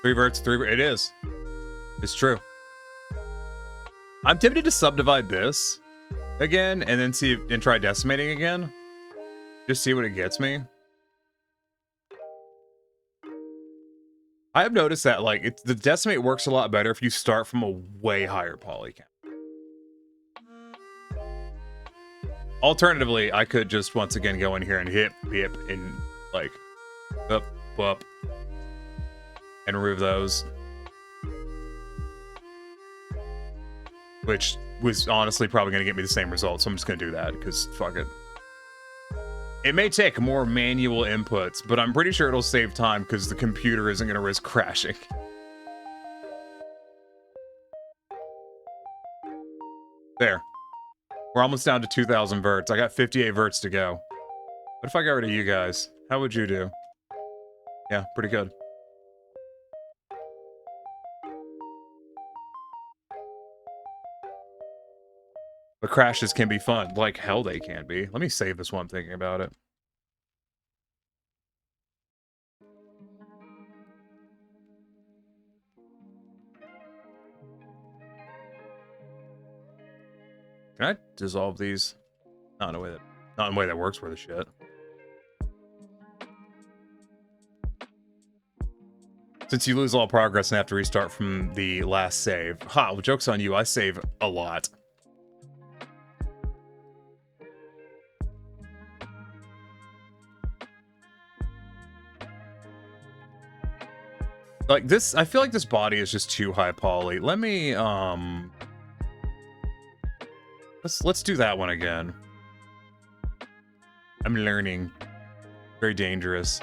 Three verts, it is. It's true. I'm tempted to subdivide this again and then see and try decimating again. Just see what it gets me. I have noticed that like the decimate works a lot better if you start from a way higher poly count. Alternatively, I could just once again go in here and hip and like up and remove those, which was honestly probably going to get me the same result. So I'm just going to do that because fuck it. It may take more manual inputs, but I'm pretty sure it'll save time because the computer isn't going to risk crashing. There. We're almost down to 2,000 verts. I got 58 verts to go. What if I got rid of you guys? How would you do? Yeah, pretty good. But crashes can be fun. Like hell they can be. Let me save this while I'm thinking about it. Can I dissolve these? Not in a way that works worth a shit. Since you lose all progress and have to restart from the last save. Ha, well, joke's on you. I save a lot. Like this, I feel like this body is just too high poly. Let me, let's do that one again. I'm learning. Very dangerous.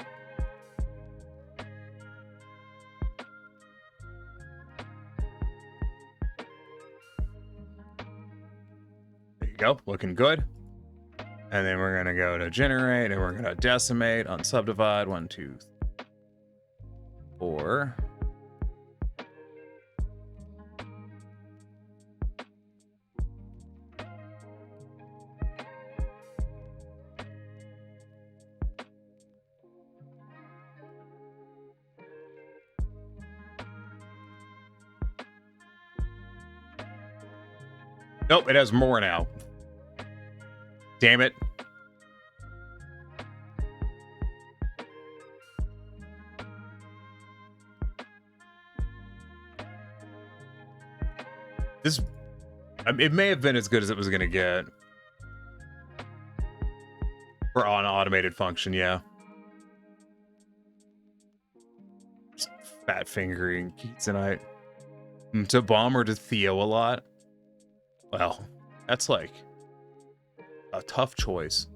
There you go, looking good. And then we're gonna go to generate, and we're gonna decimate on subdivide. 1, 2, Or nope, it has more now. Damn it. This, it may have been as good as it was going to get. For an automated function, yeah. Just fat fingering tonight. To Bomb or to Theo a lot? Well, that's like a tough choice.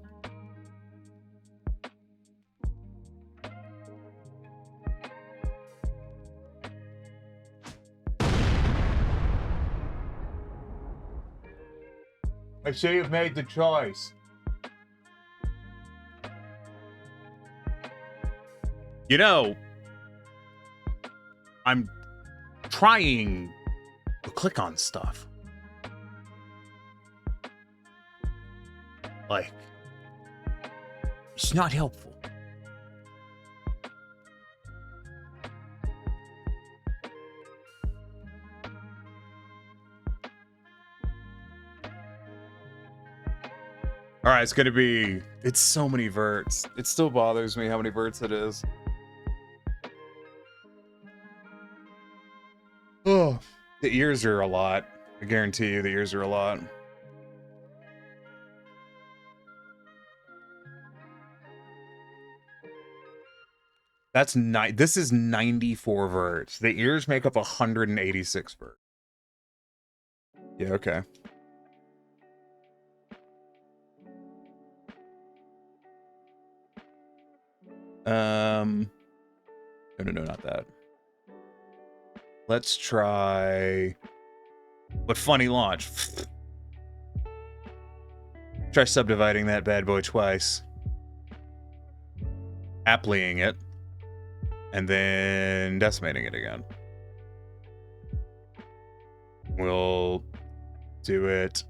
I say you've made the choice. You know, I'm trying to click on stuff. Like, it's not helpful. All right, it's gonna be, it's so many verts. It still bothers me how many verts it is. Oh, the ears are a lot. I guarantee you the ears are a lot. That's this is 94 verts. The ears make up 186 verts. Yeah, okay. No, not that. Let's try... What funny launch? Try subdividing that bad boy twice. Applying it. And then decimating it again. We'll do it...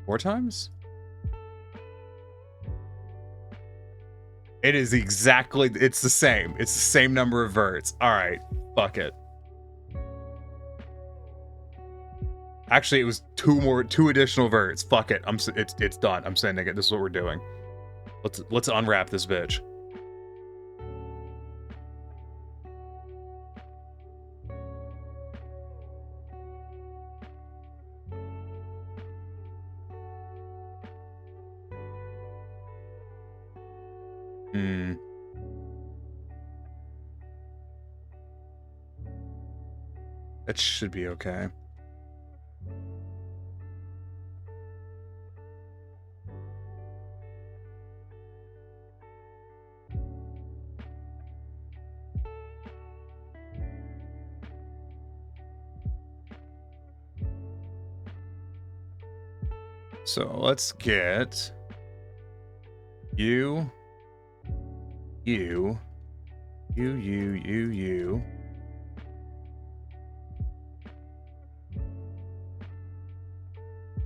4 times? It is exactly, it's the same. It's the same number of verts. All right, fuck it. Actually, it was 2 additional verts. Fuck it. It's done. I'm sending it. This is what we're doing. Let's unwrap this bitch. That should be okay. So let's get you.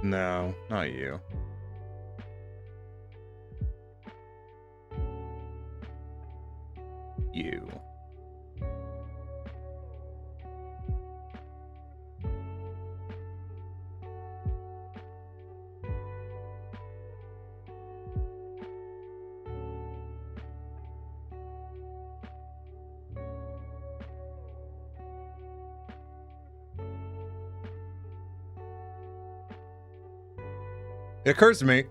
No, not you. You. It occurs to me,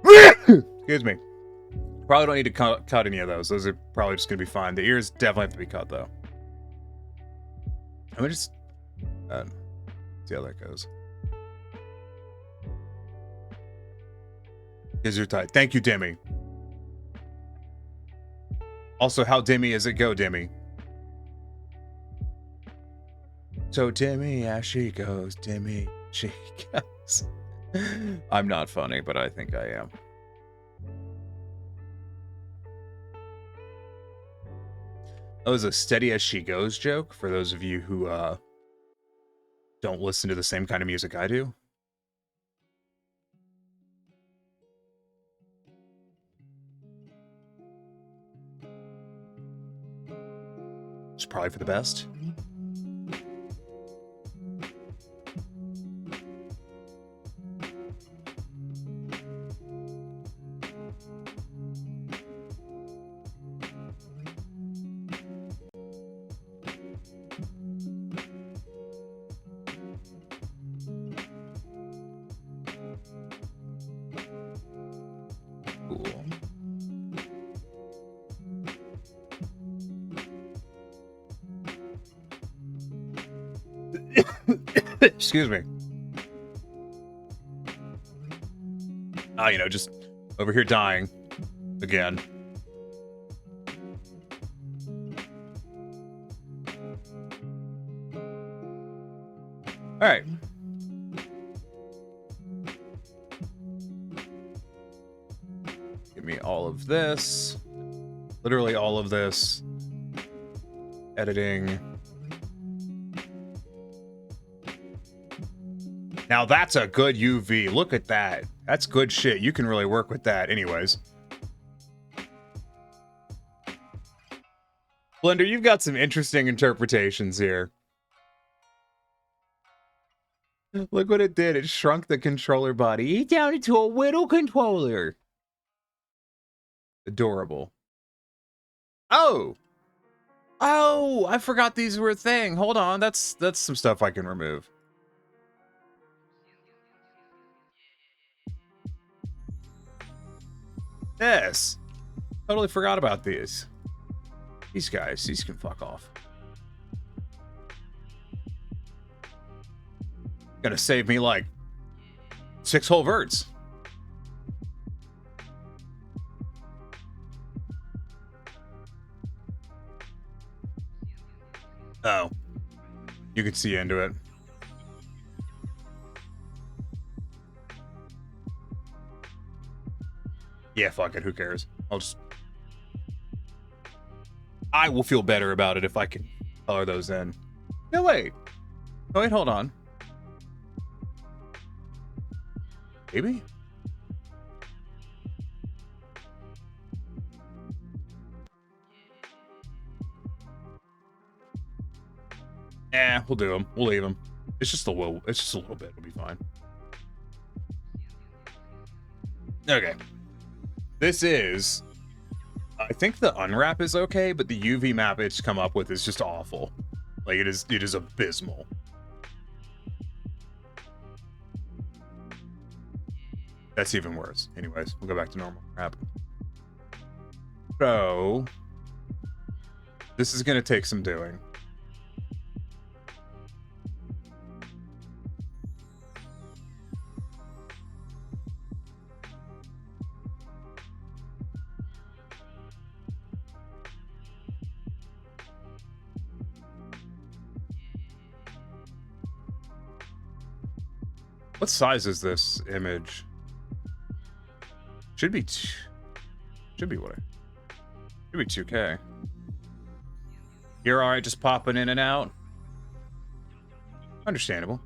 excuse me, probably don't need to cut any of those. Those are probably just going to be fine. The ears definitely have to be cut, though. Let me just see how that goes. Ears are tight. Thank you, Demi. Also, how Demi is it go, Demi? So Demi, as she goes, Demi, she goes. I'm not funny, but I think I am. That was a steady as she goes joke for those of you who don't listen to the same kind of music I do. It's probably for the best. Cool. Excuse me. You know, just over here dying again. All right. Give me all of this. Literally all of this. Editing. Now that's a good UV. Look at that. That's good shit. You can really work with that anyways. Blender, you've got some interesting interpretations here. Look what it did. It shrunk the controller body down into a little controller. Adorable. Oh! Oh! I forgot these were a thing. Hold on. That's some stuff I can remove. Yes. Totally forgot about these. These guys. These can fuck off. Gonna save me like 6 whole verts. Oh. You can see into it. Yeah, fuck it. Who cares? I will feel better about it if I can color those in. No, wait. Oh, wait, hold on. Maybe? We'll do them. We'll leave them. It's just a little bit. It'll be fine. Okay. This is... I think the unwrap is okay, but the UV map it's come up with is just awful. Like, it is abysmal. That's even worse. Anyways, we'll go back to normal wrap. So... this is going to take some doing. What size is this image? Should be 2K. You're alright just popping in and out? Understandable.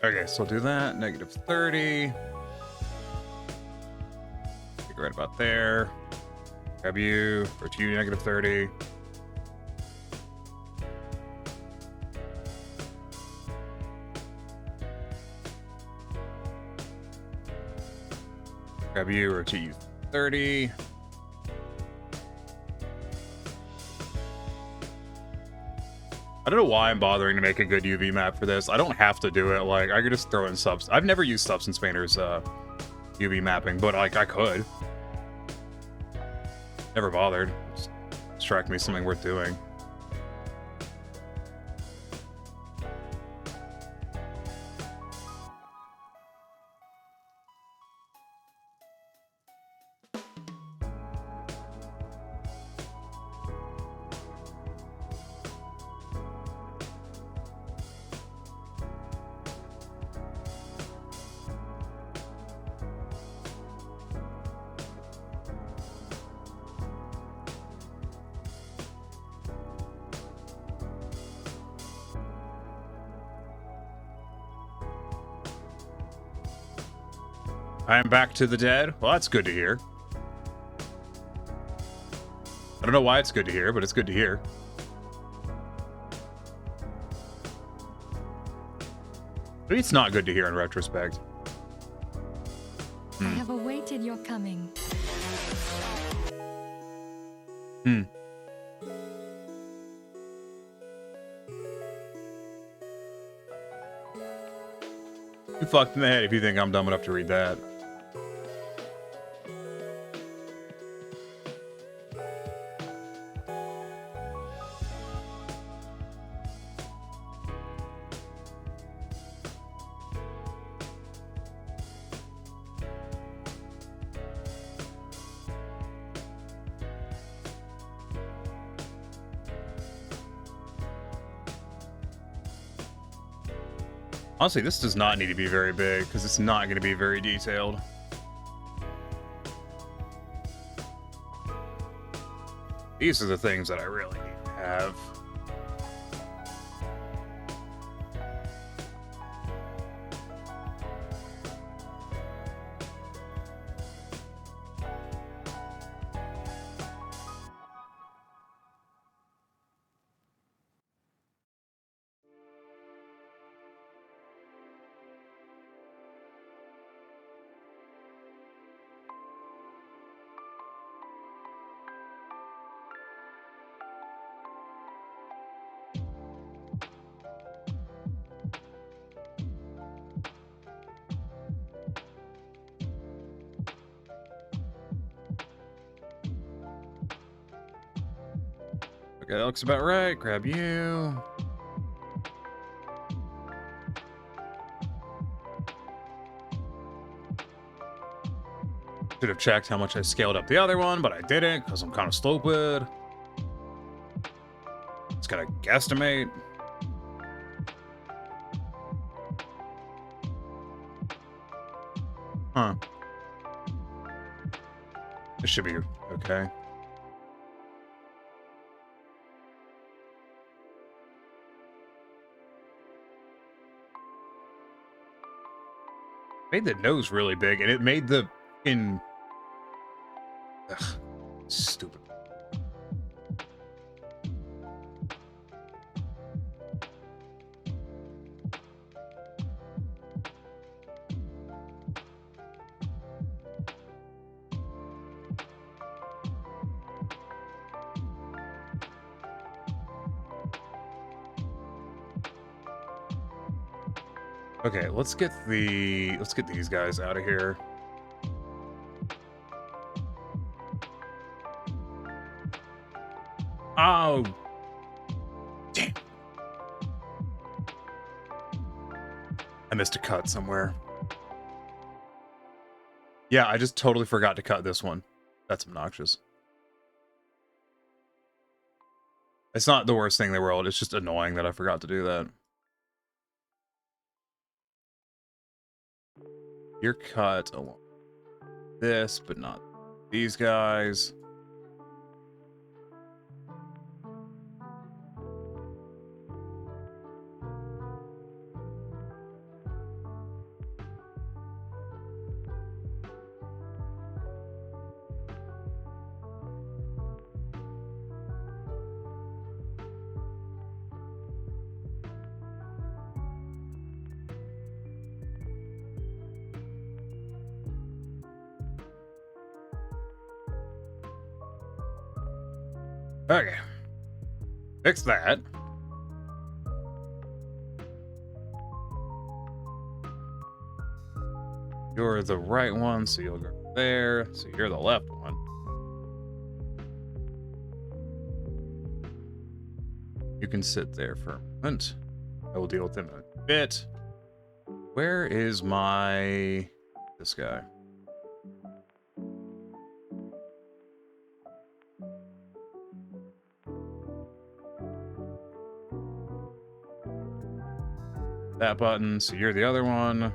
Okay, so we'll do that. Negative 30. Right about there. Grab you for 2, negative 30. Grab you or 2, 30. I don't know why I'm bothering to make a good UV map for this. I don't have to do it. Like, I could just throw in subs. I've never used Substance Painter's UV mapping, but like I could. Never bothered. Just strike me something worth doing. I am back to the dead. Well, that's good to hear. I don't know why it's good to hear, but it's good to hear. Maybe it's not good to hear in retrospect. I have awaited your coming. You fucked in the head if you think I'm dumb enough to read that. Honestly, this does not need to be very big, because it's not going to be very detailed. These are the things that I really need to have. Okay, that looks about right. Grab you. Should have checked how much I scaled up the other one, but I didn't because I'm kind of stupid. Just gotta guesstimate. Huh. This should be okay. Made the nose really big, and it made the Ugh, stupid. Okay, let's get these guys out of here. Oh, damn. I missed a cut somewhere. Yeah, I just totally forgot to cut this one. That's obnoxious. It's not the worst thing in the world. It's just annoying that I forgot to do that. You're cut along this, but not these guys. Okay. Fix that. You're the right one, so you'll go there. So you're the left one. You can sit there for a moment. I will deal with them in a bit. Where is this guy? That button, so you're the other one.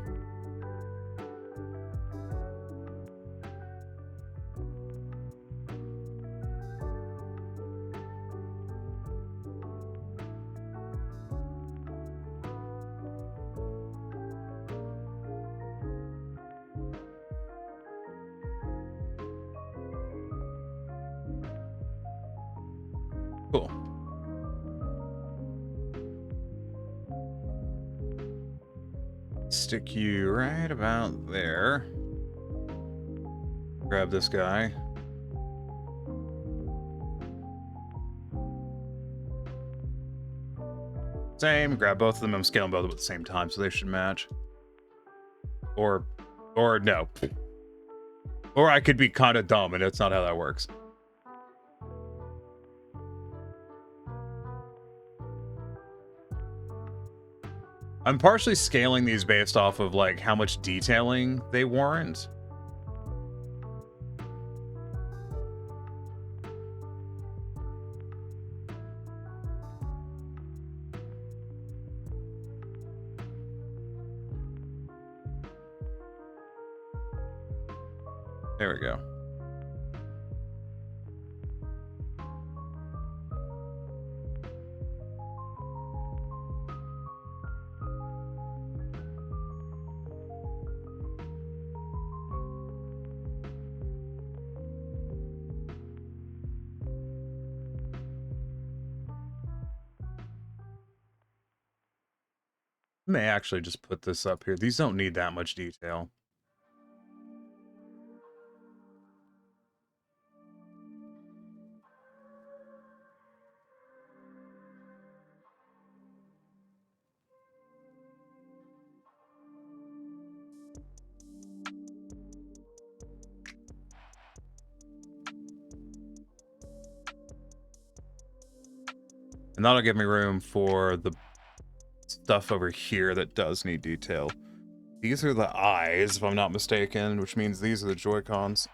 Cool. Stick you right about there. Grab this guy. Same, grab both of them. I'm scaling both of them at the same time, so they should match. Or no. Or I could be kind of dumb, and that's not how that works. I'm partially scaling these based off of, like, how much detailing they warrant. There we go. I may actually just put this up here. These don't need that much detail. And that'll give me room for the stuff over here that does need detail. These are the eyes, if I'm not mistaken, which means these are the Joy-Cons.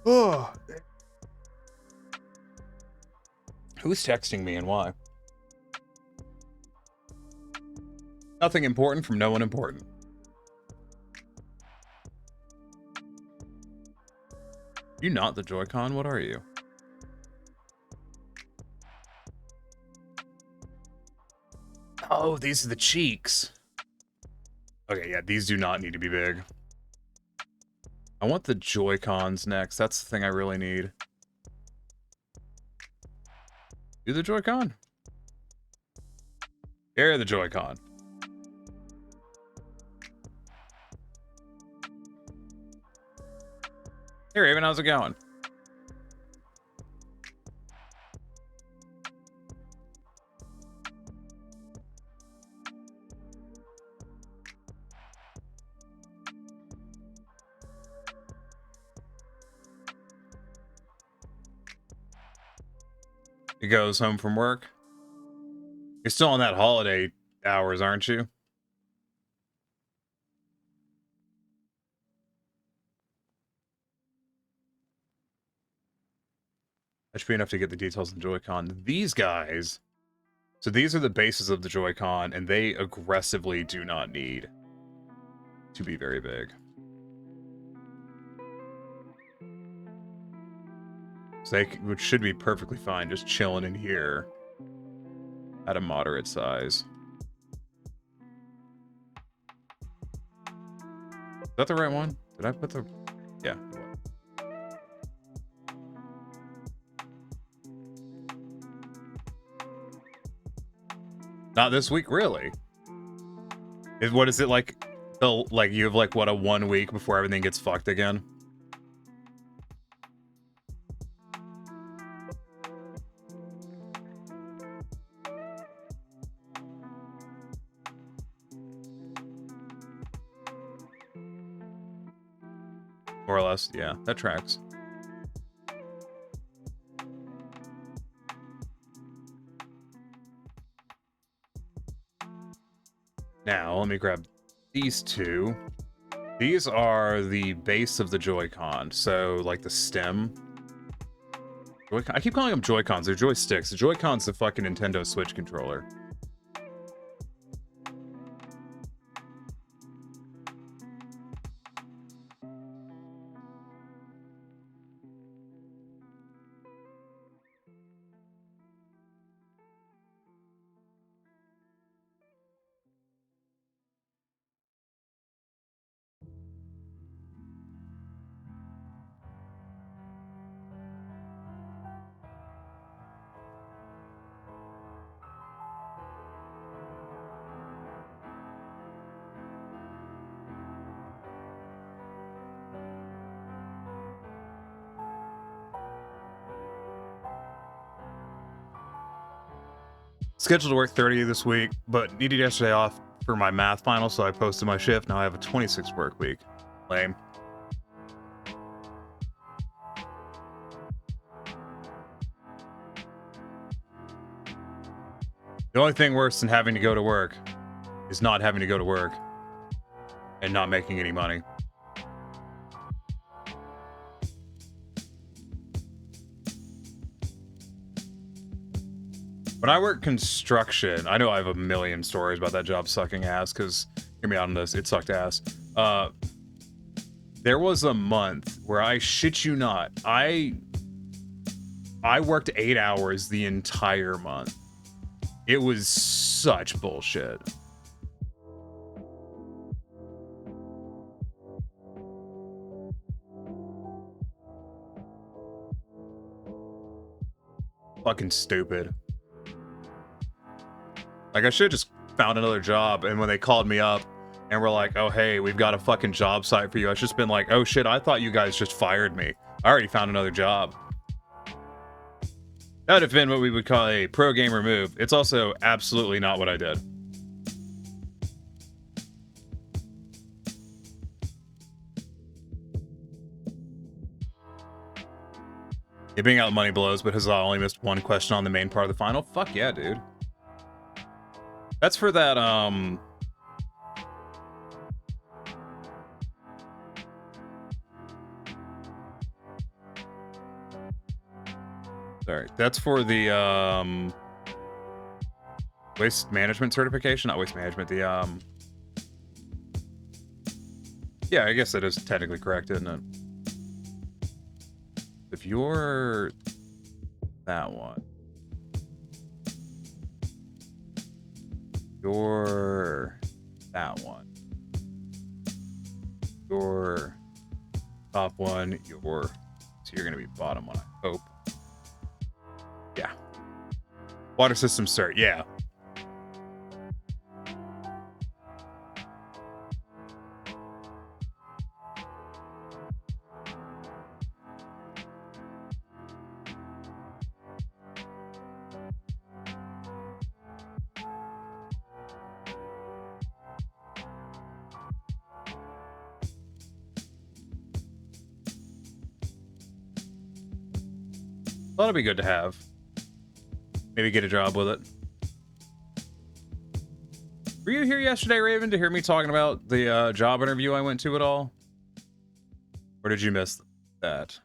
Oh. Who's texting me and why? Nothing important from no one important. You not the Joy-Con? What are you? Oh, these are the cheeks. Okay, yeah, these do not need to be big. I want the Joy-Cons next. That's the thing I really need. Do the Joy-Con. Here, the Joy-Con. Hey, Raven, how's it going? He goes home from work. You're still on that holiday hours, aren't you? That should be enough to get the details of the Joy-Con. These guys... So these are the bases of the Joy-Con, and they aggressively do not need to be very big. So which should be perfectly fine, just chilling in here at a moderate size. Is that the right one? Did I put the... Yeah. Not this week, really. What is it like? Like you have like what, a 1 week before everything gets fucked again? More or less, yeah, that tracks. Now, let me grab these two. These are the base of the Joy-Con, so like the stem. I keep calling them Joy-Cons, they're joysticks. The Joy-Con's the fucking Nintendo Switch controller. Scheduled to work 30 this week, but needed yesterday off for my math final, so I posted my shift. Now I have a 26 work week. Lame. The only thing worse than having to go to work is not having to go to work and not making any money. When I work construction, I know I have a million stories about that job sucking ass, because, hear me out on this, it sucked ass. There was a month where, I shit you not, I worked 8 hours the entire month. It was such bullshit. Fucking stupid. Like, I should have just found another job, and when they called me up and were like, oh, hey, we've got a fucking job site for you, I should just been like, oh shit, I thought you guys just fired me. I already found another job. That would have been what we would call a pro gamer move. It's also absolutely not what I did. Yeah, being out money blows, but Huzzah only missed one question on the main part of the final. Fuck yeah, dude. That's for that, sorry, that's for the, waste management certification? Not waste management, the, yeah, I guess that is technically correct, isn't it? If you're that one, you're that one, you're top one, so you're gonna be bottom one, I hope. Yeah. Water system cert, yeah. That'll be good to have. Maybe get a job with it. Were you here yesterday, Raven, to hear me talking about the job interview I went to at all? Or did you miss that?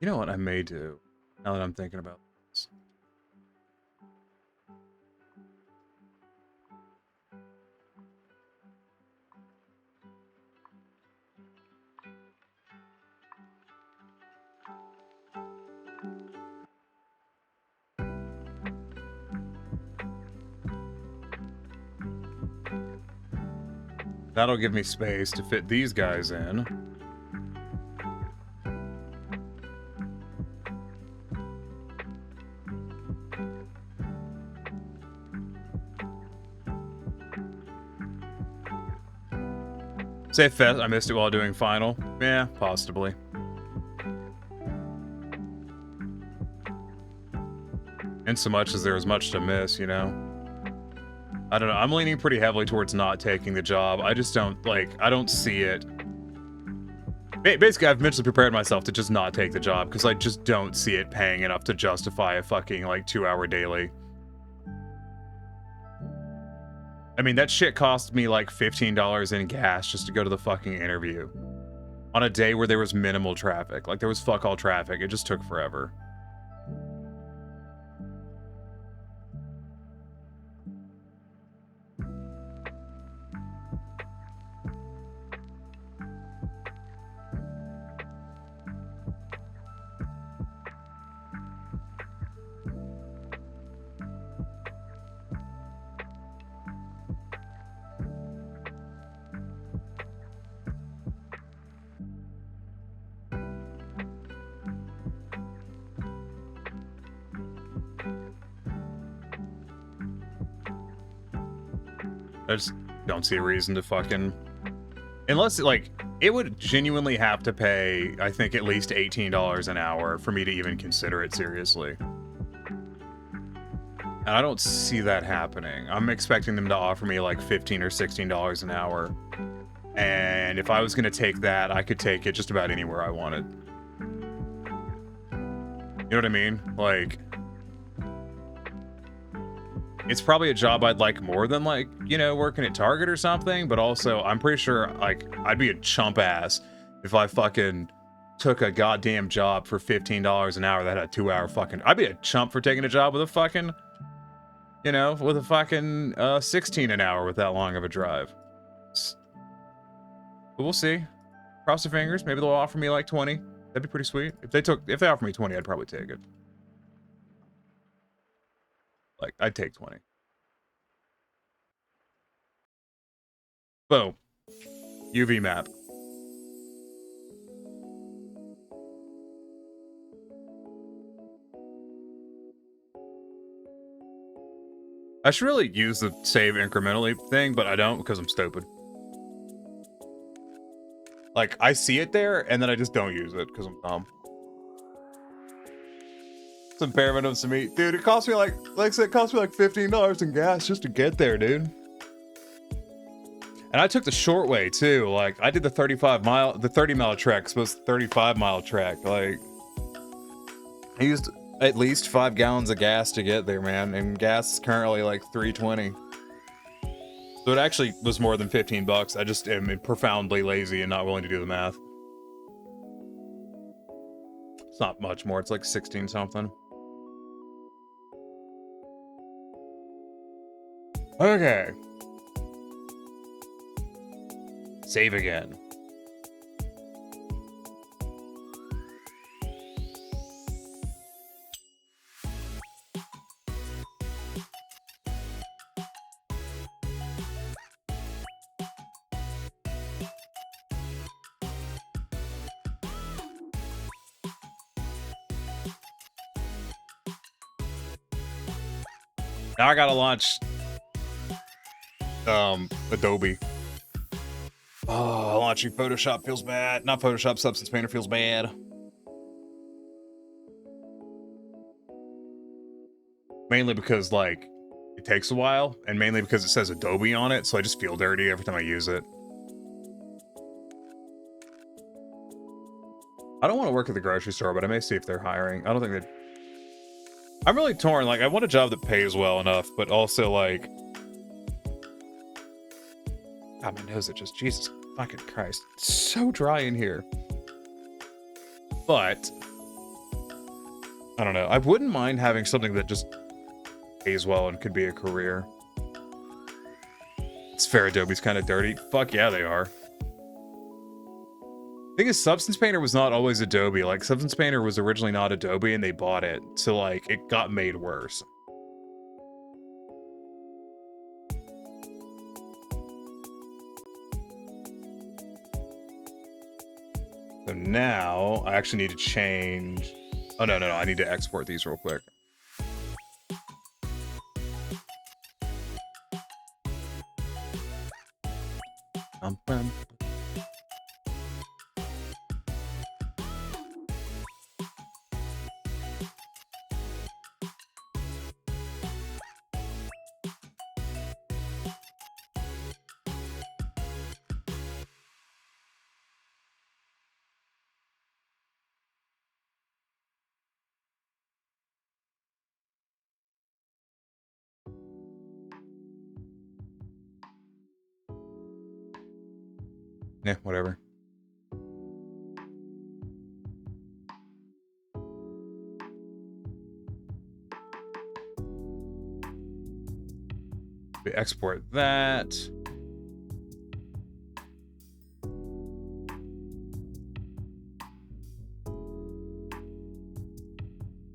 You know what I may do, now that I'm thinking about this? That'll give me space to fit these guys in. Say Fest, I missed it while doing final. Yeah, possibly. And so much as there was much to miss, you know? I don't know. I'm leaning pretty heavily towards not taking the job. I just don't, like, I don't see it. Basically, I've mentally prepared myself to just not take the job because I just don't see it paying enough to justify a fucking, like, 2-hour daily. I mean, that shit cost me like $15 in gas just to go to the fucking interview. On a day where there was minimal traffic. Like, there was fuck all traffic. It just took forever. I just don't see a reason to fucking... Unless, like, it would genuinely have to pay, I think, at least $18 an hour for me to even consider it seriously. And I don't see that happening. I'm expecting them to offer me, like, $15 or $16 an hour. And if I was going to take that, I could take it just about anywhere I wanted. You know what I mean? Like... It's probably a job I'd like more than, like, you know, working at Target or something, but also I'm pretty sure, like, I'd be a chump ass if I fucking took a goddamn job for $15 an hour that had a 2-hour fucking... I'd be a chump for taking a job with a fucking, you know, with a fucking 16 an hour with that long of a drive. But we'll see. Cross your fingers. Maybe they'll offer me like 20. That'd be pretty sweet. If they offer me 20, I'd probably take it. Like, I'd take 20. Boom. UV map. I should really use the save incrementally thing, but I don't because I'm stupid. Like, I see it there, and then I just don't use it because I'm dumb. Some bare minimums to meet. Dude, it cost me like I said, it cost me like $15 in gas just to get there, dude. And I took the short way too. Like, I did the 30-mile trek, supposed to 35-mile trek. Like, I used at least 5 gallons of gas to get there, man. And gas is currently like $3.20. So it actually was more than $15. I just am profoundly lazy and not willing to do the math. It's not much more. It's like 16 something. Okay. Save again. Now I gotta launch Adobe. Oh, launching Photoshop feels bad. Not Photoshop, Substance Painter feels bad. Mainly because, like, it takes a while, and mainly because it says Adobe on it, so I just feel dirty every time I use it. I don't want to work at the grocery store, but I may see if they're hiring. I don't think they... I'm really torn. Like, I want a job that pays well enough, but also, like... God, my nose, it just... Jesus fucking Christ. It's so dry in here. But... I don't know. I wouldn't mind having something that just pays well and could be a career. It's fair Adobe's kind of dirty. Fuck yeah, they are. Thing is, Substance Painter was not always Adobe. Like, Substance Painter was originally not Adobe, and they bought it. So, like, it got made worse. So now, I actually need to change... Oh, no. I need to export these real quick. Yeah, whatever. We export that.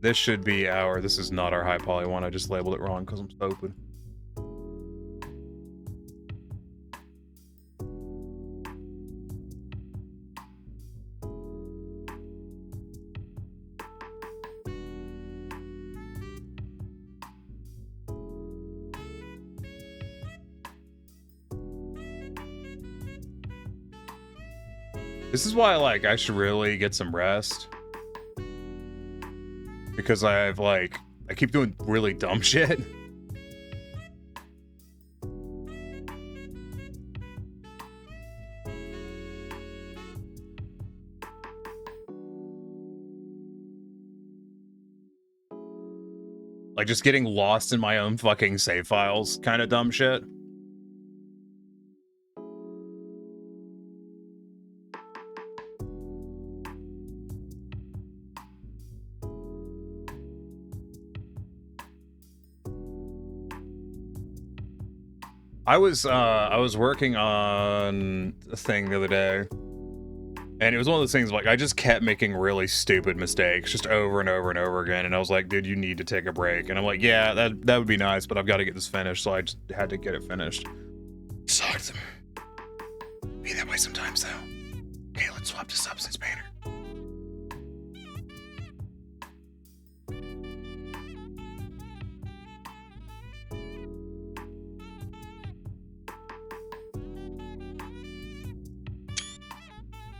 This should be our... This is not our high poly one. I just labeled it wrong because I'm stupid. This is why, like, I should really get some rest. Because I've, like, I keep doing really dumb shit. Like, just getting lost in my own fucking save files kind of dumb shit. I was working on a thing the other day, and it was one of those things like I just kept making really stupid mistakes just over and over and over again, and I was like, dude, you need to take a break. And I'm like, yeah, that would be nice, but I've got to get this finished, so I just had to get it finished. Sucks. Be that way sometimes, though. Okay, let's swap to Substance Painter.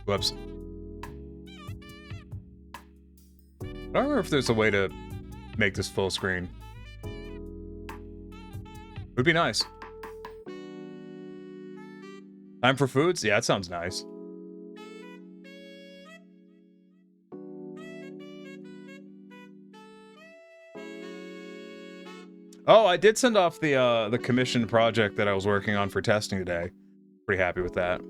Whoops. I don't remember if there's a way to make this full screen. Would be nice. Time for foods? Yeah, that sounds nice. Oh, I did send off the commission project that I was working on for testing today. Pretty happy with that.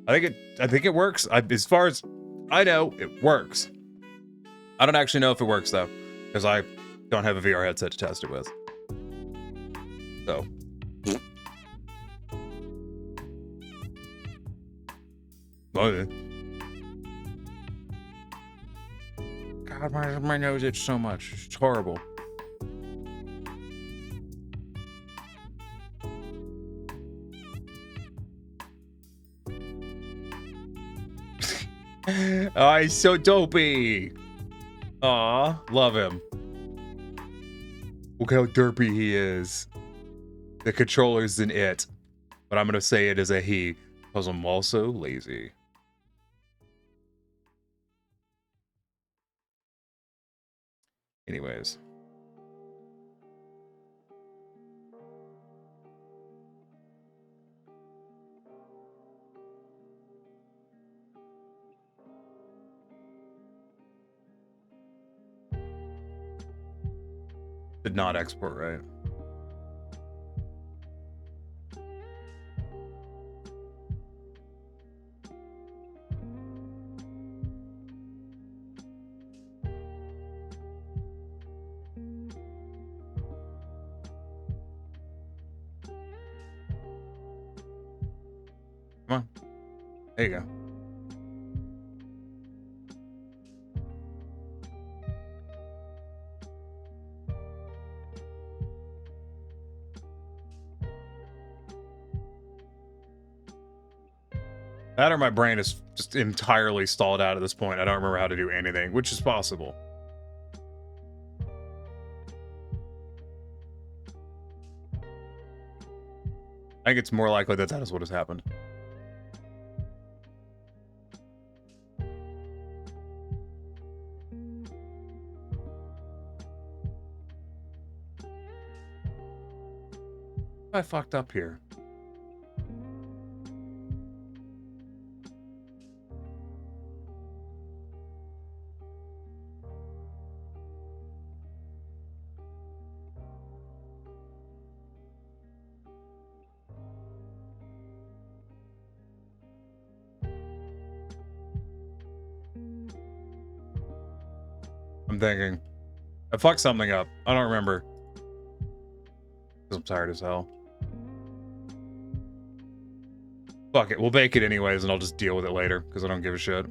I think it works. As far as I know, it works. I don't actually know if it works though, because I don't have a VR headset to test it with. So. Oh, God, my nose itches so much. It's horrible. Oh, he's so dopey. Aw, love him. Look how derpy he is. The controller's an it, but I'm gonna say it as a he, because I'm also lazy. Anyways. Did not export right. Come on. There you go. That or my brain is just entirely stalled out at this point. I don't remember how to do anything, which is possible. I think it's more likely that that is what has happened. I fucked up here. I'm thinking. I fucked something up. I don't remember. Because I'm tired as hell. Fuck it. We'll bake it anyways, and I'll just deal with it later, because I don't give a shit.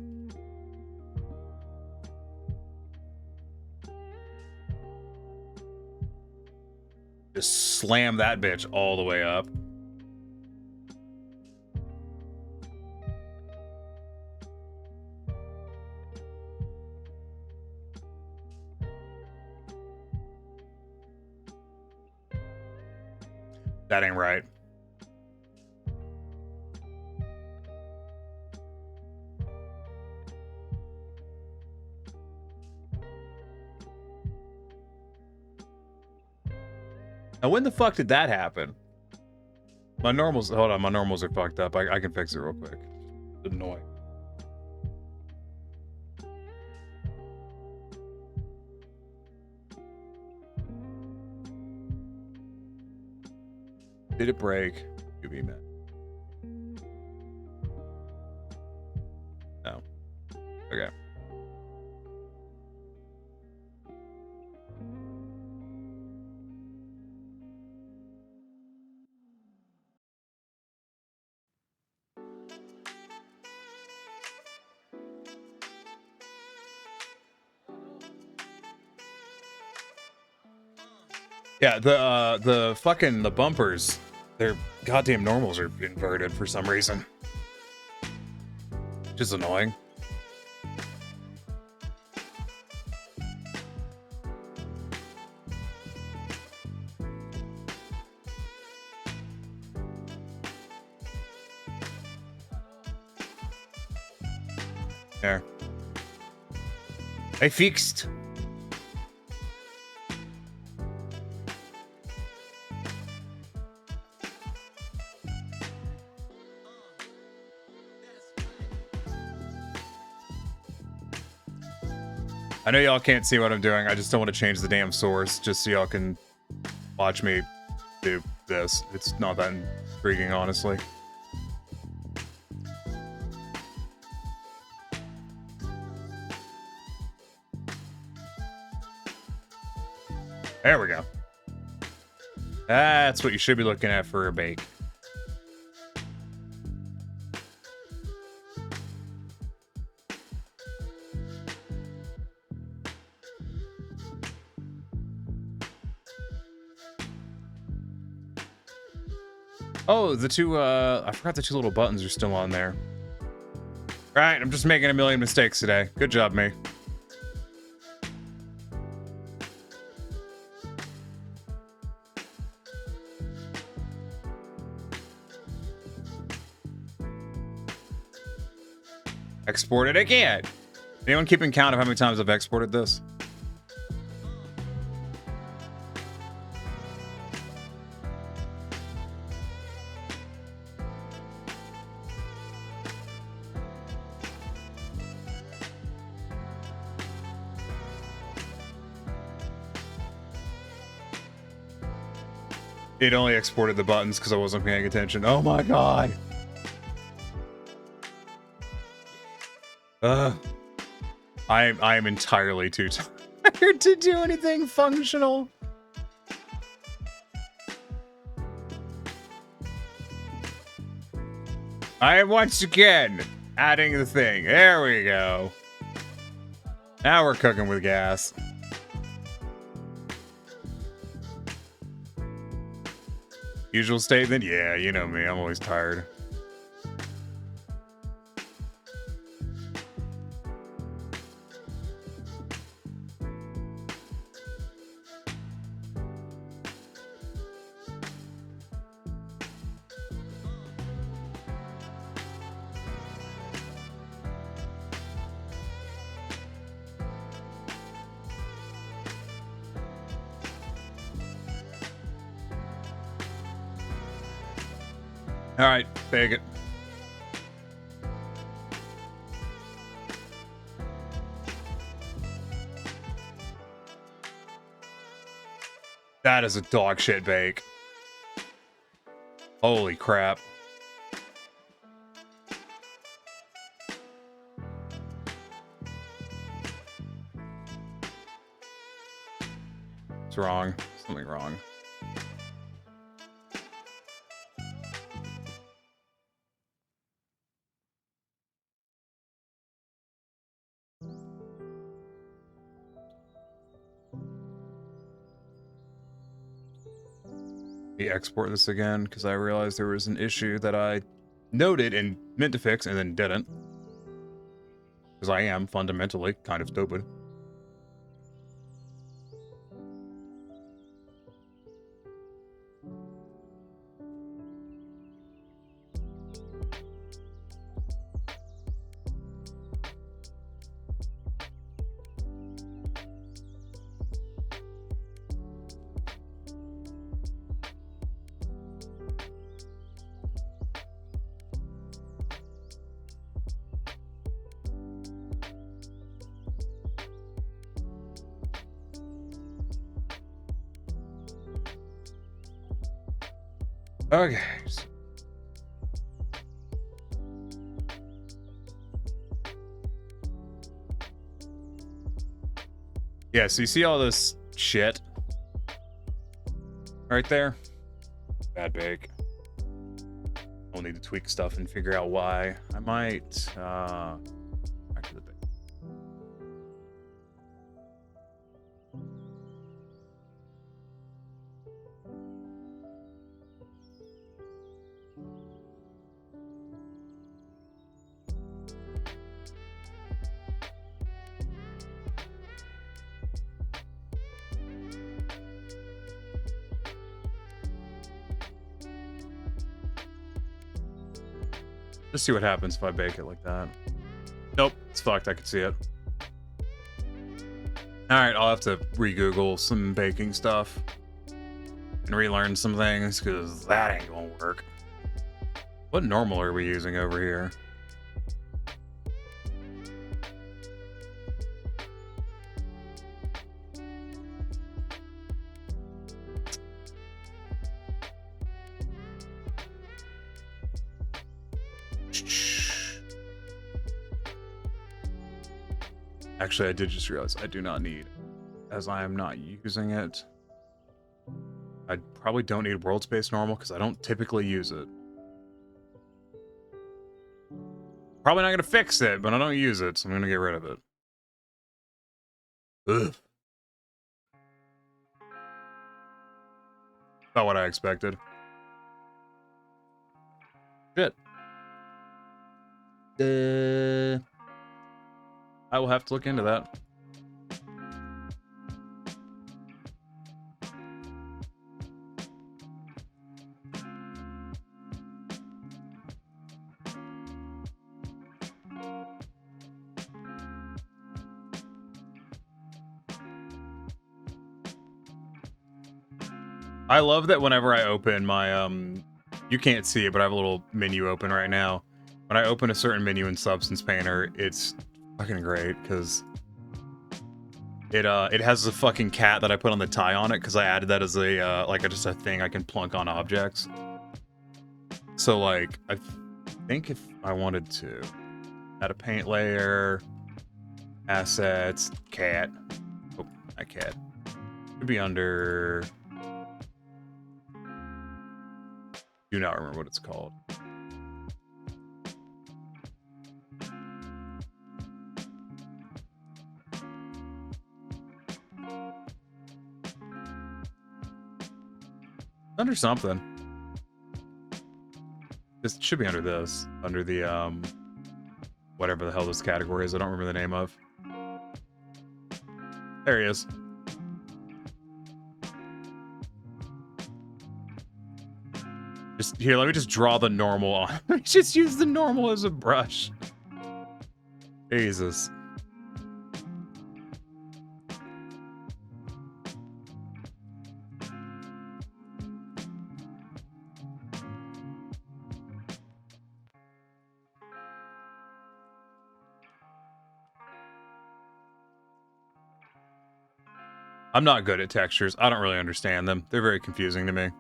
Just slam that bitch all the way up. That ain't right. Now, when the fuck did that happen? My normals, hold on, my normals are fucked up. I can fix it real quick. It's annoying. Did it break? You be mad. No. Okay. Yeah, the fucking bumpers, their goddamn normals are inverted for some reason. Which is annoying. There. I fixed. I know y'all can't see what I'm doing. I just don't want to change the damn source just so y'all can watch me do this. It's not that intriguing, honestly. There we go. That's what you should be looking at for a bake. Oh, the two, I forgot the two little buttons are still on there. Right, I'm just making a million mistakes today. Good job, me. Export it again. Anyone keeping count of how many times I've exported this? It only exported the buttons because I wasn't paying attention. Oh my god. I am entirely too tired to do anything functional. I am once again adding the thing. There we go. Now we're cooking with gas. Usual statement? Yeah, you know me. I'm always tired. All right, bake it. That is a dog shit bake. Holy crap. What's wrong? Something wrong. Export this again because I realized there was an issue that I noted and meant to fix and then didn't. Because I am fundamentally kind of stupid. Okay. Yeah, so you see all this shit right there? Bad bake. We'll need to tweak stuff and figure out why. I might, back to the bake. Let's see what happens if I bake it like that. Nope, it's fucked. I can see it. Alright, I'll have to re-Google some baking stuff and relearn some things, because that ain't gonna work. What normal are we using over here? Actually, I did just realize I do not need, as I am not using it. I probably don't need world space normal because I don't typically use it. Probably not going to fix it, but I don't use it, so I'm going to get rid of it. Ugh. Not what I expected. Shit. I will have to look into that. I love that whenever I open my, you can't see it, but I have a little menu open right now. When I open a certain menu in Substance Painter, it's fucking great, because it has a fucking cat that I put on the tie on it, because I added that as a, like, just a thing I can plunk on objects. So, like, I think if I wanted to add a paint layer, assets, cat. Oh, not cat. Could be under... Do not remember what it's called. Under something. This should be under this. Under the, whatever the hell this category is. I don't remember the name of. There he is. Just here, let me just draw the normal on. Let me just use the normal as a brush. Jesus. I'm not good at textures. I don't really understand them. They're very confusing to me.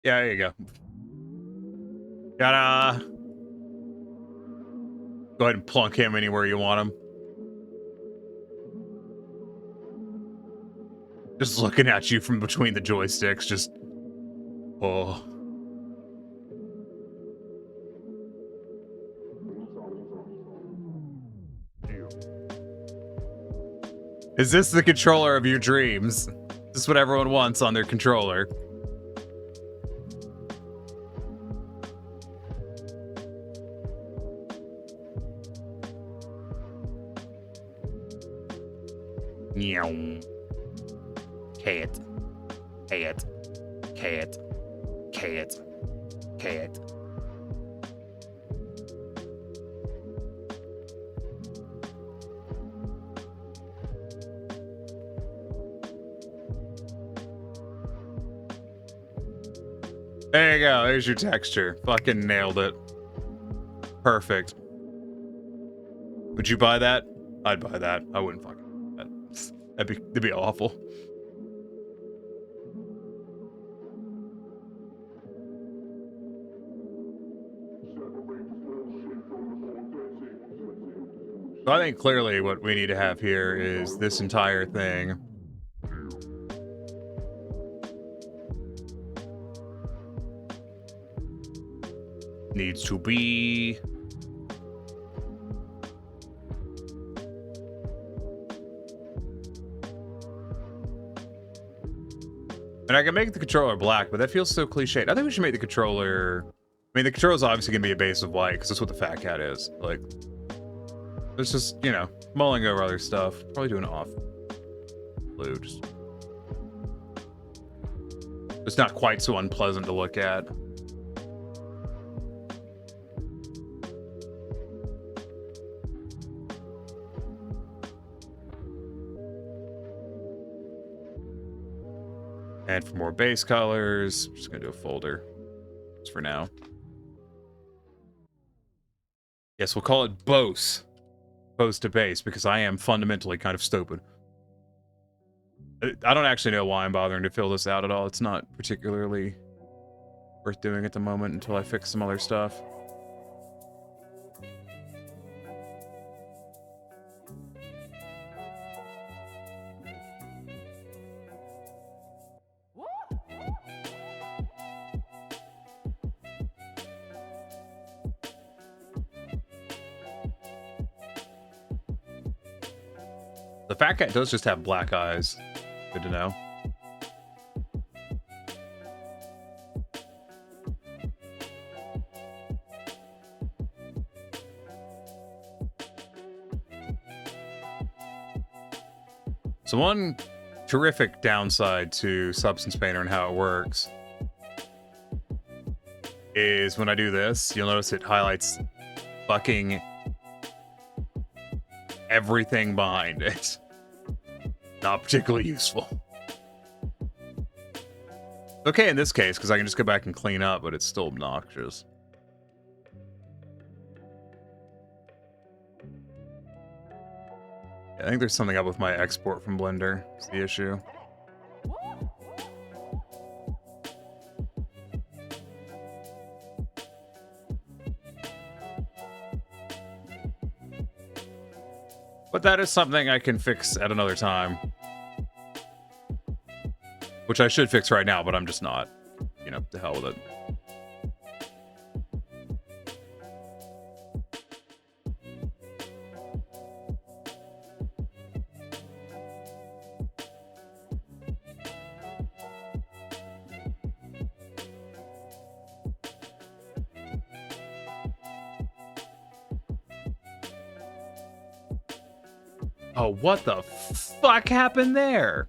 Yeah, there you go. Gotta go ahead and plunk him anywhere you want him. Just looking at you from between the joysticks, just... Oh. Is this the controller of your dreams? Is this what everyone wants on their controller? Meow. Cat. Cat. Cat. Cat. Cat. There you go. There's your texture. Fucking nailed it. Perfect. Would you buy that? I'd buy that. I wouldn't fucking buy that. That'd be awful. So I think clearly what we need to have here is this entire thing. Needs to be... And I can make the controller black, but that feels so cliched. I think we should make the controller... I mean, the controller's obviously going to be a base of white, because that's what the Fat Cat is. Like, it's just, you know, mulling over other stuff. Probably doing it off blue. Just... It's not quite so unpleasant to look at. And for more base colors, I'm just gonna do a folder just for now. Yes, we'll call it Bose. Bose to base, because I am fundamentally kind of stupid. I don't actually know why I'm bothering to fill this out at all. It's not particularly worth doing at the moment until I fix some other stuff. The Fat Cat does just have black eyes. Good to know. So one terrific downside to Substance Painter and how it works is when I do this, you'll notice it highlights fucking everything behind it. Not particularly useful. Okay, in this case, because I can just go back and clean up, but it's still obnoxious. I think there's something up with my export from Blender. It's the issue. But that is something I can fix at another time. Which I should fix right now, but I'm just not. You know, the hell with it. Oh, what the fuck happened there?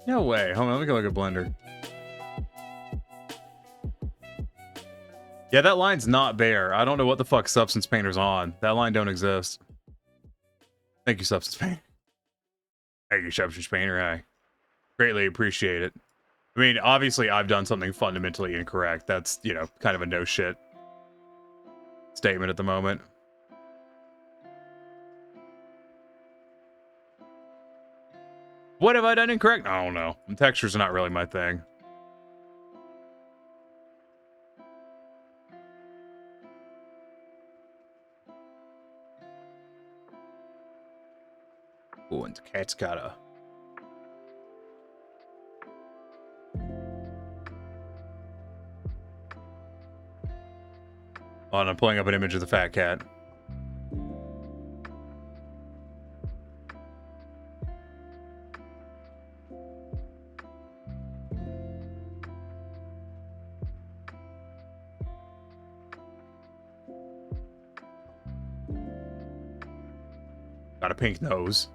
No way. Hold on, let me go look at Blender. Yeah, that line's not there. I don't know what the fuck Substance Painter's on. That line don't exist. Thank you, Substance Painter. Thank you, Substance Painter. I greatly appreciate it. I mean, obviously, I've done something fundamentally incorrect. That's, you know, kind of a no shit statement at the moment. What have I done incorrect? I don't know. Textures are not really my thing. Oh, and the cat's got a... Oh, and I'm pulling up an image of the fat cat. Got a pink nose.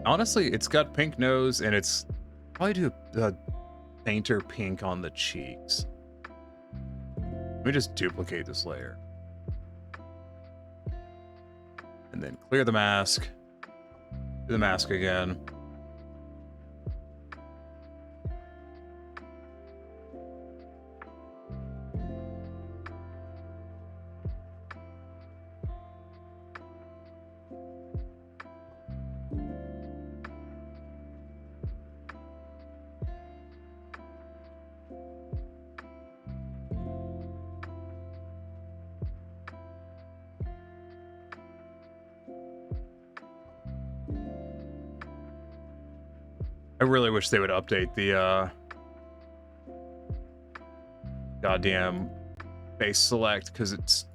Honestly, it's got pink nose, and it's probably do a fainter pink on the cheeks. Let me just duplicate this layer. And then clear the mask. Do the mask again. I really wish they would update the goddamn face select, because it's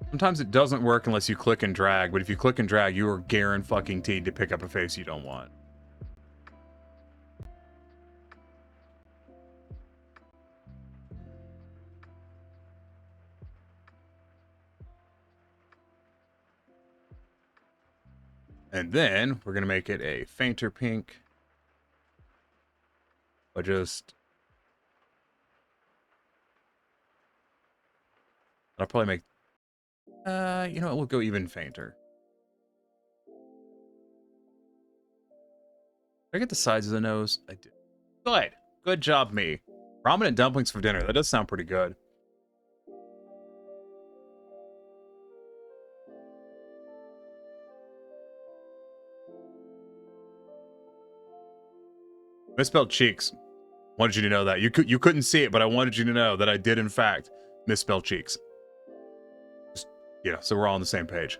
sometimes it doesn't work unless you click and drag, but if you click and drag, you are guaranteed to pick up a face you don't want. And then we're gonna make it a fainter pink. But just I'll probably make you know what, we'll go even fainter. Did I get the sides of the nose? I did. Good. Good job, me. Ramen and dumplings for dinner. That does sound pretty good. Misspelled cheeks. Wanted you to know that. You couldn't see it, but I wanted you to know that I did in fact misspell cheeks. Just, yeah, so we're all on the same page.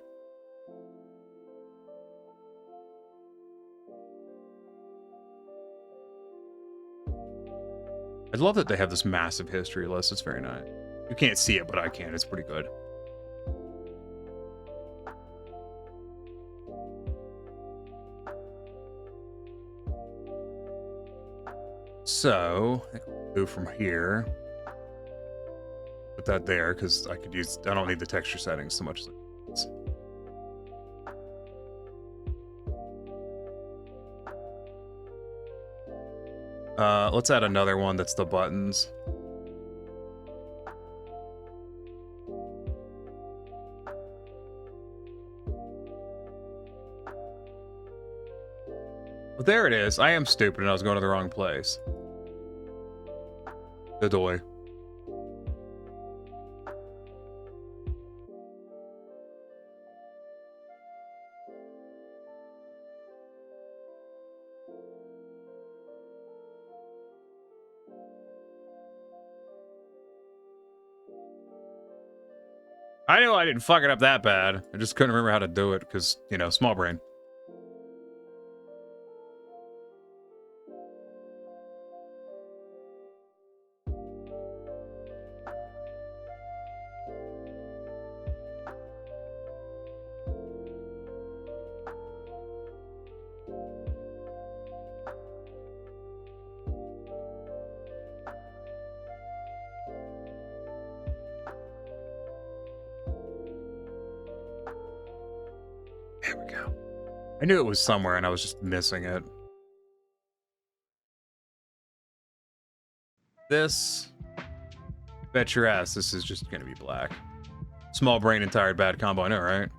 I love that they have this massive history list. It's very nice. You can't see it, but I can. It's pretty good. So, I think we'll go from here. Put that there, because I don't need the texture settings so much as it. Let's add another one that's the buttons. Well, there it is. I am stupid and I was going to the wrong place. The doy. I know I didn't fuck it up that bad. I just couldn't remember how to do it because, you know, small brain. There we go. I knew it was somewhere and I was just missing it. This, bet your ass this is just gonna be black. Small brain and tired, bad combo, I know, right?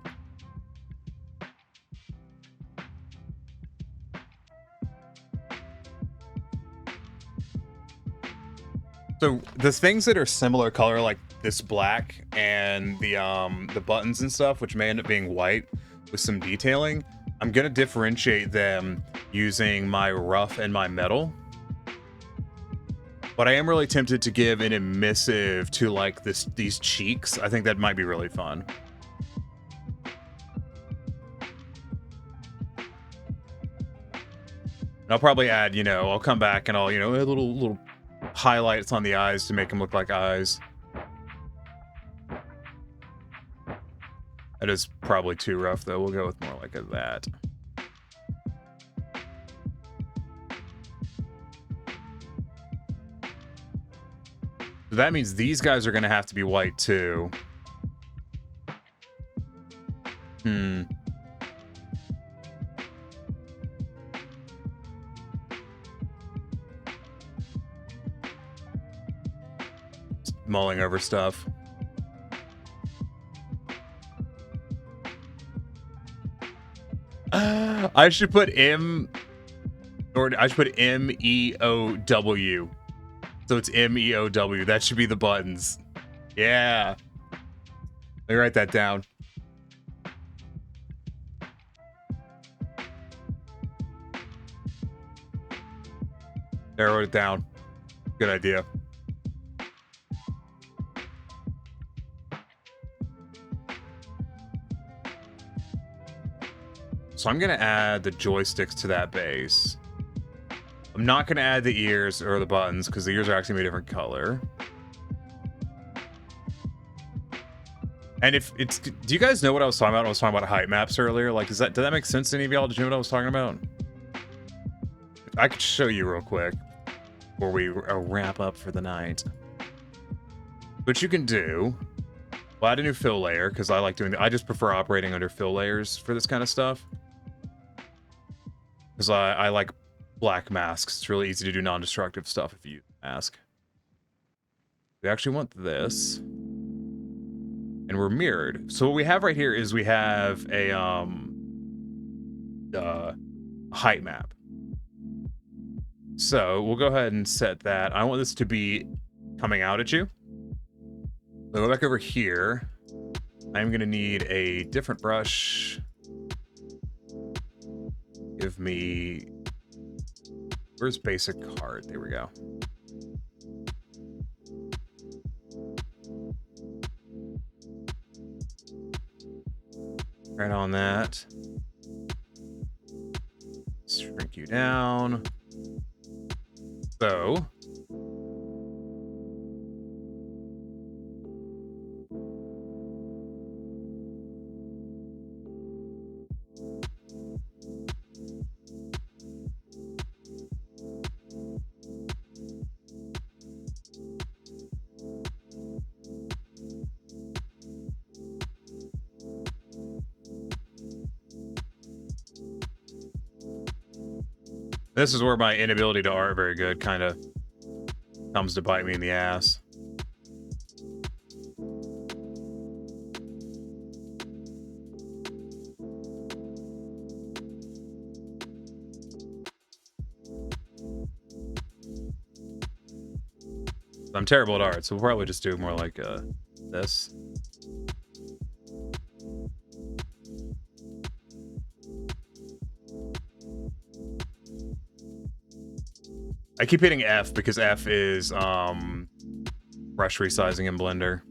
So the things that are similar color, like this black and the buttons and stuff, which may end up being white with some detailing, I'm gonna differentiate them using my rough and my metal. But I am really tempted to give an emissive to like these cheeks. I think that might be really fun. And I'll probably add, you know, I'll come back and I'll, you know, add little highlights on the eyes to make them look like eyes. That is probably too rough though. We'll go with more like that. So that means these guys are going to have to be white too. Just mulling over stuff. I should put M, or I should put M-E-O-W. So it's M-E-O-W. That should be the buttons. Yeah. Let me write that down. There, I wrote it down. Good idea. So I'm going to add the joysticks to that base. I'm not going to add the ears or the buttons because the ears are actually a different color. And if it's, do you guys know what I was talking about when I was talking about height maps earlier? Like, did that make sense to any of y'all? Did you know what I was talking about? I could show you real quick before we wrap up for the night. What you can do, well, add a new fill layer because I like doing I just prefer operating under fill layers for this kind of stuff. Because I like black masks. It's really easy to do non-destructive stuff if you use a mask. We actually want this. And we're mirrored. So what we have right here is we have a height map. So we'll go ahead and set that. I want this to be coming out at you. So go back over here. I'm going to need a different brush. Give me... Where's basic card? There we go. Right on that. Shrink you down. So... This is where my inability to art very good kind of comes to bite me in the ass. I'm terrible at art, so we'll probably just do more like this. I keep hitting F because F is brush resizing in Blender.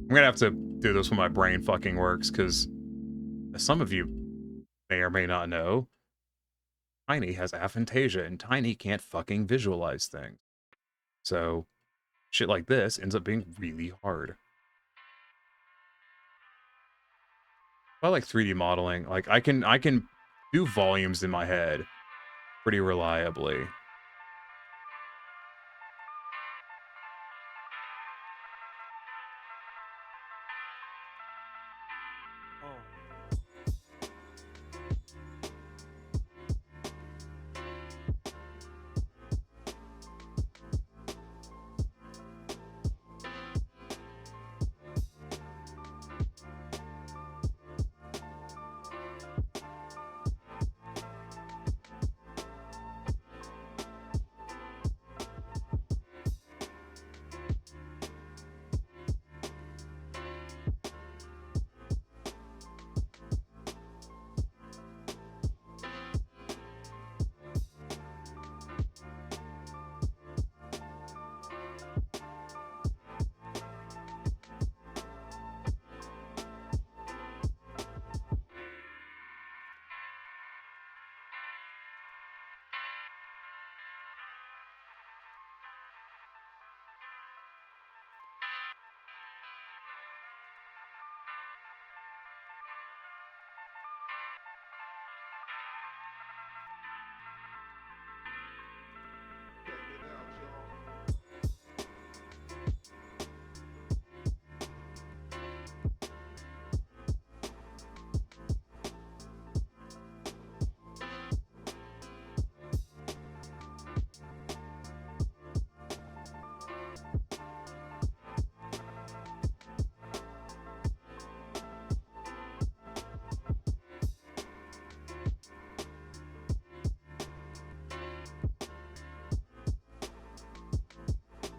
I'm gonna have to do this when my brain fucking works, because as some of you may or may not know, Tiny has aphantasia, and Tiny can't fucking visualize things. So shit like this ends up being really hard. I like 3D modeling. Like I can do volumes in my head pretty reliably.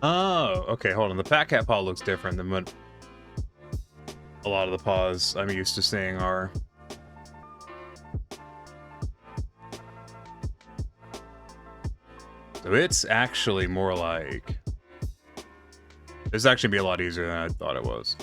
Oh, okay, hold on. The Fat Cat paw looks different than what a lot of the paws I'm used to seeing are. So it's actually more like... This actually be a lot easier than I thought it was.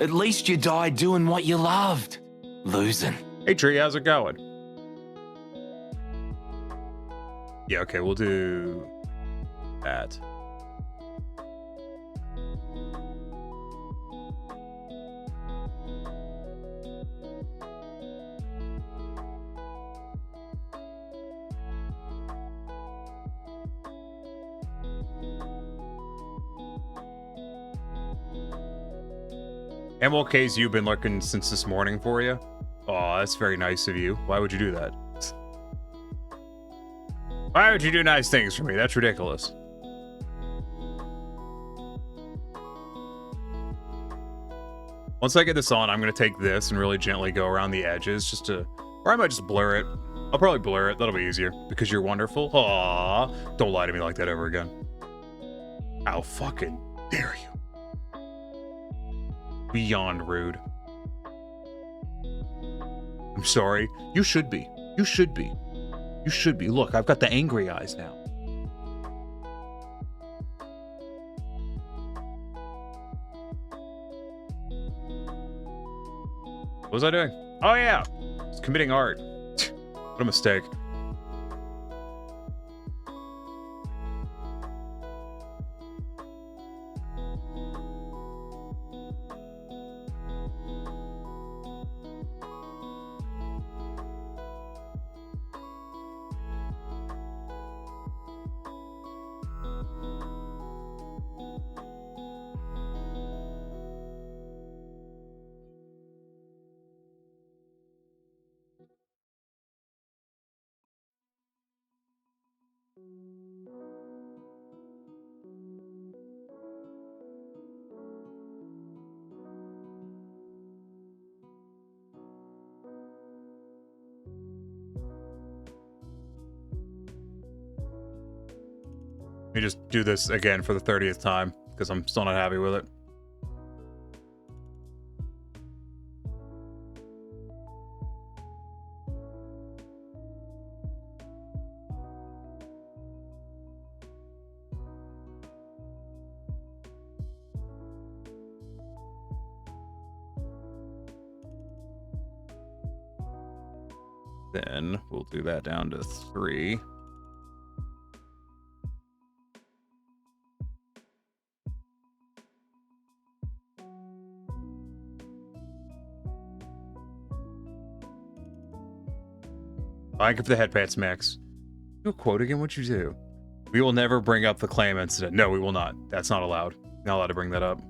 At least you died doing what you loved. Losing. Hey Tree, how's it going? Yeah, okay, we'll do that. MLK's you've been lurking since this morning for you? Aw, that's very nice of you. Why would you do that? Why would you do nice things for me? That's ridiculous. Once I get this on, I'm going to take this and really gently go around the edges just to... Or I might just blur it. I'll probably blur it. That'll be easier. Because you're wonderful. Aw, don't lie to me like that ever again. How fucking dare you? Beyond rude. I'm sorry. You should be. You should be. You should be. Look, I've got the angry eyes now. What was I doing? Oh yeah, it's committing art. What a mistake. me just do this again for the 30th time, because I'm still not happy with it. Then we'll do that down to 3. Thank you for the head pats, Max. Do a quote again, what'd you do? We will never bring up the claim incident. No, we will not. That's not allowed. Not allowed to bring that up.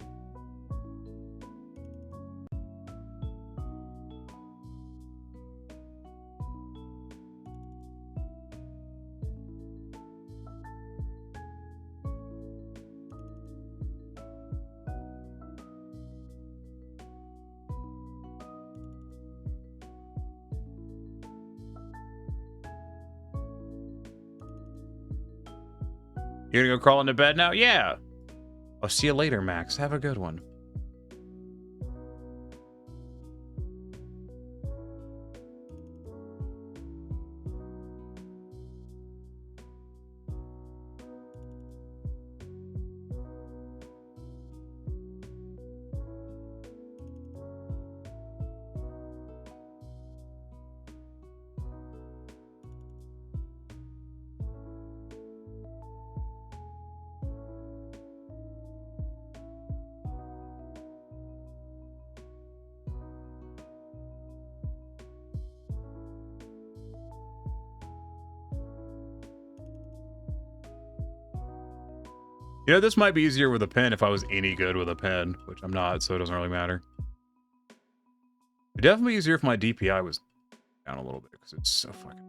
You're gonna go crawl into bed now? Yeah. I'll see you later, Max. Have a good one. You know, this might be easier with a pen if I was any good with a pen, which I'm not, so it doesn't really matter. It'd definitely be easier if my DPI was down a little bit, because it's so fucking...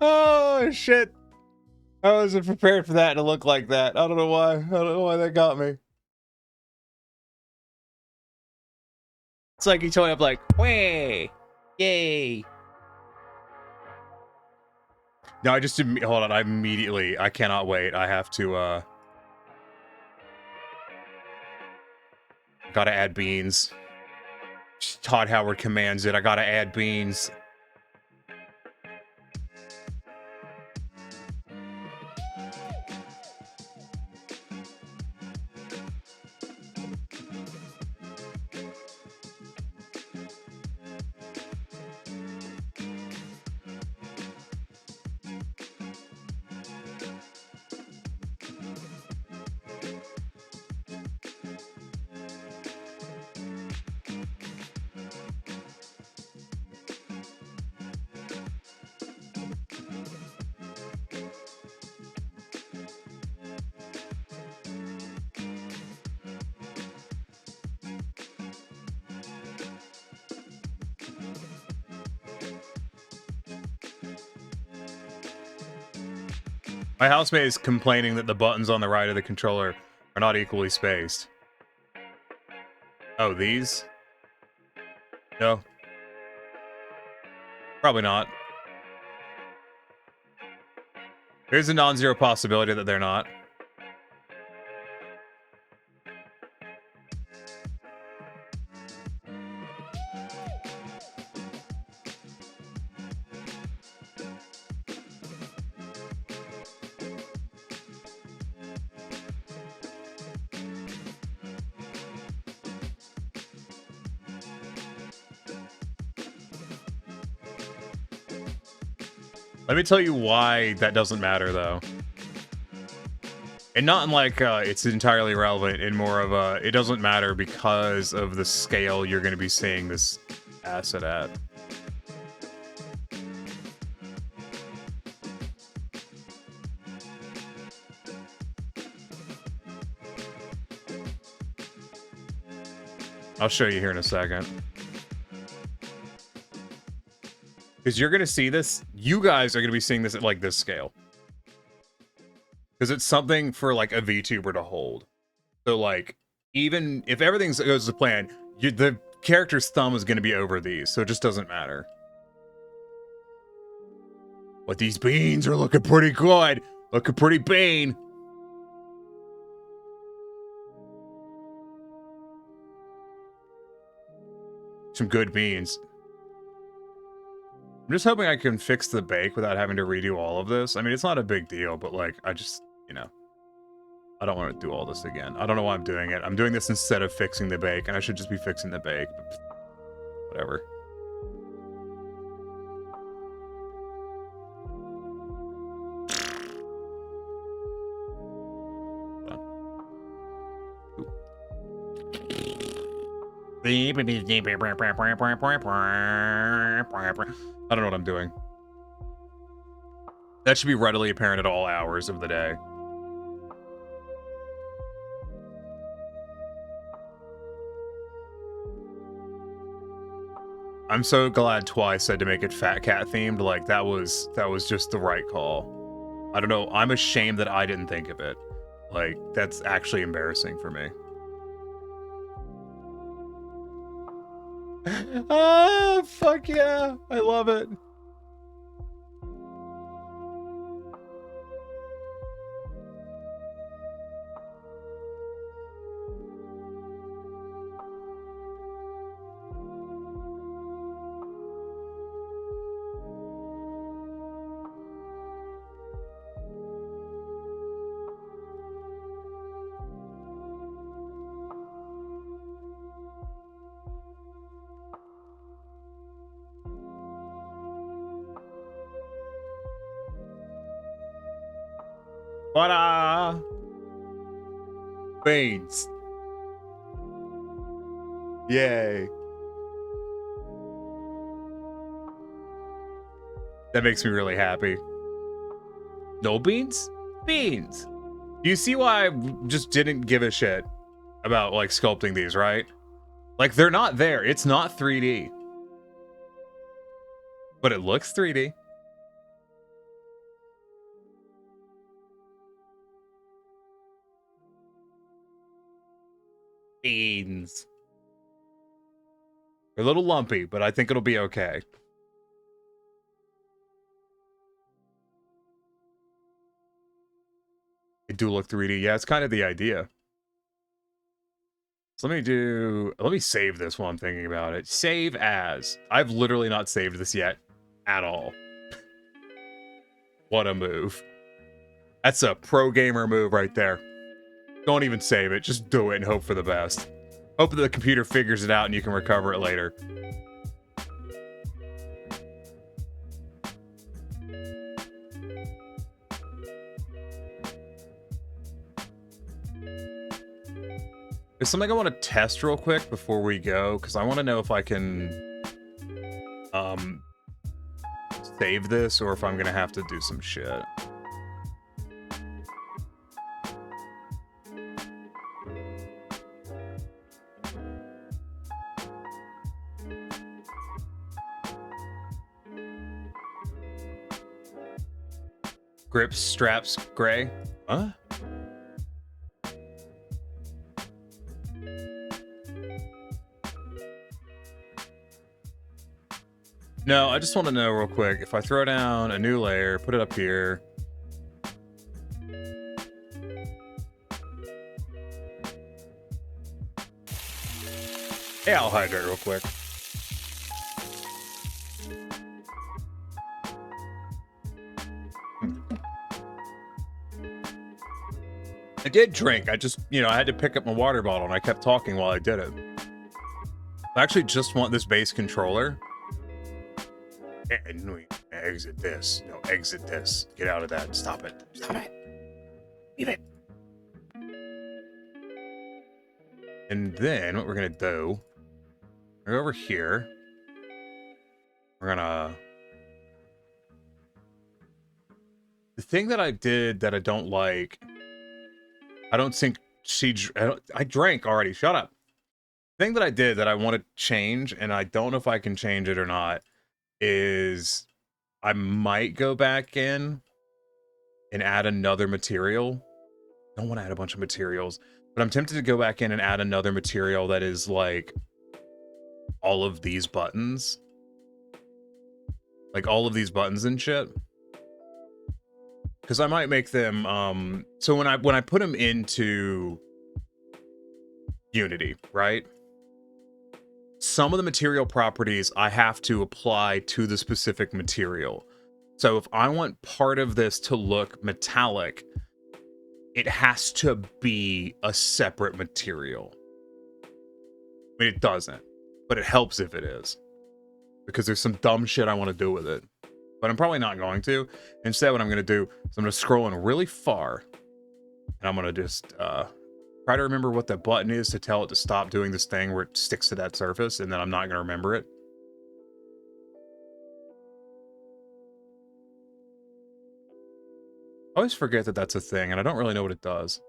Oh, shit. I wasn't prepared for that to look like that. I don't know why. I don't know why that got me. It's like he told me, I'm like, way, yay. No, I just didn't. Hold on. I cannot wait. I have to, gotta add beans. Todd Howard commands it. I gotta add beans. My housemate is complaining that the buttons on the right of the controller are not equally spaced. Oh, these? No. Probably not. There's a non-zero possibility that they're not. Let me tell you why that doesn't matter, though. And not in like it's entirely irrelevant, in more of a it doesn't matter because of the scale you're going to be seeing this asset at. I'll show you here in a second. Because you're going to see this. You guys are going to be seeing this at like this scale. Because it's something for like a VTuber to hold. So like, even if everything goes to plan, the character's thumb is going to be over these. So it just doesn't matter. But these beans are looking pretty good. Looking pretty bean. Some good beans. I'm just hoping I can fix the bake without having to redo all of this. I mean, it's not a big deal, but like, I just, you know, I don't want to do all this again. I don't know why I'm doing it. I'm doing this instead of fixing the bake, and I should just be fixing the bake. Whatever. I don't know what I'm doing. That should be readily apparent at all hours of the day. I'm so glad Twice said to make it Fat Cat themed. Like that was just the right call. I don't know. I'm ashamed that I didn't think of it. Like that's actually embarrassing for me. Ah, fuck yeah. I love it. Ta-da! Beans. Yay. That makes me really happy. No beans? Beans. Do you see why I just didn't give a shit about like sculpting these, right? Like they're not there. It's not 3D. But it looks 3D. Beans. They're a little lumpy, but I think it'll be okay. They do look 3D. Yeah, it's kind of the idea. So let me save this while I'm thinking about it. Save as. I've literally not saved this yet at all. What a move. That's a pro gamer move right there. Don't even save it. Just do it and hope for the best. Hope that the computer figures it out and you can recover it later. There's something I want to test real quick before we go, because I want to know if I can save this or if I'm going to have to do some shit. Grips, straps, gray. Huh? No, I just want to know real quick. If I throw down a new layer, put it up here. Yeah, I'll hydrate real quick. I did drink. I just, I had to pick up my water bottle and I kept talking while I did it. I actually just want this base controller. And we exit this. No, exit this. Get out of that. Stop it. Stop it. Leave it. And then what we're going to do, we're over here. We're going to... The thing that I did that I don't like, I don't think I drank already. Shut up. The thing that I did that I want to change, and I don't know if I can change it or not, is I might go back in and add another material. I don't want to add a bunch of materials, but I'm tempted to go back in and add another material that is like all of these buttons. Like all of these buttons and shit. Because I might make them, so when I put them into Unity, right? Some of the material properties I have to apply to the specific material. So if I want part of this to look metallic, it has to be a separate material. I mean, it doesn't, but it helps if it is. Because there's some dumb shit I want to do with it. But I'm probably not going to. Instead, what I'm going to do is I'm going to scroll in really far. And I'm going to just try to remember what that button is to tell it to stop doing this thing where it sticks to that surface. And then I'm not going to remember it. I always forget that that's a thing. And I don't really know what it does.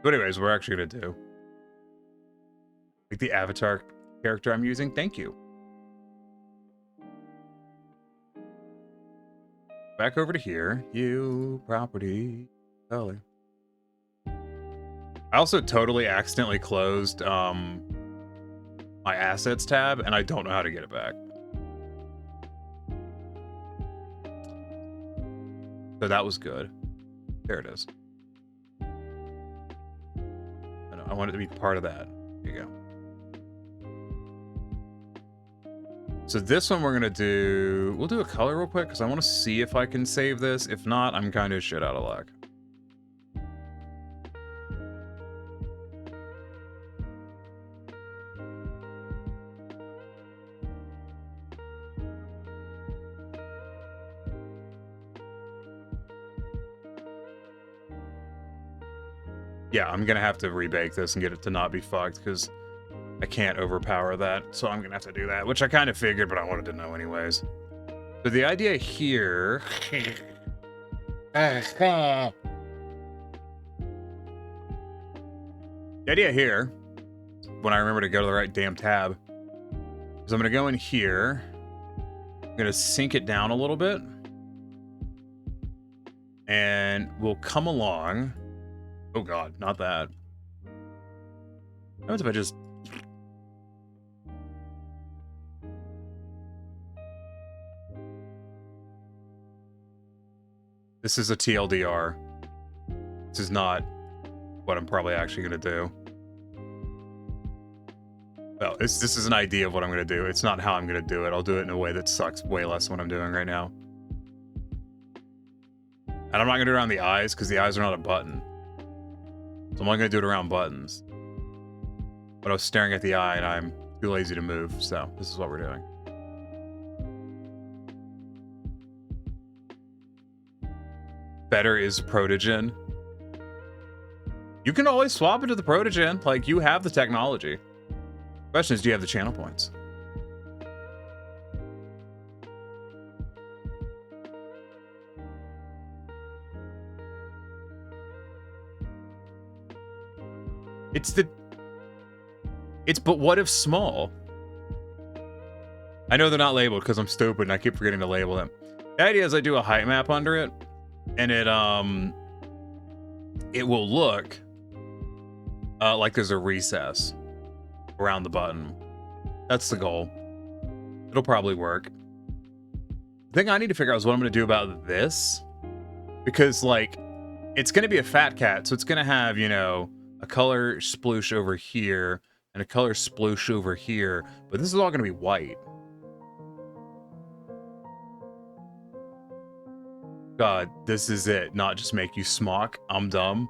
But anyways, we're actually going to do like the avatar character I'm using. Thank you. Back over to here. You, property, color. I also totally accidentally closed my assets tab, and I don't know how to get it back. So that was good. There it is. I want it to be part of that. There you go. So this one we're going to do... We'll do a color real quick, because I want to see if I can save this. If not, I'm kind of shit out of luck. Yeah, I'm going to have to rebake this and get it to not be fucked, because I can't overpower that. So I'm going to have to do that, which I kind of figured, but I wanted to know anyways. So the idea here... the idea here, when I remember to go to the right damn tab, is I'm going to go in here. I'm going to sink it down a little bit. And we'll come along... Oh god, not that. What happens if I just... This is a TLDR. This is not what I'm probably actually going to do. Well, this is an idea of what I'm going to do. It's not how I'm going to do it. I'll do it in a way that sucks way less than what I'm doing right now. And I'm not going to do it around the eyes, because the eyes are not a button. So I'm only going to do it around buttons. But I was staring at the eye and I'm too lazy to move, so this is what we're doing. Better is Protogen. You can always swap into the Protogen. Like, you have the technology. Question is, do you have the channel points? But what if small? I know they're not labeled because I'm stupid and I keep forgetting to label them. The idea is I do a height map under it, and it will look like there's a recess around the button. That's the goal. It'll probably work. The thing I need to figure out is what I'm going to do about this, because like it's going to be a fat cat, so it's going to have, you know, a color sploosh over here and a color sploosh over here, but this is all going to be white. God, this is it. Not just make you smock. I'm dumb.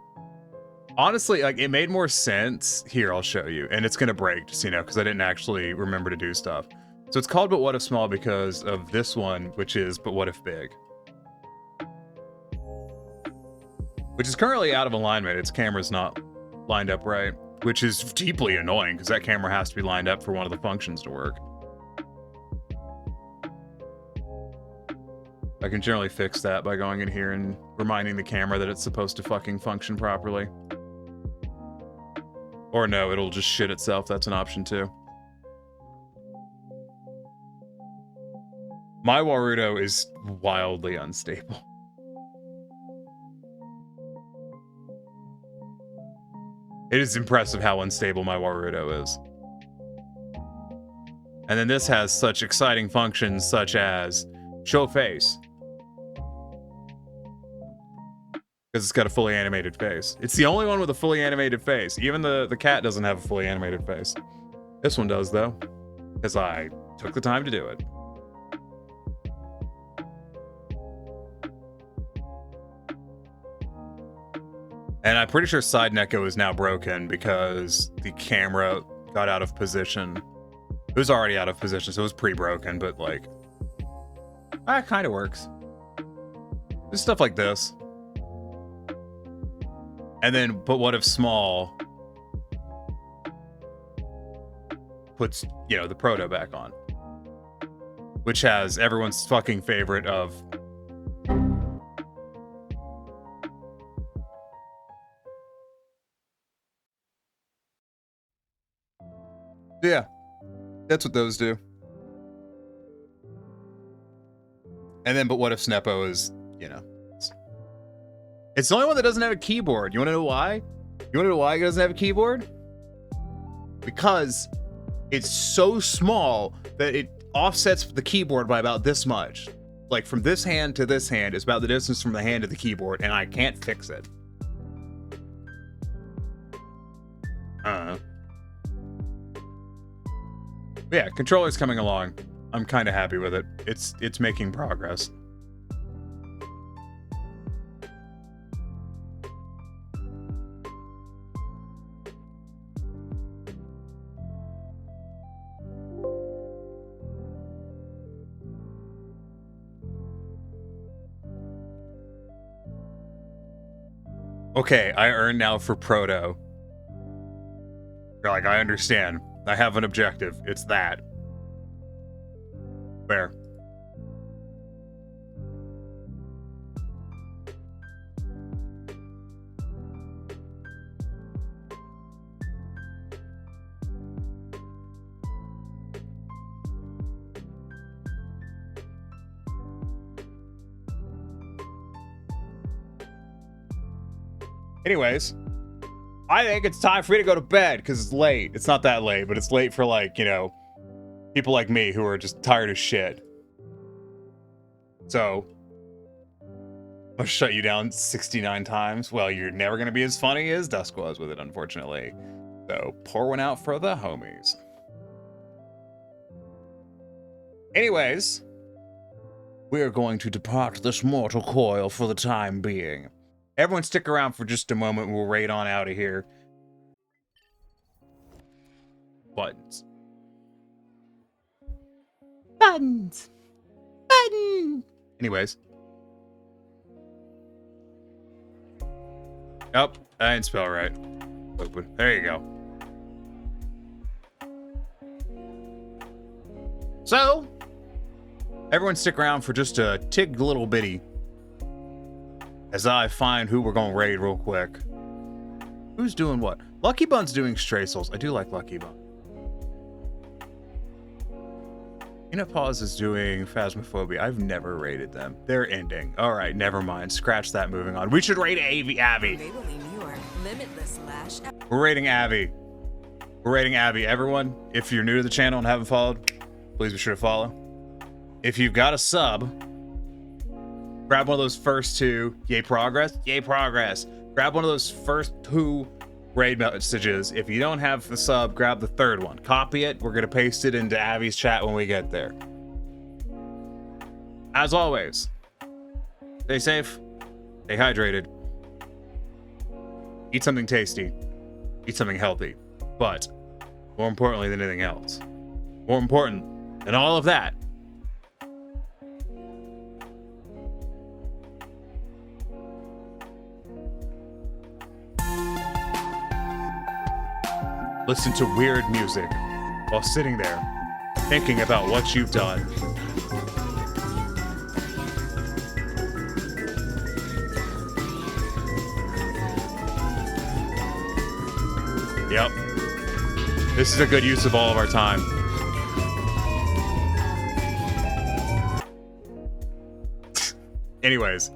Honestly, like, it made more sense. Here, I'll show you. And it's going to break, just, you know, because I didn't actually remember to do stuff. So it's called But What If Small because of this one, which is But What If Big. Which is currently out of alignment. Its camera's not lined up right, which is deeply annoying because that camera has to be lined up for one of the functions to work. I can generally fix that by going in here and reminding the camera that it's supposed to fucking function properly. Or no, it'll just shit itself. That's an option too. My Warudo is wildly unstable. It is impressive how unstable my Warudo is. And then this has such exciting functions such as show face. Because it's got a fully animated face. It's the only one with a fully animated face. Even the cat doesn't have a fully animated face. This one does, though. Because I took the time to do it. And I'm pretty sure Side Neko is now broken because the camera got out of position. It was already out of position, so it was pre-broken, but like... it kind of works. There's stuff like this. And then, But What If Small puts, you know, the proto back on. Which has everyone's fucking favorite of... Yeah, that's what those do. And then, But What If Sneppo is, you know... It's the only one that doesn't have a keyboard. You want to know why? You want to know why it doesn't have a keyboard? Because it's so small that it offsets the keyboard by about this much. Like, from this hand to this hand is about the distance from the hand to the keyboard, and I can't fix it. But yeah, controller's coming along. I'm kind of happy with it. It's making progress. Okay, I earn now for Proto. You're like, I understand. I have an objective. It's that. Fair. Anyways, I think it's time for me to go to bed because it's late. It's not that late, but it's late for, like, you know, people like me who are just tired as shit. So, I'll shut you down 69 times. Well, you're never going to be as funny as Dusk was with it, unfortunately. So, pour one out for the homies. Anyways, we are going to depart this mortal coil for the time being. Everyone stick around for just a moment and we'll raid on out of here. Buttons. Buttons. Button. Anyways. Oh, I didn't spell right. Open. There you go. So, everyone stick around for just a tig little bitty as I find who we're gonna raid real quick. Who's doing what? Lucky Bun's doing Stray Souls. I do like Lucky Bun. Pause is doing Phasmophobia. I've never raided them. They're ending. All right, never mind. Scratch that. Moving on. We should raid Abby. We're raiding Abby. We're raiding Abby. Everyone, if you're new to the channel and haven't followed, please be sure to follow. If you've got a sub, grab one of those first two. Yay progress. Yay progress. Grab one of those first two raid messages. If you don't have the sub, grab the third one. Copy it. We're going to paste it into Abby's chat when we get there. As always, stay safe, stay hydrated, eat something tasty, eat something healthy, but more importantly than anything else, more important than all of that, listen to weird music while sitting there thinking about what you've done. Yep. This is a good use of all of our time. Anyways,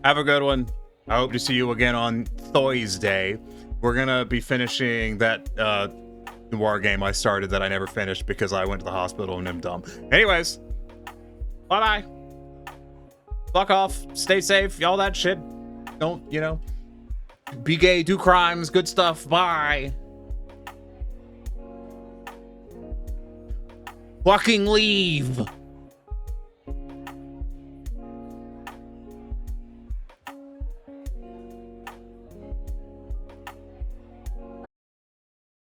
have a good one. I hope to see you again on Thursday. We're gonna be finishing that noir game I started that I never finished because I went to the hospital and I'm dumb. Anyways, bye-bye. Fuck off. Stay safe. Y'all that shit. Don't, be gay, do crimes, good stuff. Bye. Fucking leave.